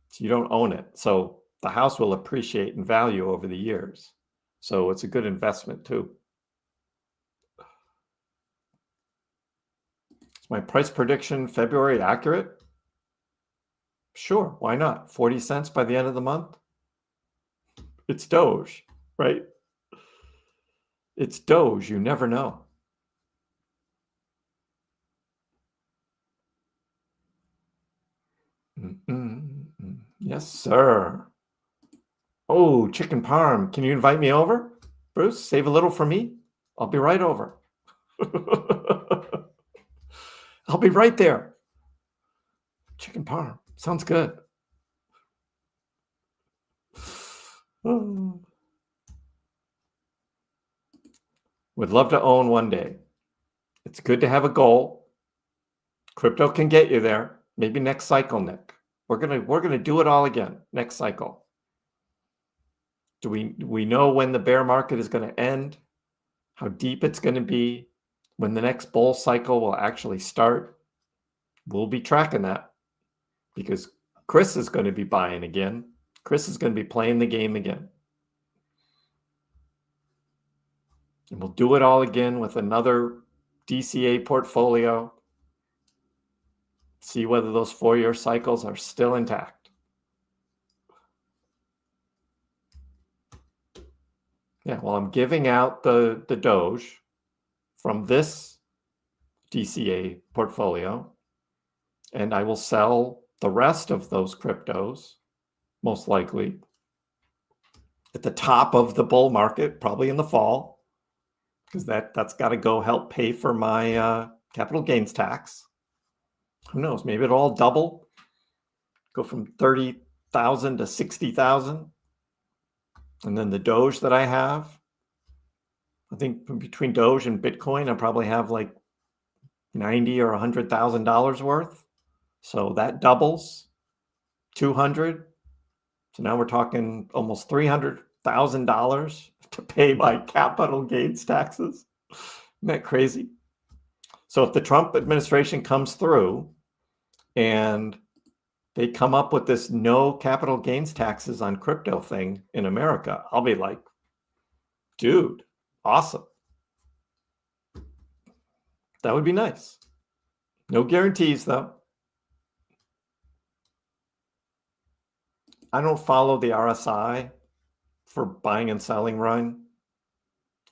So you don't own it. So the house will appreciate in value over the years. So it's a good investment too. Is my price prediction February accurate? Sure, why not? 40 cents by the end of the month? It's Doge, right? It's Doge, you never know. Yes, sir. Oh, chicken parm. Can you invite me over? Bruce, save a little for me. I'll be right over. I'll be right there. Chicken parm. Sounds good. Would love to own one day. It's good to have a goal. Crypto can get you there. Maybe next cycle, Nick. We're gonna do it all again next cycle. Do we know when the bear market is going to end? How deep it's going to be? When the next bull cycle will actually start? We'll be tracking that because Kriss is going to be buying again. Kriss is going to be playing the game again. And we'll do it all again with another DCA portfolio. See whether those 4-year cycles are still intact. Yeah, well, I'm giving out the Doge from this DCA portfolio, and I will sell the rest of those cryptos, most likely, at the top of the bull market, probably in the fall, because that's got to go help pay for my capital gains tax. Who knows? Maybe it'll all double, go from 30,000 to 60,000. And then the Doge that I have, I think between Doge and Bitcoin, I probably have like $90,000 or $100,000 worth. So that doubles 200. So now we're talking almost $300,000 to pay my capital gains taxes. Isn't that crazy? So if the Trump administration comes through and they come up with this no capital gains taxes on crypto thing in America, I'll be like, dude, awesome. That would be nice. No guarantees, though. I don't follow the RSI for buying and selling, Ryan.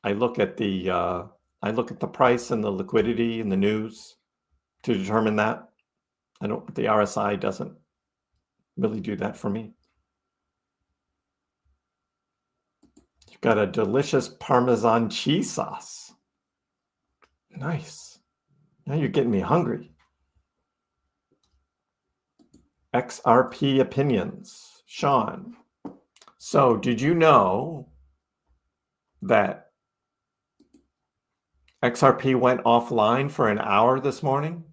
I look at the price and the liquidity and the news to determine that. The RSI doesn't really do that for me. You've got a delicious Parmesan cheese sauce. Nice. Now you're getting me hungry. XRP opinions. Sean. So did you know that XRP went offline for an hour this morning?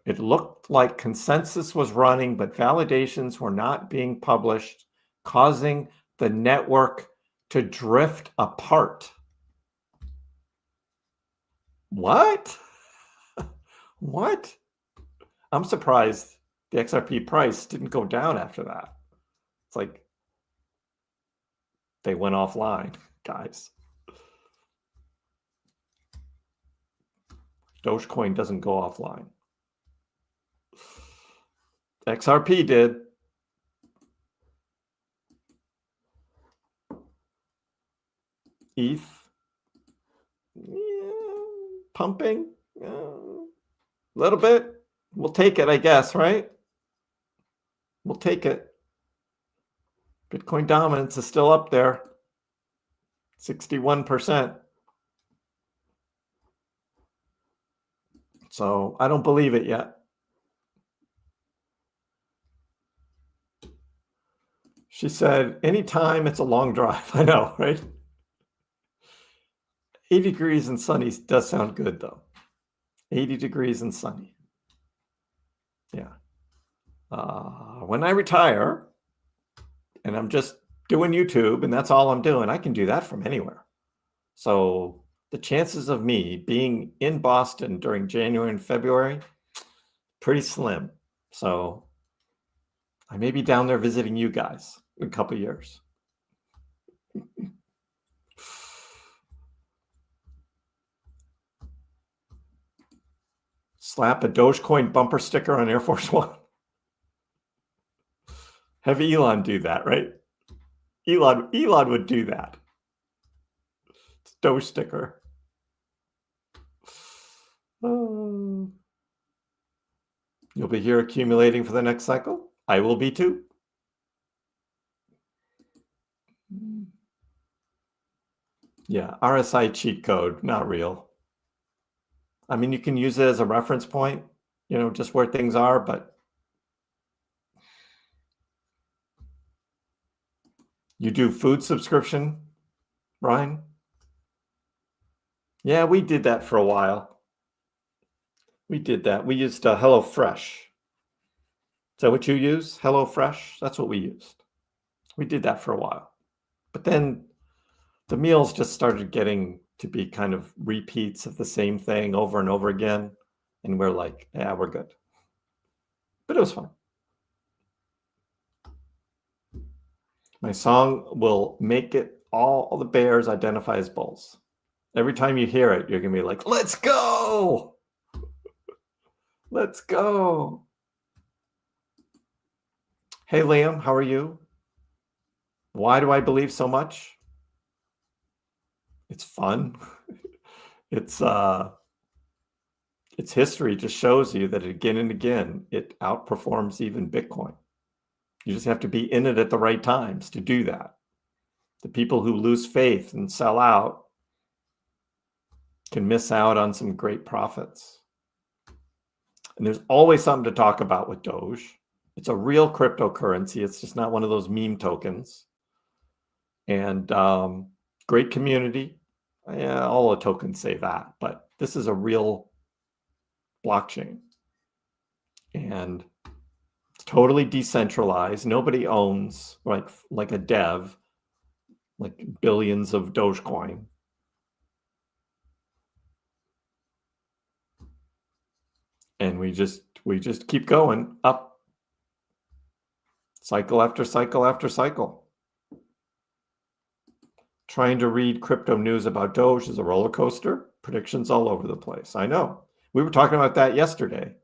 It looked like consensus was running, but validations were not being published, causing the network to drift apart. What? What? I'm surprised the XRP price didn't go down after that. It's like they went offline, guys. Dogecoin doesn't go offline. XRP did. ETH. Yeah, pumping. A little bit. We'll take it, I guess, right? We'll take it. Bitcoin dominance is still up there. 61%. So I don't believe it yet. She said, anytime it's a long drive. I know, right? 80 degrees and sunny does sound good, though. 80 degrees and sunny. Yeah. When I retire and I'm just doing YouTube and that's all I'm doing, I can do that from anywhere. So the chances of me being in Boston during January and February, pretty slim. So I may be down there visiting you guys in a couple of years. Slap a Dogecoin bumper sticker on Air Force One. Have Elon do that, right? Elon would do that. It's Doge sticker. You'll be here accumulating for the next cycle. I will be too. Yeah, RSI cheat code, not real. I mean, you can use it as a reference point, just where things are, but you do food subscription, Ryan? Yeah, we did that for a while. We did that. We used HelloFresh. Is that what you use? HelloFresh? That's what we used. We did that for a while. But then the meals just started getting to be kind of repeats of the same thing over and over again. And we're like, yeah, we're good. But it was fun. My song will make it all the bears identify as bulls. Every time you hear it, you're going to be like, let's go. Let's go. Hey, Liam, how are you? Why do I believe so much? It's fun. It's history just shows you that again and again, it outperforms even Bitcoin. You just have to be in it at the right times to do that. The people who lose faith and sell out can miss out on some great profits. And there's always something to talk about with Doge. It's a real cryptocurrency. It's just not one of those meme tokens. And great community. Yeah, all the tokens say that, but this is a real blockchain. And it's totally decentralized. Nobody owns like a dev, like billions of Dogecoin. And we just keep going up, cycle after cycle after cycle. Trying to read crypto news about Doge is a roller coaster. Predictions all over the place. I know. We were talking about that yesterday.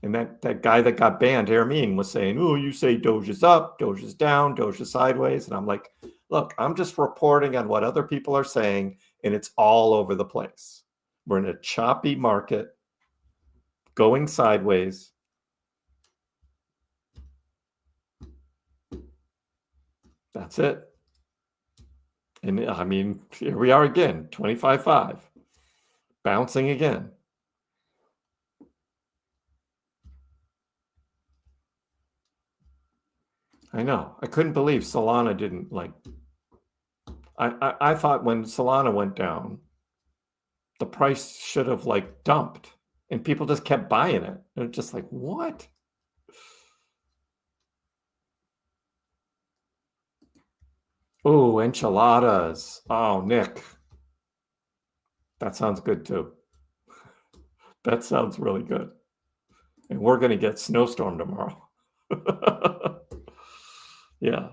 And that guy that got banned, Hermine, was saying, oh, you say Doge is up, Doge is down, Doge is sideways. And I'm like, look, I'm just reporting on what other people are saying, and it's all over the place. We're in a choppy market, going sideways. That's it. And I mean, here we are again, 25.5, bouncing again. I know. I couldn't believe Solana didn't like. I thought when Solana went down, the price should have like dumped, and people just kept buying it. And it's just like, what? Oh, enchiladas. Oh, Nick. That sounds good too. That sounds really good. And we're going to get snowstorm tomorrow. Yeah.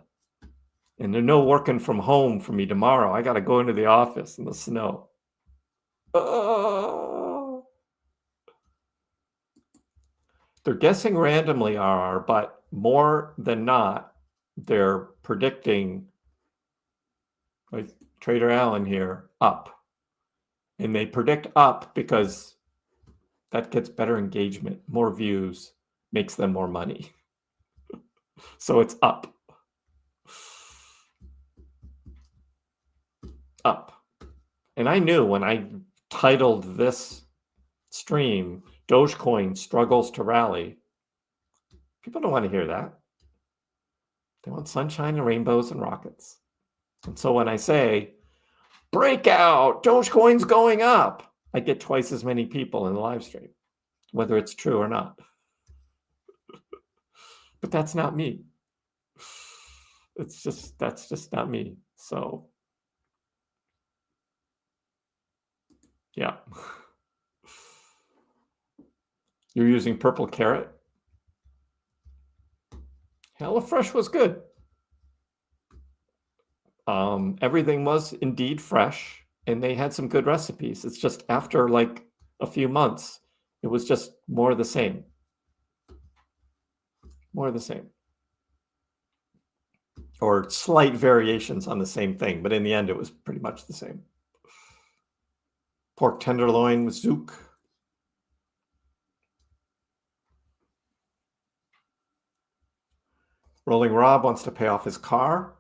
And there's no working from home for me tomorrow. I got to go into the office in the snow. They're guessing randomly, RR, but more than not, they're predicting, like Trader Allen here, up. And they predict up because that gets better engagement, more views, makes them more money. So it's up. Up. And I knew when I titled this stream, Dogecoin struggles to rally. People don't want to hear that. They want sunshine and rainbows and rockets. And so when I say, breakout, Dogecoin's going up, I get twice as many people in the live stream, whether it's true or not. But that's not me. That's just not me. So, yeah. You're using Purple Carrot? HelloFresh was good. Everything was indeed fresh, and they had some good recipes. It's just after like a few months, it was just more of the same. More of the same. Or slight variations on the same thing, but in the end, it was pretty much the same. Pork tenderloin with Zook. Rolling Rob wants to pay off his car.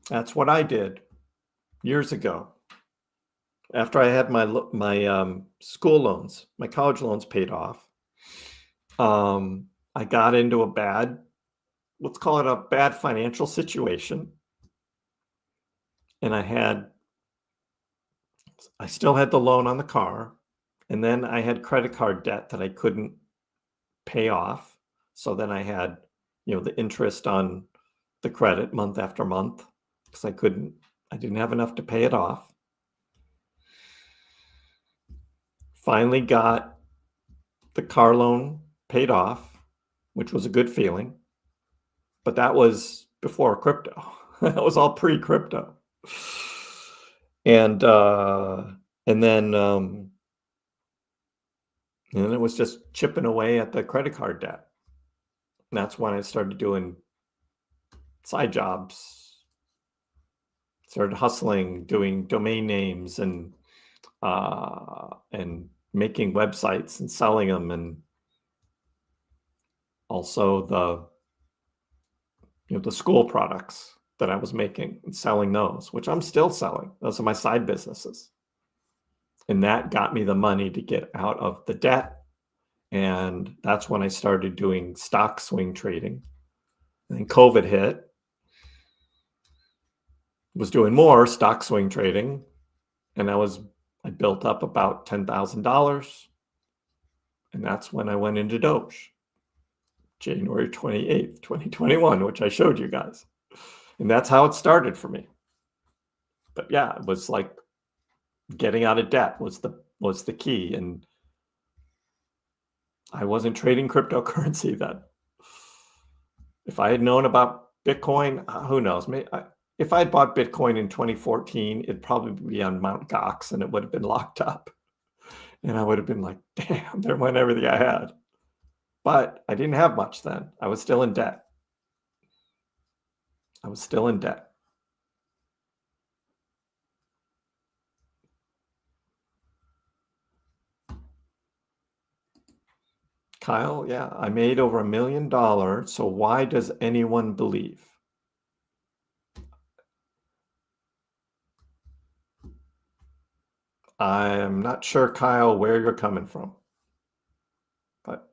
That's what I did years ago. After I had my school loans, my college loans paid off, I got into a bad, let's call it a bad financial situation. And I still had the loan on the car. And then I had credit card debt that I couldn't pay off. So then I had, the interest on the credit month after month because I didn't have enough to pay it off. Finally got the car loan paid off, which was a good feeling. But that was before crypto. That was all pre-crypto. And then it was just chipping away at the credit card debt. And that's when I started doing side jobs, started hustling, doing domain names and making websites and selling them, and also the school products that I was making and selling those, which I'm still selling. Those are my side businesses. And that got me the money to get out of the debt. And that's when I started doing stock swing trading. And then COVID hit. Was doing more stock swing trading. And I built up about $10,000. And that's when I went into Doge. January 28th, 2021, which I showed you guys. And that's how it started for me. But yeah, it was like getting out of debt was the key. And I wasn't trading cryptocurrency then. If I had known about Bitcoin, who knows? If I had bought Bitcoin in 2014, it'd probably be on Mt. Gox and it would have been locked up. And I would have been like, damn, there went everything I had. But I didn't have much then. I was still in debt. Kyle, yeah, I made over $1 million. So why does anyone believe? I'm not sure, Kyle, where you're coming from. But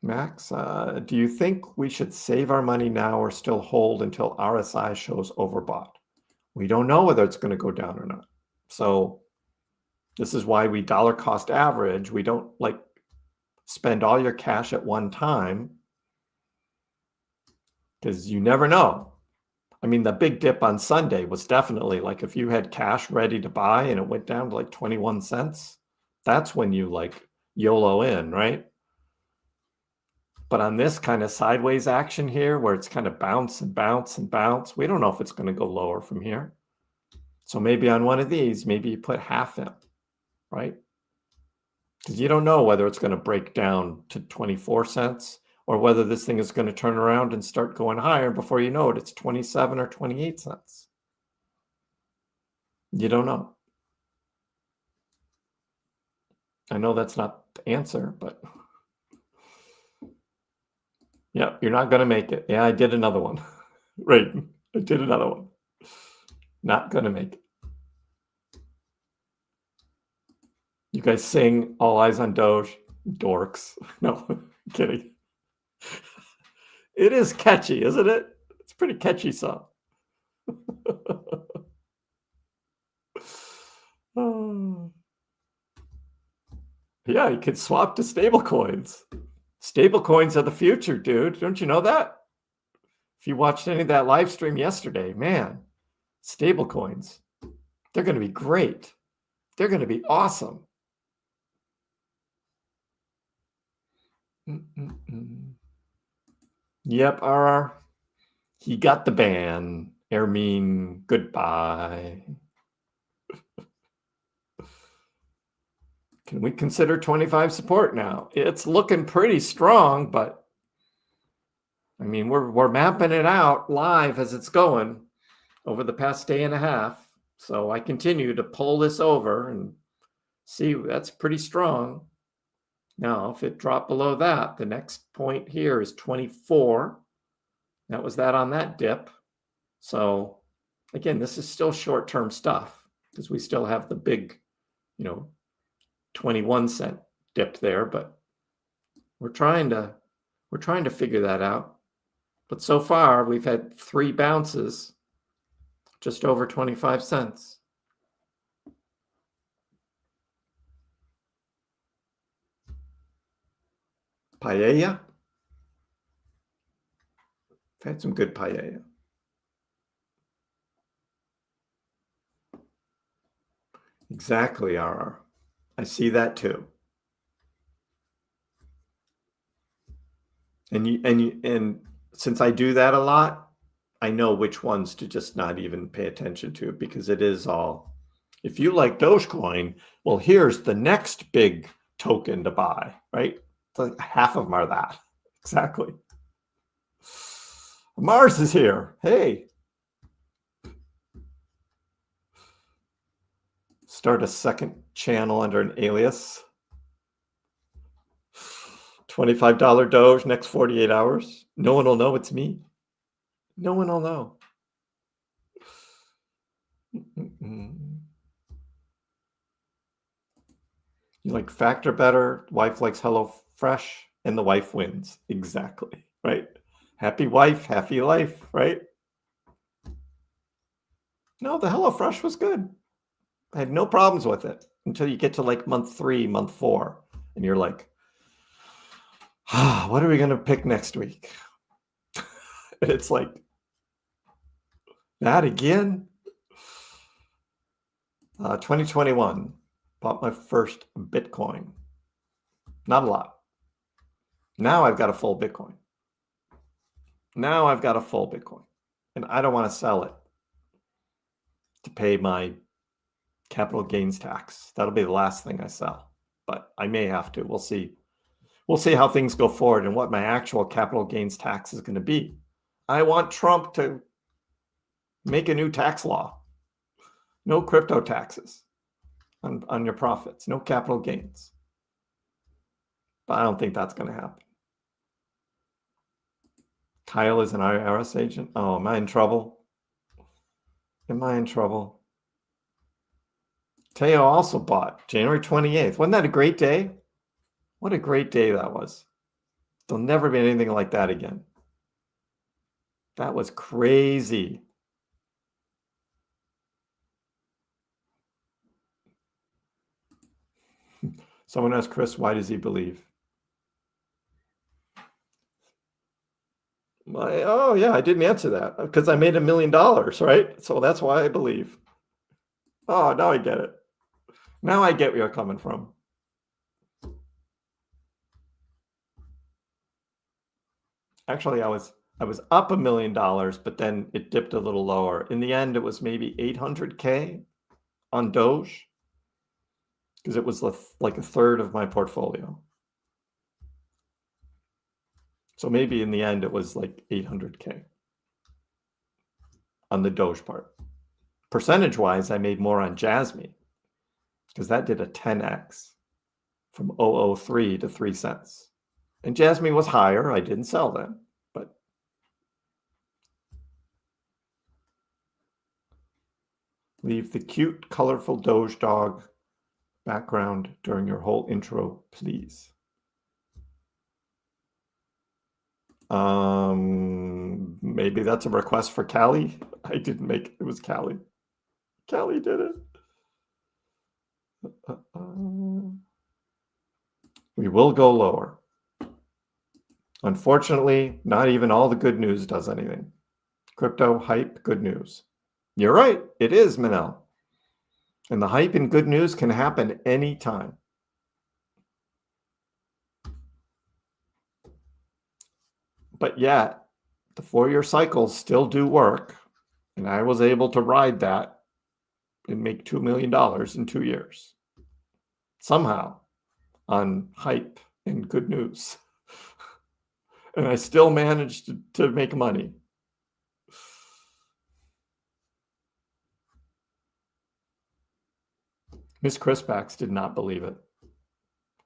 Max, do you think we should save our money now or still hold until RSI shows overbought? We don't know whether it's going to go down or not. So this is why we dollar cost average. We don't like spend all your cash at one time because you never know. I mean, the big dip on Sunday was definitely like if you had cash ready to buy and it went down to like 21 cents, that's when you like YOLO in, right? But on this kind of sideways action here where it's kind of bounce and bounce and bounce, we don't know if it's going to go lower from here. So maybe on one of these, maybe you put half in, right? Because you don't know whether it's going to break down to 24 cents or whether this thing is going to turn around and start going higher. Before you know it, it's 27 or 28 cents. You don't know. I know that's not the answer, but yeah, you're not going to make it. Yeah, I did another one. Right. I did another one. Not going to make it. You guys sing All Eyes on Doge. Dorks. No, I'm kidding. It is catchy, isn't it? It's a pretty catchy song. Yeah, you can swap to stable coins. Stable coins are the future, dude. Don't you know that? If you watched any of that live stream yesterday, man, stable coins, they're going to be great. They're going to be awesome. Yep, RR. He got the ban. Ermine, goodbye. Can we consider 25 support now? It's looking pretty strong, but I mean, we're mapping it out live as it's going over the past day and a half. So I continue to pull this over and see that's pretty strong. Now, if it dropped below that, the next point here is 24. That was that on that dip. So again, this is still short-term stuff because we still have the big, 21 cent dip there, but we're trying to figure that out. But so far, we've had 3 bounces, just over 25 cents. Paella. I've had some good paella. Exactly, RR. I see that too. And since I do that a lot, I know which ones to just not even pay attention to, because it is all, if you like Dogecoin, well, here's the next big token to buy, right? It's like half of them are that. Exactly. Mars is here. Hey. Start a second channel under an alias. $25 Doge next 48 hours. No one will know it's me. No one will know. You like Factor better. Wife likes Hello Fresh, and the wife wins. Exactly. Right? Happy wife, happy life, right? No, the Hello Fresh was good. I had no problems with it until you get to like month 3, month 4, and you're like, what are we going to pick next week? And it's like, that again? 2021, bought my first Bitcoin. Not a lot. Now I've got a full Bitcoin. And I don't want to sell it to pay my capital gains tax. That'll be the last thing I sell, but I may have to. We'll see. We'll see how things go forward and what my actual capital gains tax is going to be. I want Trump to make a new tax law. No crypto taxes on your profits. No capital gains. But I don't think that's going to happen. Kyle is an IRS agent. Oh, am I in trouble? Am I in trouble? Teo also bought January 28th. Wasn't that a great day? What a great day that was. There'll never be anything like that again. That was crazy. Someone asked Kriss, why does he believe? Oh, yeah, I didn't answer that because I made $1 million, right? So that's why I believe. Oh, now I get it. Now I get where you're coming from. Actually, I was up $1 million, but then it dipped a little lower. In the end, it was maybe 800K on Doge because it was like a third of my portfolio. So maybe in the end, it was like 800K on the Doge part. Percentage-wise, I made more on Jasmine because that did a 10x from 0.003 to 3 cents. And Jasmine was higher. I didn't sell them, but leave the cute, colorful Doge dog background during your whole intro, please. Maybe that's a request for Callie. I didn't make it. It was Callie. Callie did it. We will go lower. Unfortunately, not even all the good news does anything. Crypto hype, good news. You're right. It is, Manel. And the hype and good news can happen anytime. But yet, the 4-year cycles still do work. And I was able to ride that and make $2 million in 2 years. Somehow, on hype and good news. And I still managed to make money. Miss KrissPax did not believe it.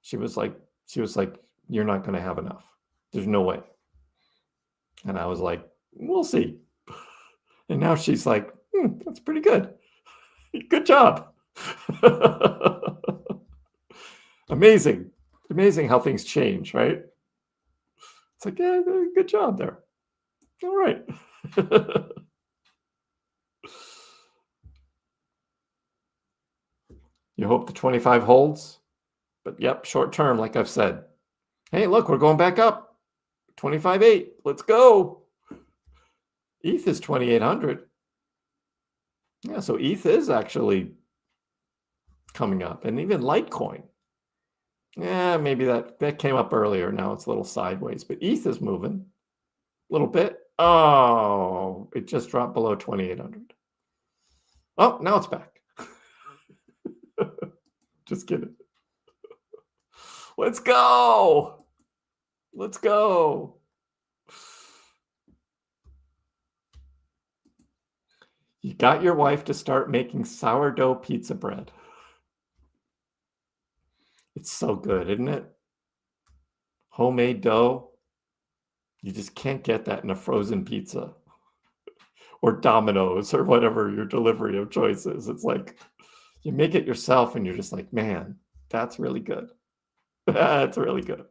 She was like, you're not going to have enough. There's no way. And I was like, we'll see. And now she's like, that's pretty good. Good job. Amazing. Amazing how things change, right? It's like, yeah, good job there. All right. You hope the 25 holds? But yep, short term, like I've said. Hey, look, we're going back up. 25.8. Let's go. ETH is 2,800. Yeah, so ETH is actually coming up. And even Litecoin. Yeah, maybe that came up earlier. Now it's a little sideways. But ETH is moving. little bit. Oh, it just dropped below 2,800. Oh, now it's back. Just kidding. Let's go. Let's go. You got your wife to start making sourdough pizza bread. It's so good, isn't it? Homemade dough. You just can't get that in a frozen pizza or Domino's or whatever your delivery of choice is. It's like you make it yourself and you're just like, man, that's really good. That's really good.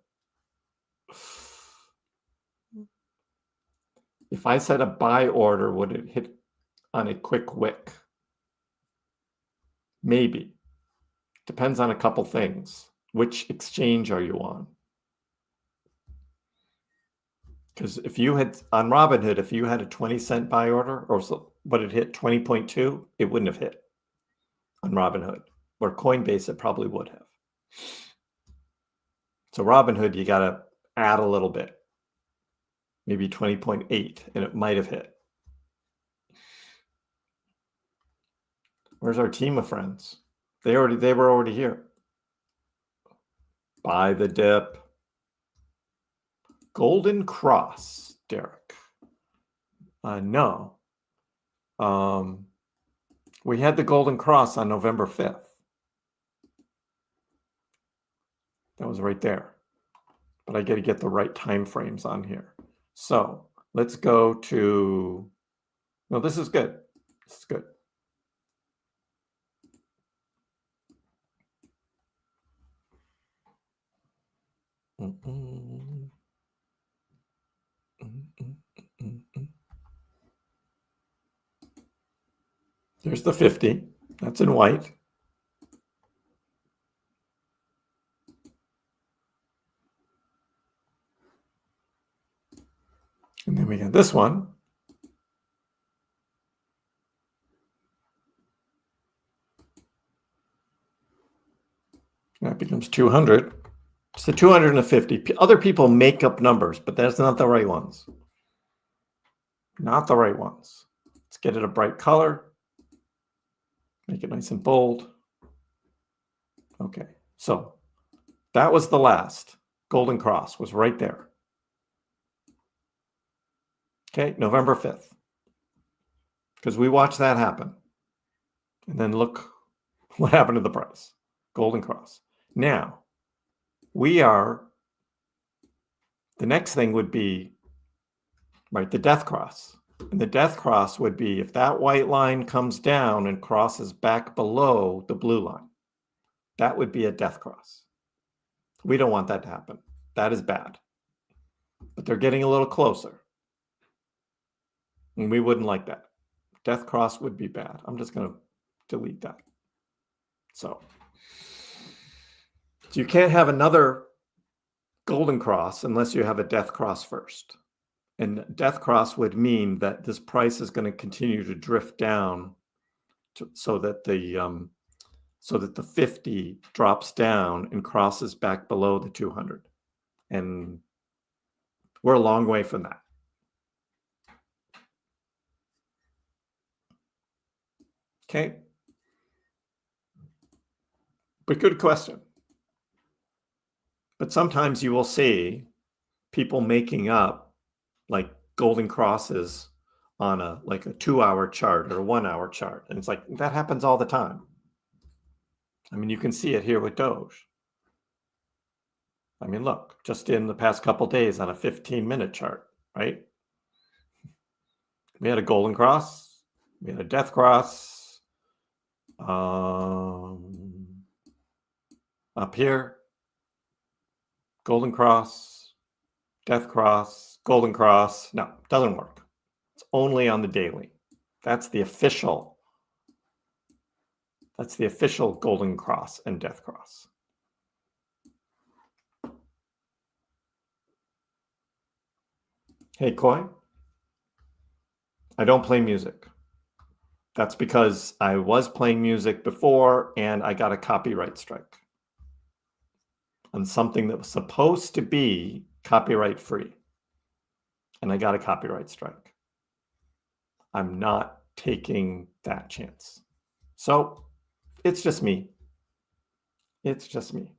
If I said a buy order, would it hit on a quick wick? Maybe. Depends on a couple things. Which exchange are you on? Because if you had, on Robinhood, if you had a 20-cent buy order, or so, but it hit 20.2, it wouldn't have hit on Robinhood. Or Coinbase, it probably would have. So Robinhood, you got to add a little bit. Maybe 20.8, and it might have hit. Where's our team of friends? They were already here. Buy the dip. Golden Cross, Derek. No. We had the Golden Cross on November 5th. That was right there. But I got to get the right time frames on here. So let's go to, no, this is good. This is good. There's the 50. That's in white. And then we got this one. That becomes 200. It's the 200 and the 50. Other people make up numbers, but that's not the right ones. Not the right ones. Let's get it a bright color. Make it nice and bold. Okay, so that was the last. Golden Cross was right there. Okay, November 5th. Because we watched that happen. And then look what happened to the price. Golden Cross. Now, the next thing would be, right, the death cross. And the death cross would be if that white line comes down and crosses back below the blue line. That would be a death cross. We don't want that to happen. That is bad. But they're getting a little closer. And we wouldn't like that. Death cross would be bad. I'm just going to delete that. So you can't have another golden cross unless you have a death cross first. And death cross would mean that this price is going to continue to drift down so that the 50 drops down and crosses back below the 200. And we're a long way from that. Okay. But good question. But sometimes you will see people making up like golden crosses on a 2-hour chart or a 1-hour chart. And it's like, that happens all the time. I mean, you can see it here with Doge. I mean, look, just in the past couple of days on a 15-minute chart, right? We had a golden cross. We had a death cross. Up here, golden cross, death cross, golden cross. No, doesn't work. It's only on the daily. That's the official golden cross and death cross. Hey, Koi. I don't play music. That's because I was playing music before and I got a copyright strike on something that was supposed to be copyright free. and I got a copyright strike. I'm not taking that chance. So it's just me. It's just me.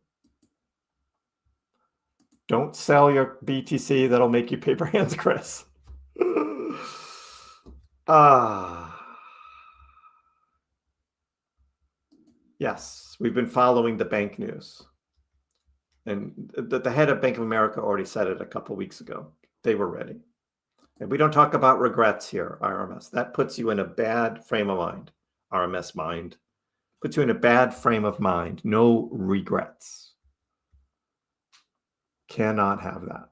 Don't sell your BTC. That'll make you paper hands, Kriss. Yes, we've been following the bank news. And the head of Bank of America already said it a couple of weeks ago. They were ready. And we don't talk about regrets here, RMS. That puts you in a bad frame of mind. RMS mind. Puts you in a bad frame of mind. No regrets. Cannot have that.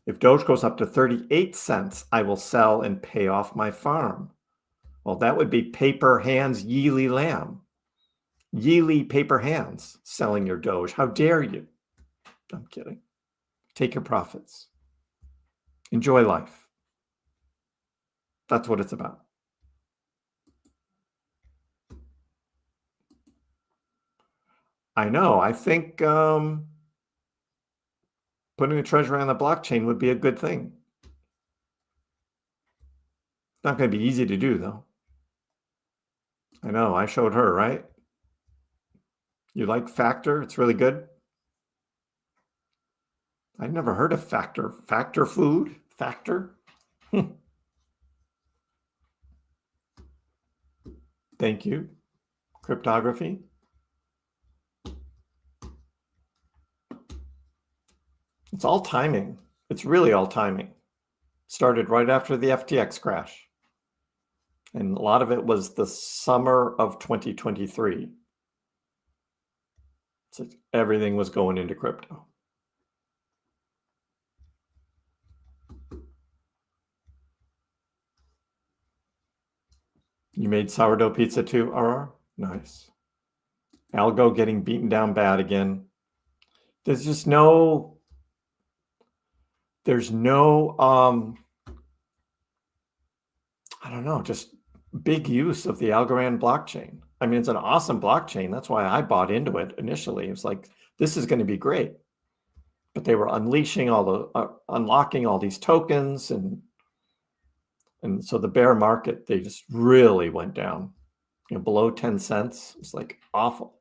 If Doge goes up to 38 cents, I will sell and pay off my farm. Well, that would be paper hands, Yeely lamb. Yeely paper hands selling your Doge. How dare you? I'm kidding. Take your profits. Enjoy life. That's what it's about. I know. I think putting the treasury on the blockchain would be a good thing. It's not going to be easy to do, though. I know. I showed her, right? You like Factor? It's really good. I've never heard of Factor. Factor food? Factor? Thank you. Cryptography. It's all timing. It's really all timing. Started right after the FTX crash. And a lot of it was the summer of 2023. So everything was going into crypto. You made sourdough pizza too, RR? Nice. Algo getting beaten down bad again. There's just no, I don't know, just big use of the Algorand blockchain. I mean, it's an awesome blockchain. That's why I bought into it initially. It was like, this is going to be great. But they were unleashing unlocking all these tokens. And so the bear market, they just really went down, below 10 cents. It's like awful.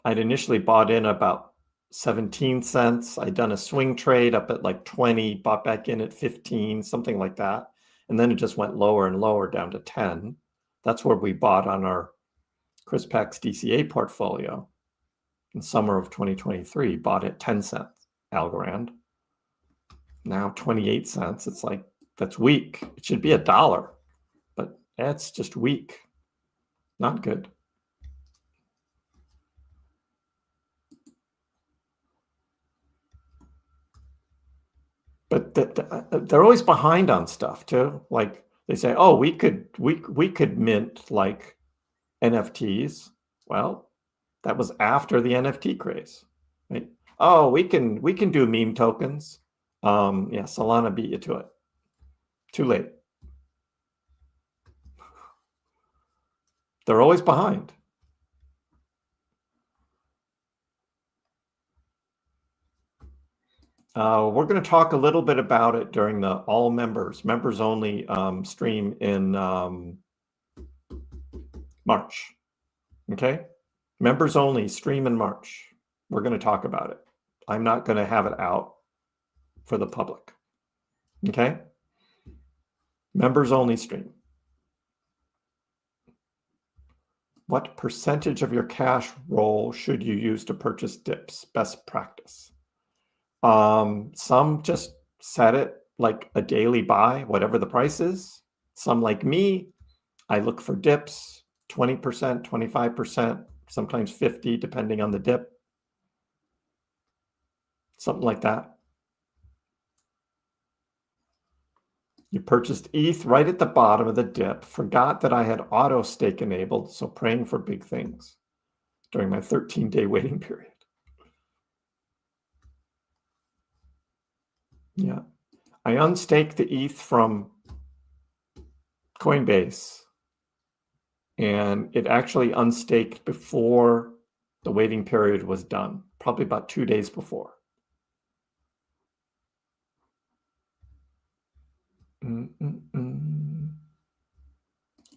I'd initially bought in about 17 cents. I'd done a swing trade up at like 20, bought back in at 15, something like that. And then it just went lower and lower down to 10. That's where we bought on our KrissPax DCA portfolio in summer of 2023, bought at 10 cents, Algorand. Now 28 cents. It's like, that's weak. It should be $1, but that's just weak. Not good. But they're always behind on stuff too. Like they say, oh, we could mint like NFTs. Well, that was after the NFT craze, right? Oh, we can do meme tokens. Yeah, Solana beat you to it. Too late. They're always behind. We're going to talk a little bit about it during the all members only stream in March. Okay? Members only stream in March. We're going to talk about it. I'm not going to have it out for the public. Okay? Members only stream. What percentage of your cash roll should you use to purchase dips? Best practice. Some just set it like a daily buy, whatever the price is. Some like me, I look for dips, 20%, 25%, sometimes 50, depending on the dip. Something like that. You purchased ETH right at the bottom of the dip, forgot that I had auto stake enabled, so praying for big things during my 13-day waiting period. Yeah. I unstaked the ETH from Coinbase, and it actually unstaked before the waiting period was done, probably about 2 days before.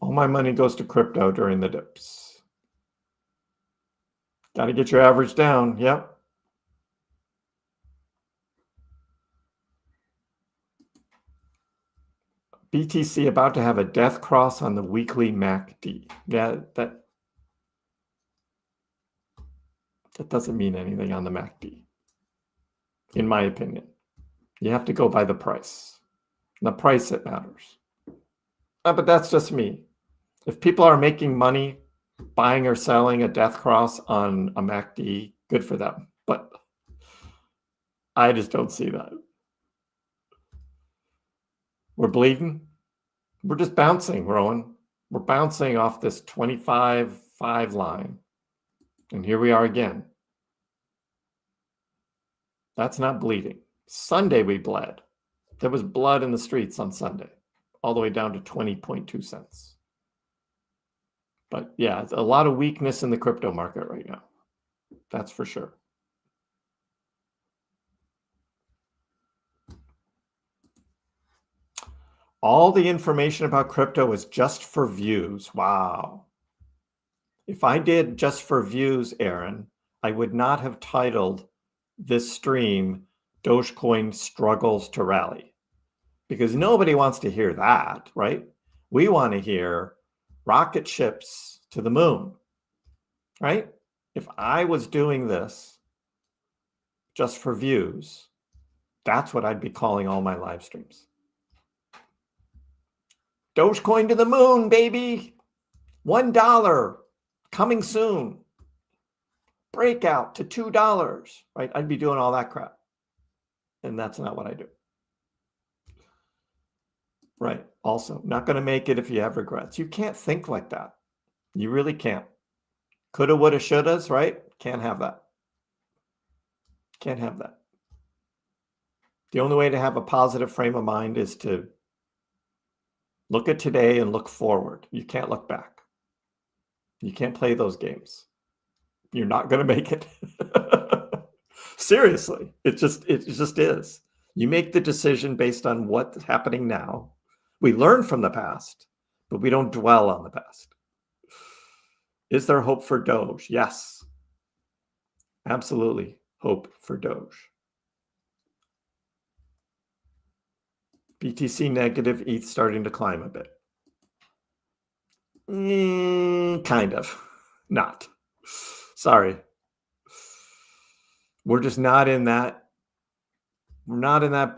All my money goes to crypto during the dips. Got to get your average down. Yep. BTC about to have a death cross on the weekly MACD. Yeah, that doesn't mean anything on the MACD, in my opinion. You have to go by the price. The price that matters. But that's just me. If people are making money buying or selling a death cross on a MACD, good for them. But I just don't see that. We're bleeding. We're just bouncing, Rowan. We're bouncing off this 25.5 line. And here we are again. That's not bleeding. Sunday we bled. There was blood in the streets on Sunday, all the way down to 20.2 cents. But yeah, it's a lot of weakness in the crypto market right now. That's for sure. All the information about crypto is just for views. Wow. If I did just for views, Aaron, I would not have titled this stream Dogecoin Struggles to Rally, because nobody wants to hear that, right? We want to hear rocket ships to the moon, right? If I was doing this just for views, that's what I'd be calling all my live streams. Dogecoin to the moon, baby. $1 coming soon. Breakout to $2, right? I'd be doing all that crap. And that's not what I do. Right. Also, not going to make it if you have regrets. You can't think like that. You really can't. Coulda, woulda, shouldas, right? Can't have that. Can't have that. The only way to have a positive frame of mind is to look at today and look forward. You can't look back. You can't play those games. You're not going to make it. Seriously, it just is. You make the decision based on what's happening now. We learn from the past, but we don't dwell on the past. Is there hope for Doge? Yes. Absolutely hope for Doge. BTC negative, ETH starting to climb a bit. Kind of. Not. Sorry. We're just not in that. We're not in that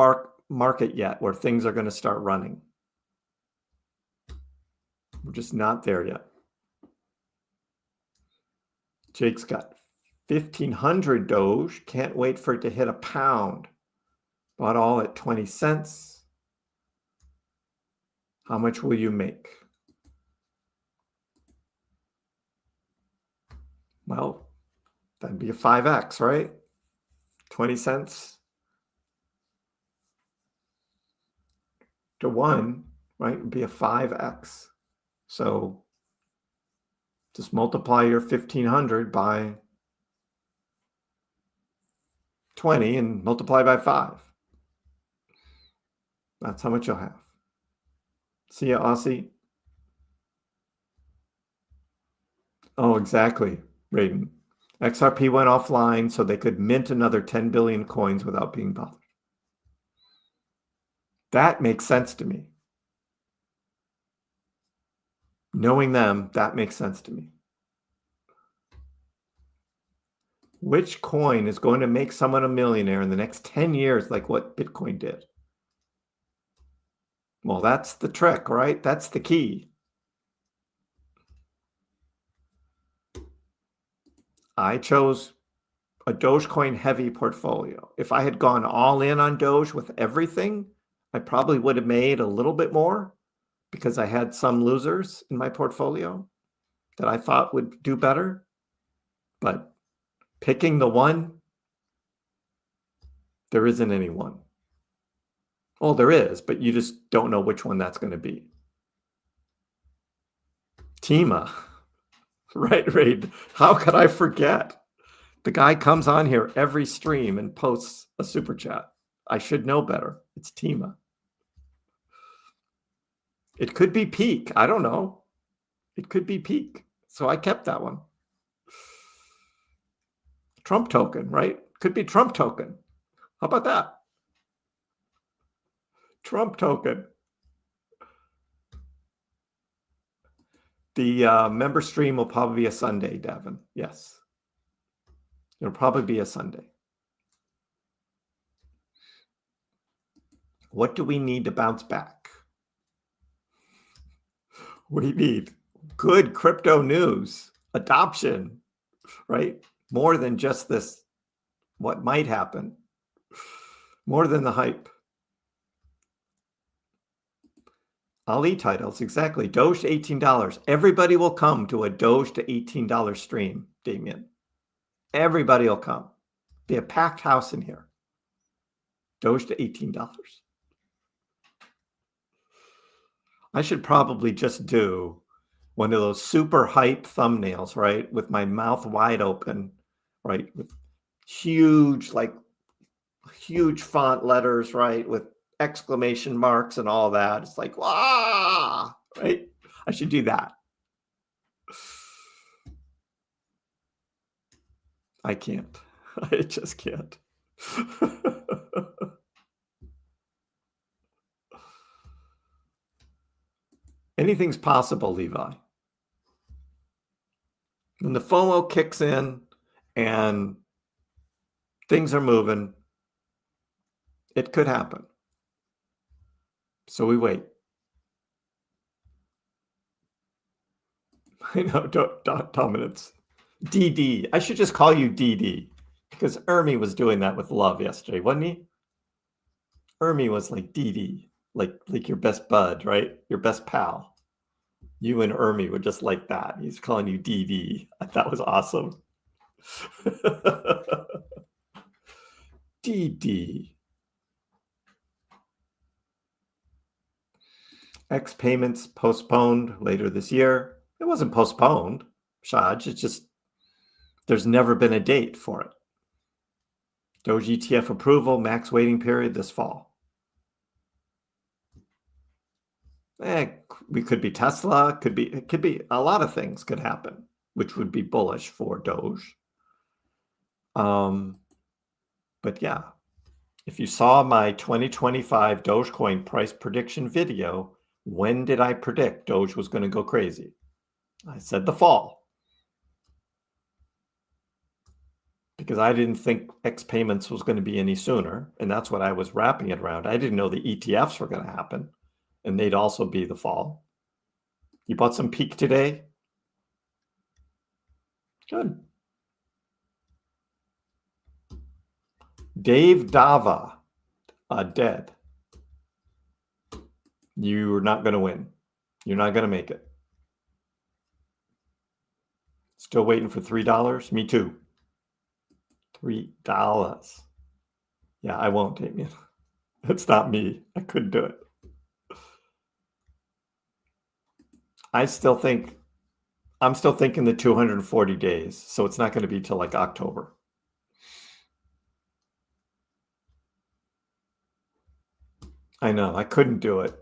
market yet where things are going to start running. We're just not there yet. Jake's got 1,500 Doge. Can't wait for it to hit £1. Bought all at 20 cents. How much will you make? Well, that'd be a 5x, right? 20 cents to 1, right? Would be a 5x. So just multiply your 1,500 by 20 and multiply by 5. That's how much you'll have. See ya, Aussie. Oh, exactly, Raiden. XRP went offline so they could mint another 10 billion coins without being bothered. That makes sense to me. Knowing them, that makes sense to me. Which coin is going to make someone a millionaire in the next 10 years like what Bitcoin did? Well, that's the trick, right? That's the key. I chose a Dogecoin heavy portfolio. If I had gone all in on Doge with everything, I probably would have made a little bit more because I had some losers in my portfolio that I thought would do better. But picking the one, there isn't any one. Well, there is, but you just don't know which one that's going to be. Tima. Right, Raid. How could I forget? The guy comes on here every stream and posts a super chat. I should know better. It's Tima. It could be peak. I don't know. It could be peak. So I kept that one. Trump token, right? Could be Trump token. How about that? Trump token. The member stream will probably be a Sunday, Devin. Yes. It'll probably be a Sunday. What do we need to bounce back? We need good crypto news, adoption, right? More than just this, what might happen, more than the hype. Ali titles, exactly. Doge to $18. Everybody will come to a Doge to $18 stream, Damien. Everybody will come. Be a packed house in here. Doge to $18. I should probably just do one of those super hype thumbnails, right? With my mouth wide open, right? With huge, like huge font letters, right? With exclamation marks and all that. It's like, wow, right? I should do that. I can't. I just can't. Anything's possible, Levi. When the FOMO kicks in and things are moving, it could happen. So we wait. I know, dominance. DD. I should just call you DD because Ermi was doing that with love yesterday, wasn't he? Ermi was like DD, like your best bud, right? Your best pal. You and Ermi were just like that. He's calling you DD. That was awesome. DD. X payments postponed later this year. It wasn't postponed, Shaj. It's just there's never been a date for it. Doge ETF approval, max waiting period this fall. We could be Tesla. It could be a lot of things could happen, which would be bullish for Doge. But yeah, if you saw my 2025 Dogecoin price prediction video, when did I predict Doge was going to go crazy? I said the fall. Because I didn't think X payments was going to be any sooner. And that's what I was wrapping it around. I didn't know the ETFs were going to happen. And they'd also be the fall. You bought some peak today? Good. Dave Dava, dead. You're not going to win. You're not going to make it. Still waiting for $3? Me too. $3. Yeah, I won't, Damien. It's not me. I couldn't do it. I'm still thinking the 240 days. So it's not going to be till like October. I know. I couldn't do it.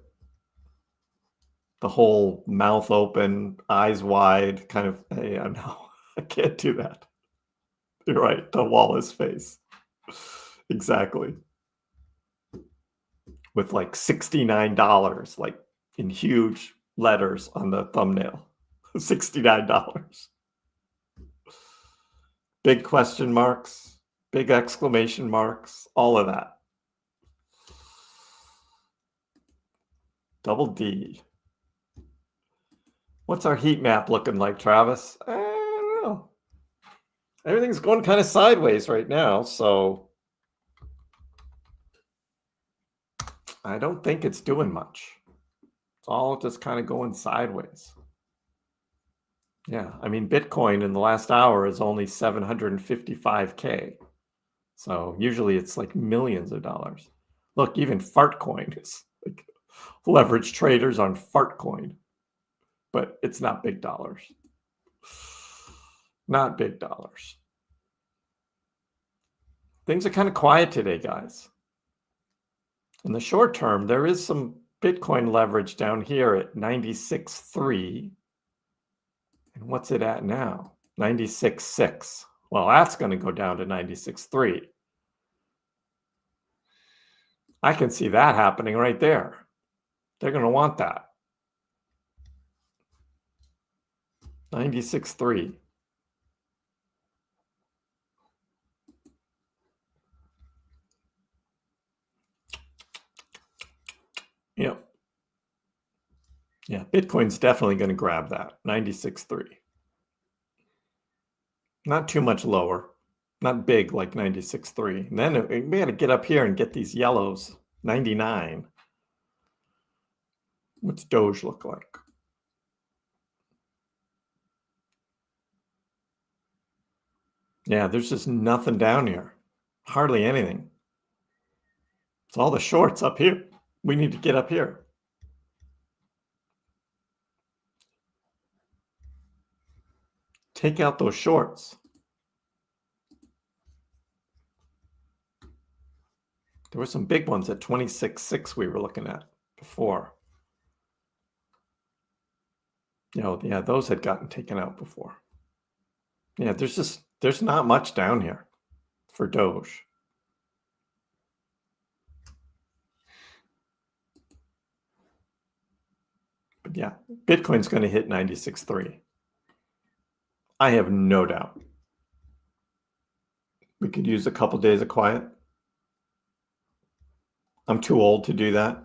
The whole mouth open, eyes wide, kind of, hey, I know. I can't do that. You're right. The Wallace face. Exactly. With like $69, like in huge letters on the thumbnail. $69. Big question marks, big exclamation marks, all of that. Double D. What's our heat map looking like, Travis? I don't know. Everything's going kind of sideways right now, so I don't think it's doing much. It's all just kind of going sideways. Yeah, I mean, Bitcoin in the last hour is only 755K. So usually it's like millions of dollars. Look, even Fartcoin is like leverage traders on Fartcoin. But it's not big dollars. Not big dollars. Things are kind of quiet today, guys. In the short term, there is some Bitcoin leverage down here at 96.3. And what's it at now? 96.6. Well, that's going to go down to 96.3. I can see that happening right there. They're going to want that. 96.3. Yep. Yeah, Bitcoin's definitely going to grab that. 96.3. Not too much lower. Not big like 96.3. And then we got to get up here and get these yellows. 99. What's Doge look like? Yeah, there's just nothing down here. Hardly anything. It's all the shorts up here. We need to get up here. Take out those shorts. There were some big ones at 26.6 we were looking at before. Yeah, those had gotten taken out before. Yeah, there's not much down here for Doge. But yeah, Bitcoin's going to hit 96.3. I have no doubt. We could use a couple days of quiet. I'm too old to do that.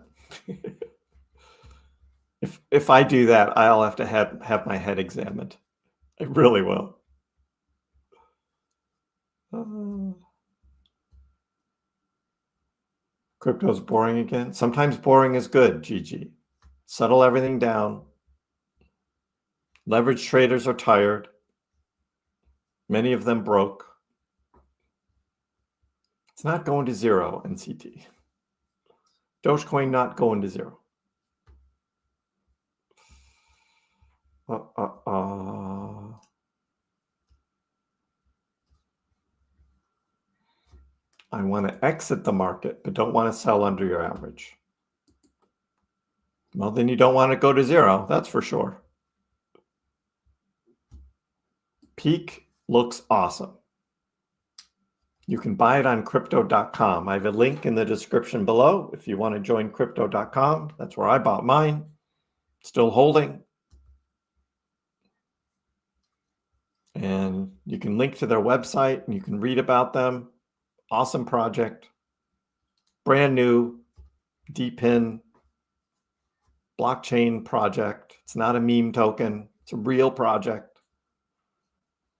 If I do that, I'll have to have my head examined. I really will. Crypto's boring again. Sometimes boring is good, GG. Settle everything down. Leverage traders are tired. Many of them broke. It's not going to zero, NCT. Dogecoin not going to zero. I want to exit the market, but don't want to sell under your average. Well, then you don't want to go to zero, that's for sure. Peak looks awesome. You can buy it on crypto.com. I have a link in the description below if you want to join crypto.com. That's where I bought mine. Still holding. And you can link to their website and you can read about them. Awesome project. Brand new DPIN blockchain project. It's not a meme token. It's a real project.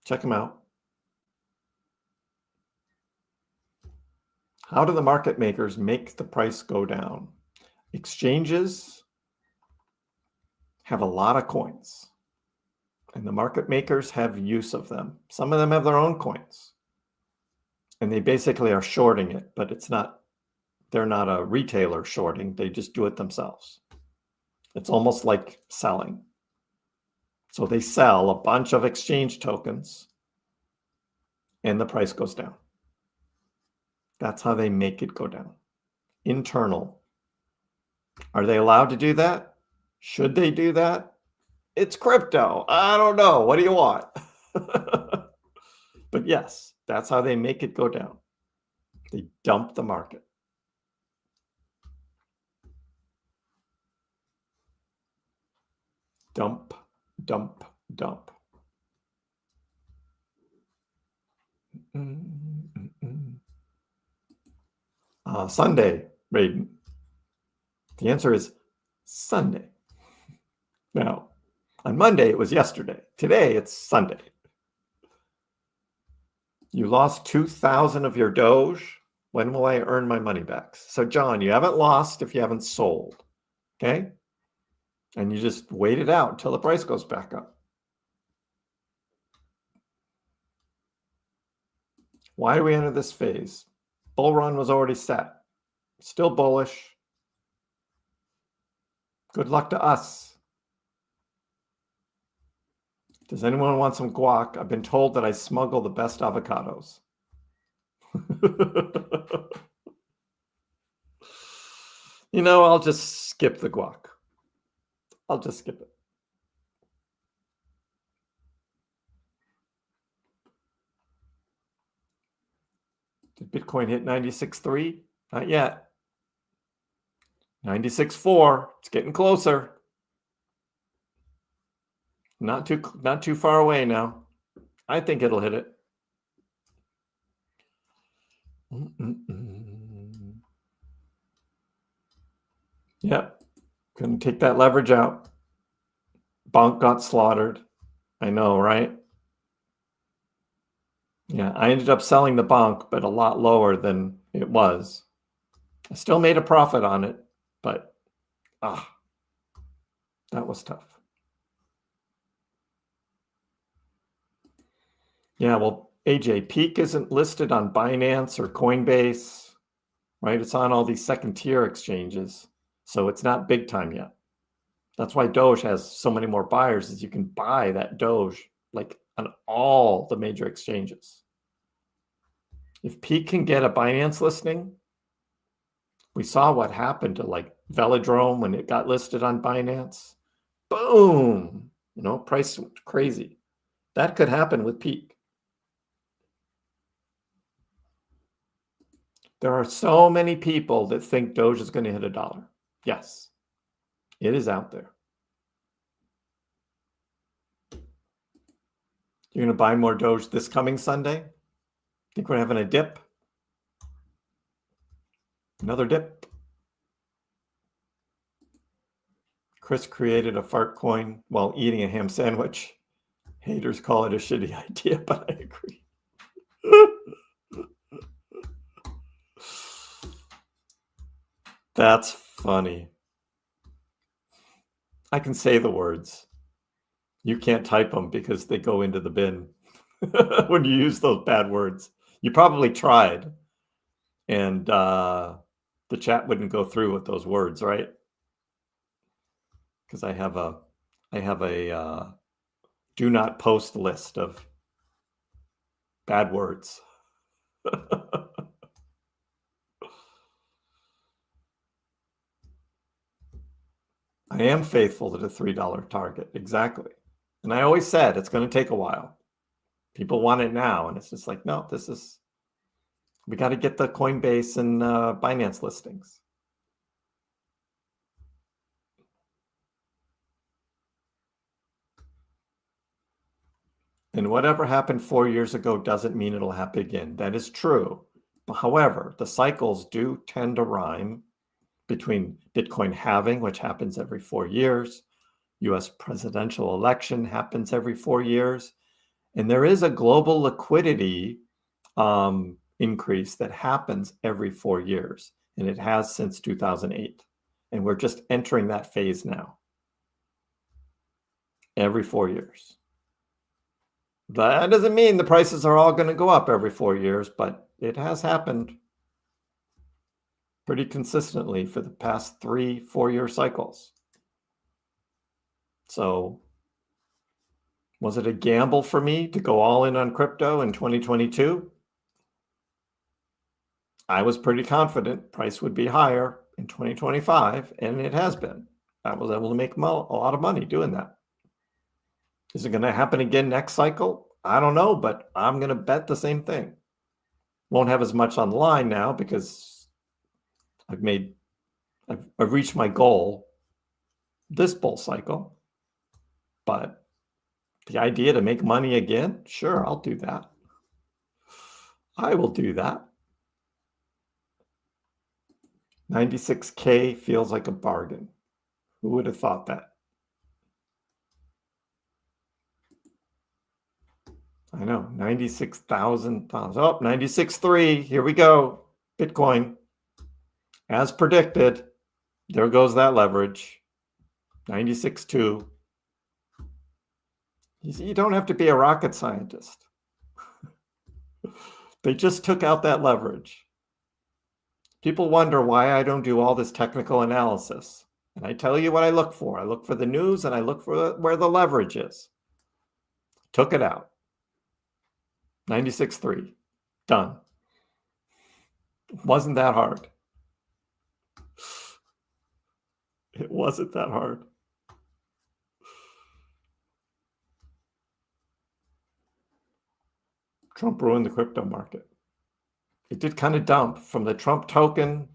Check them out. How do the market makers make the price go down? Exchanges have a lot of coins, and the market makers have use of them. Some of them have their own coins, and they basically are shorting it, but they're not a retailer shorting. They just do it themselves. It's almost like selling. So they sell a bunch of exchange tokens, and the price goes down. That's how they make it go down. Internal. Are they allowed to do that? Should they do that? It's crypto. I don't know. What do you want? But yes, that's how they make it go down. They dump the market. Dump, dump, dump. Sunday, Raiden. The answer is Sunday. Now, on Monday, it was yesterday. Today, it's Sunday. You lost 2,000 of your Doge. When will I earn my money back? So, John, you haven't lost if you haven't sold. Okay? And you just wait it out until the price goes back up. Why do we enter this phase? Bull run was already set. Still bullish. Good luck to us. Does anyone want some guac? I've been told that I smuggle the best avocados. I'll just skip the guac. I'll just skip it. Did Bitcoin hit 96.3? Not yet. 96.4. It's getting closer. Not too far away now. I think it'll hit it. Yep. Couldn't take that leverage out. Bonk got slaughtered. I know, right? Yeah, I ended up selling the bonk, but a lot lower than it was. I still made a profit on it, but that was tough. Yeah, well, AJ, Peak isn't listed on Binance or Coinbase, right? It's on all these second-tier exchanges, so it's not big time yet. That's why Doge has so many more buyers, is you can buy that Doge like on all the major exchanges. If Peak can get a Binance listing, we saw what happened to like Velodrome when it got listed on Binance. Boom! Price went crazy. That could happen with Peak. There are so many people that think Doge is going to hit $1. Yes, it is out there. You're going to buy more Doge this coming Sunday? Think we're having a dip? Another dip? Kriss created a fart coin while eating a ham sandwich. Haters call it a shitty idea, but I agree. That's funny. I can say the words. You can't type them because they go into the bin when you use those bad words. You probably tried, and the chat wouldn't go through with those words, right? Because I have a do not post list of bad words. I am faithful to the $3 target. Exactly. And I always said it's going to take a while. People want it now. And it's just like, no, we got to get the Coinbase and Binance listings. And whatever happened 4 years ago doesn't mean it'll happen again. That is true. However, the cycles do tend to rhyme between Bitcoin halving, which happens every 4 years, US presidential election happens every 4 years, and there is a global liquidity increase that happens every 4 years, and it has since 2008. And we're just entering that phase now. Every 4 years. That doesn't mean the prices are all going to go up every 4 years, but it has happened pretty consistently for the past 3-4 year cycles. So was it a gamble for me to go all in on crypto in 2022? I was pretty confident price would be higher in 2025, and it has been. I was able to make a lot of money doing that. Is it going to happen again next cycle? I don't know, but I'm going to bet the same thing. Won't have as much online now because I've reached my goal this bull cycle. But the idea to make money again, sure, I'll do that. I will do that. 96K feels like a bargain. Who would have thought that? I know, 96,000. Oh, 96.3. Here we go. Bitcoin. As predicted, there goes that leverage. 96.2. You don't have to be a rocket scientist. They just took out that leverage. People wonder why I don't do all this technical analysis. And I tell you what I look for. I look for the news and I look for where the leverage is. Took it out. 96.3. Done. Wasn't that hard. It wasn't that hard. Trump ruined the crypto market. It did kind of dump from the Trump token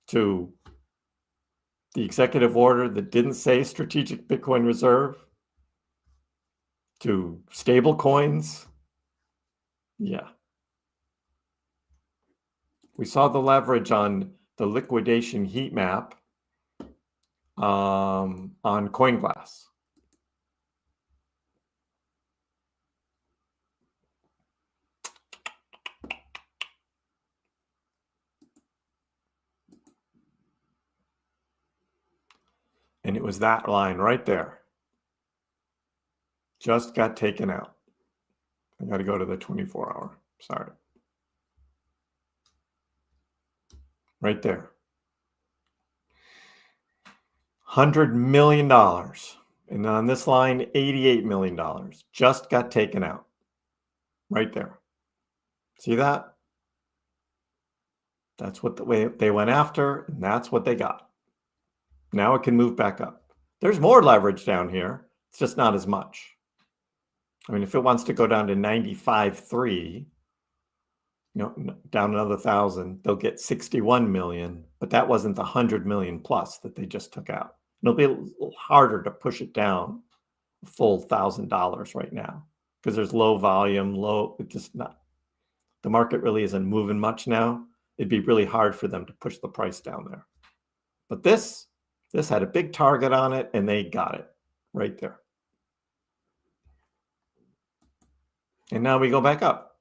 to the executive order that didn't say strategic Bitcoin reserve to stable coins. Yeah. We saw the leverage on the liquidation heat map on CoinGlass. And it was that line right there. Just got taken out. I got to go to the 24-hour. Sorry. Right there. $100 million. And on this line, $88 million. Just got taken out. Right there. See that? That's what the way they went after, and that's what they got. Now it can move back up. There's more leverage down here. It's just not as much. I mean, if it wants to go down to 95.3, down another 1,000, they'll get 61 million, but that wasn't the 100 million plus that they just took out. It'll be a little harder to push it down a full $1,000 right now because there's low volume, it's just not, the market really isn't moving much now. It'd be really hard for them to push the price down there. But this had a big target on it, and they got it right there. And now we go back up.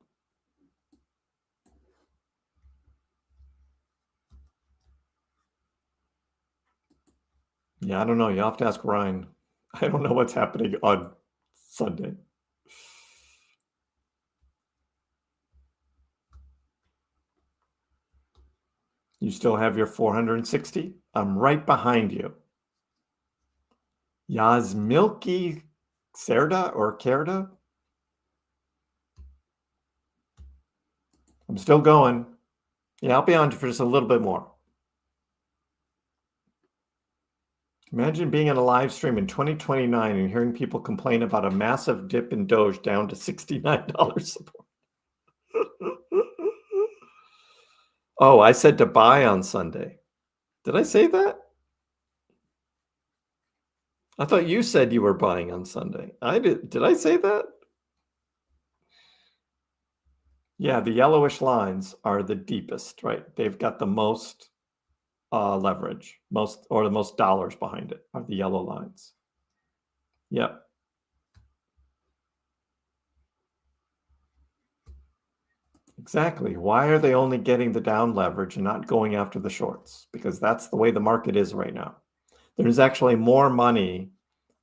Yeah, I don't know. You'll have to ask Ryan. I don't know what's happening on Sunday. You still have your 460? I'm right behind you. Yazmilki Serda or Kerda? I'm still going. Yeah, I'll be on for just a little bit more. Imagine being in a live stream in 2029 and hearing people complain about a massive dip in Doge down to $69 support. Oh, I said to buy on Sunday. Did I say that? I thought you said you were buying on Sunday. I did. Did I say that? Yeah, the yellowish lines are the deepest, right? They've got the most leverage, the most dollars behind it are the yellow lines. Yep. Exactly. Why are they only getting the down leverage and not going after the shorts? Because that's the way the market is right now. There's actually more money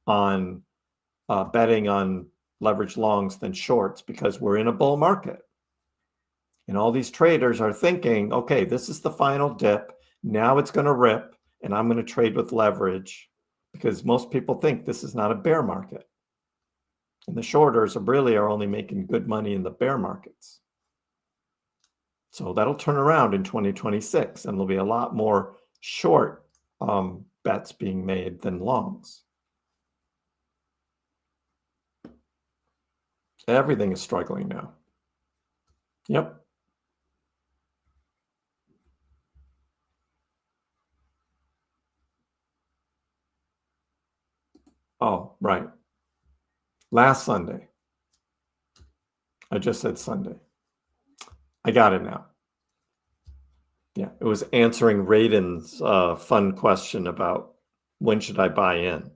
on betting on leverage longs than shorts because we're in a bull market. And all these traders are thinking, okay, this is the final dip. Now it's going to rip, and I'm going to trade with leverage because most people think this is not a bear market. And the shorters are only making good money in the bear markets. So that'll turn around in 2026, and there'll be a lot more short bets being made than longs. Everything is struggling now. Yep. Oh, right. Last Sunday. I just said Sunday. I got it now. Yeah, it was answering Raiden's fun question about when should I buy in?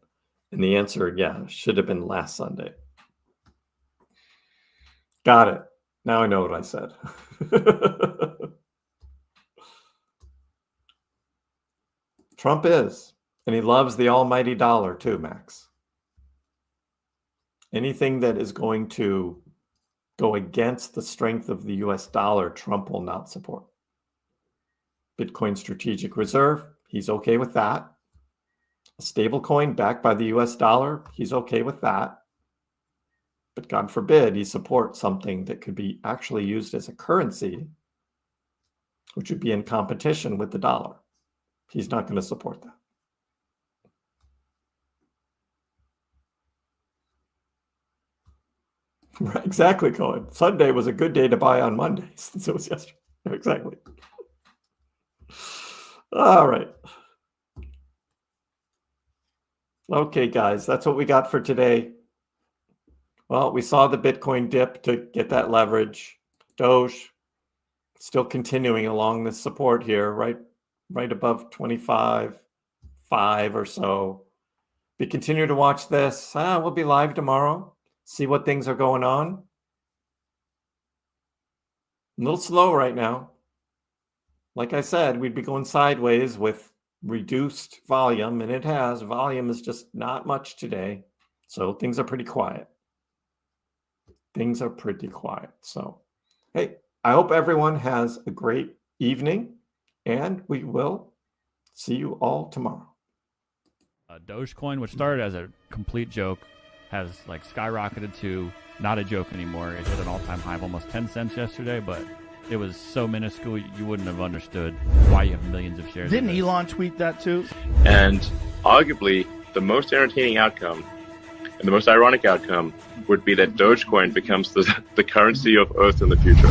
And the answer, yeah, should have been last Sunday. Got it. Now I know what I said. Trump is, and he loves the almighty dollar too, Max. Anything that is going to go against the strength of the US dollar, Trump will not support. Bitcoin strategic reserve, he's okay with that. A stable coin backed by the US dollar, he's okay with that. But God forbid he supports something that could be actually used as a currency, which would be in competition with the dollar. He's not going to support that. Right, exactly, Cohen. Sunday was a good day to buy on Monday since it was yesterday. Exactly. All right. Okay, guys, that's what we got for today. Well, we saw the Bitcoin dip to get that leverage. Doge still continuing along this support here, right above 25.5 or so. We continue to watch this. We'll be live tomorrow. See what things are going on. A little slow right now. Like I said, we'd be going sideways with reduced volume, and it has. Volume is just not much today. So things are pretty quiet. Things are pretty quiet. So, hey, I hope everyone has a great evening, and we will see you all tomorrow. Dogecoin, which started as a complete joke, has like skyrocketed to not a joke anymore. It hit an all-time high of almost 10 cents yesterday, but it was so minuscule you wouldn't have understood why you have millions of shares. Didn't Elon tweet that too? And arguably, the most entertaining outcome and the most ironic outcome would be that Dogecoin becomes the currency of Earth in the future.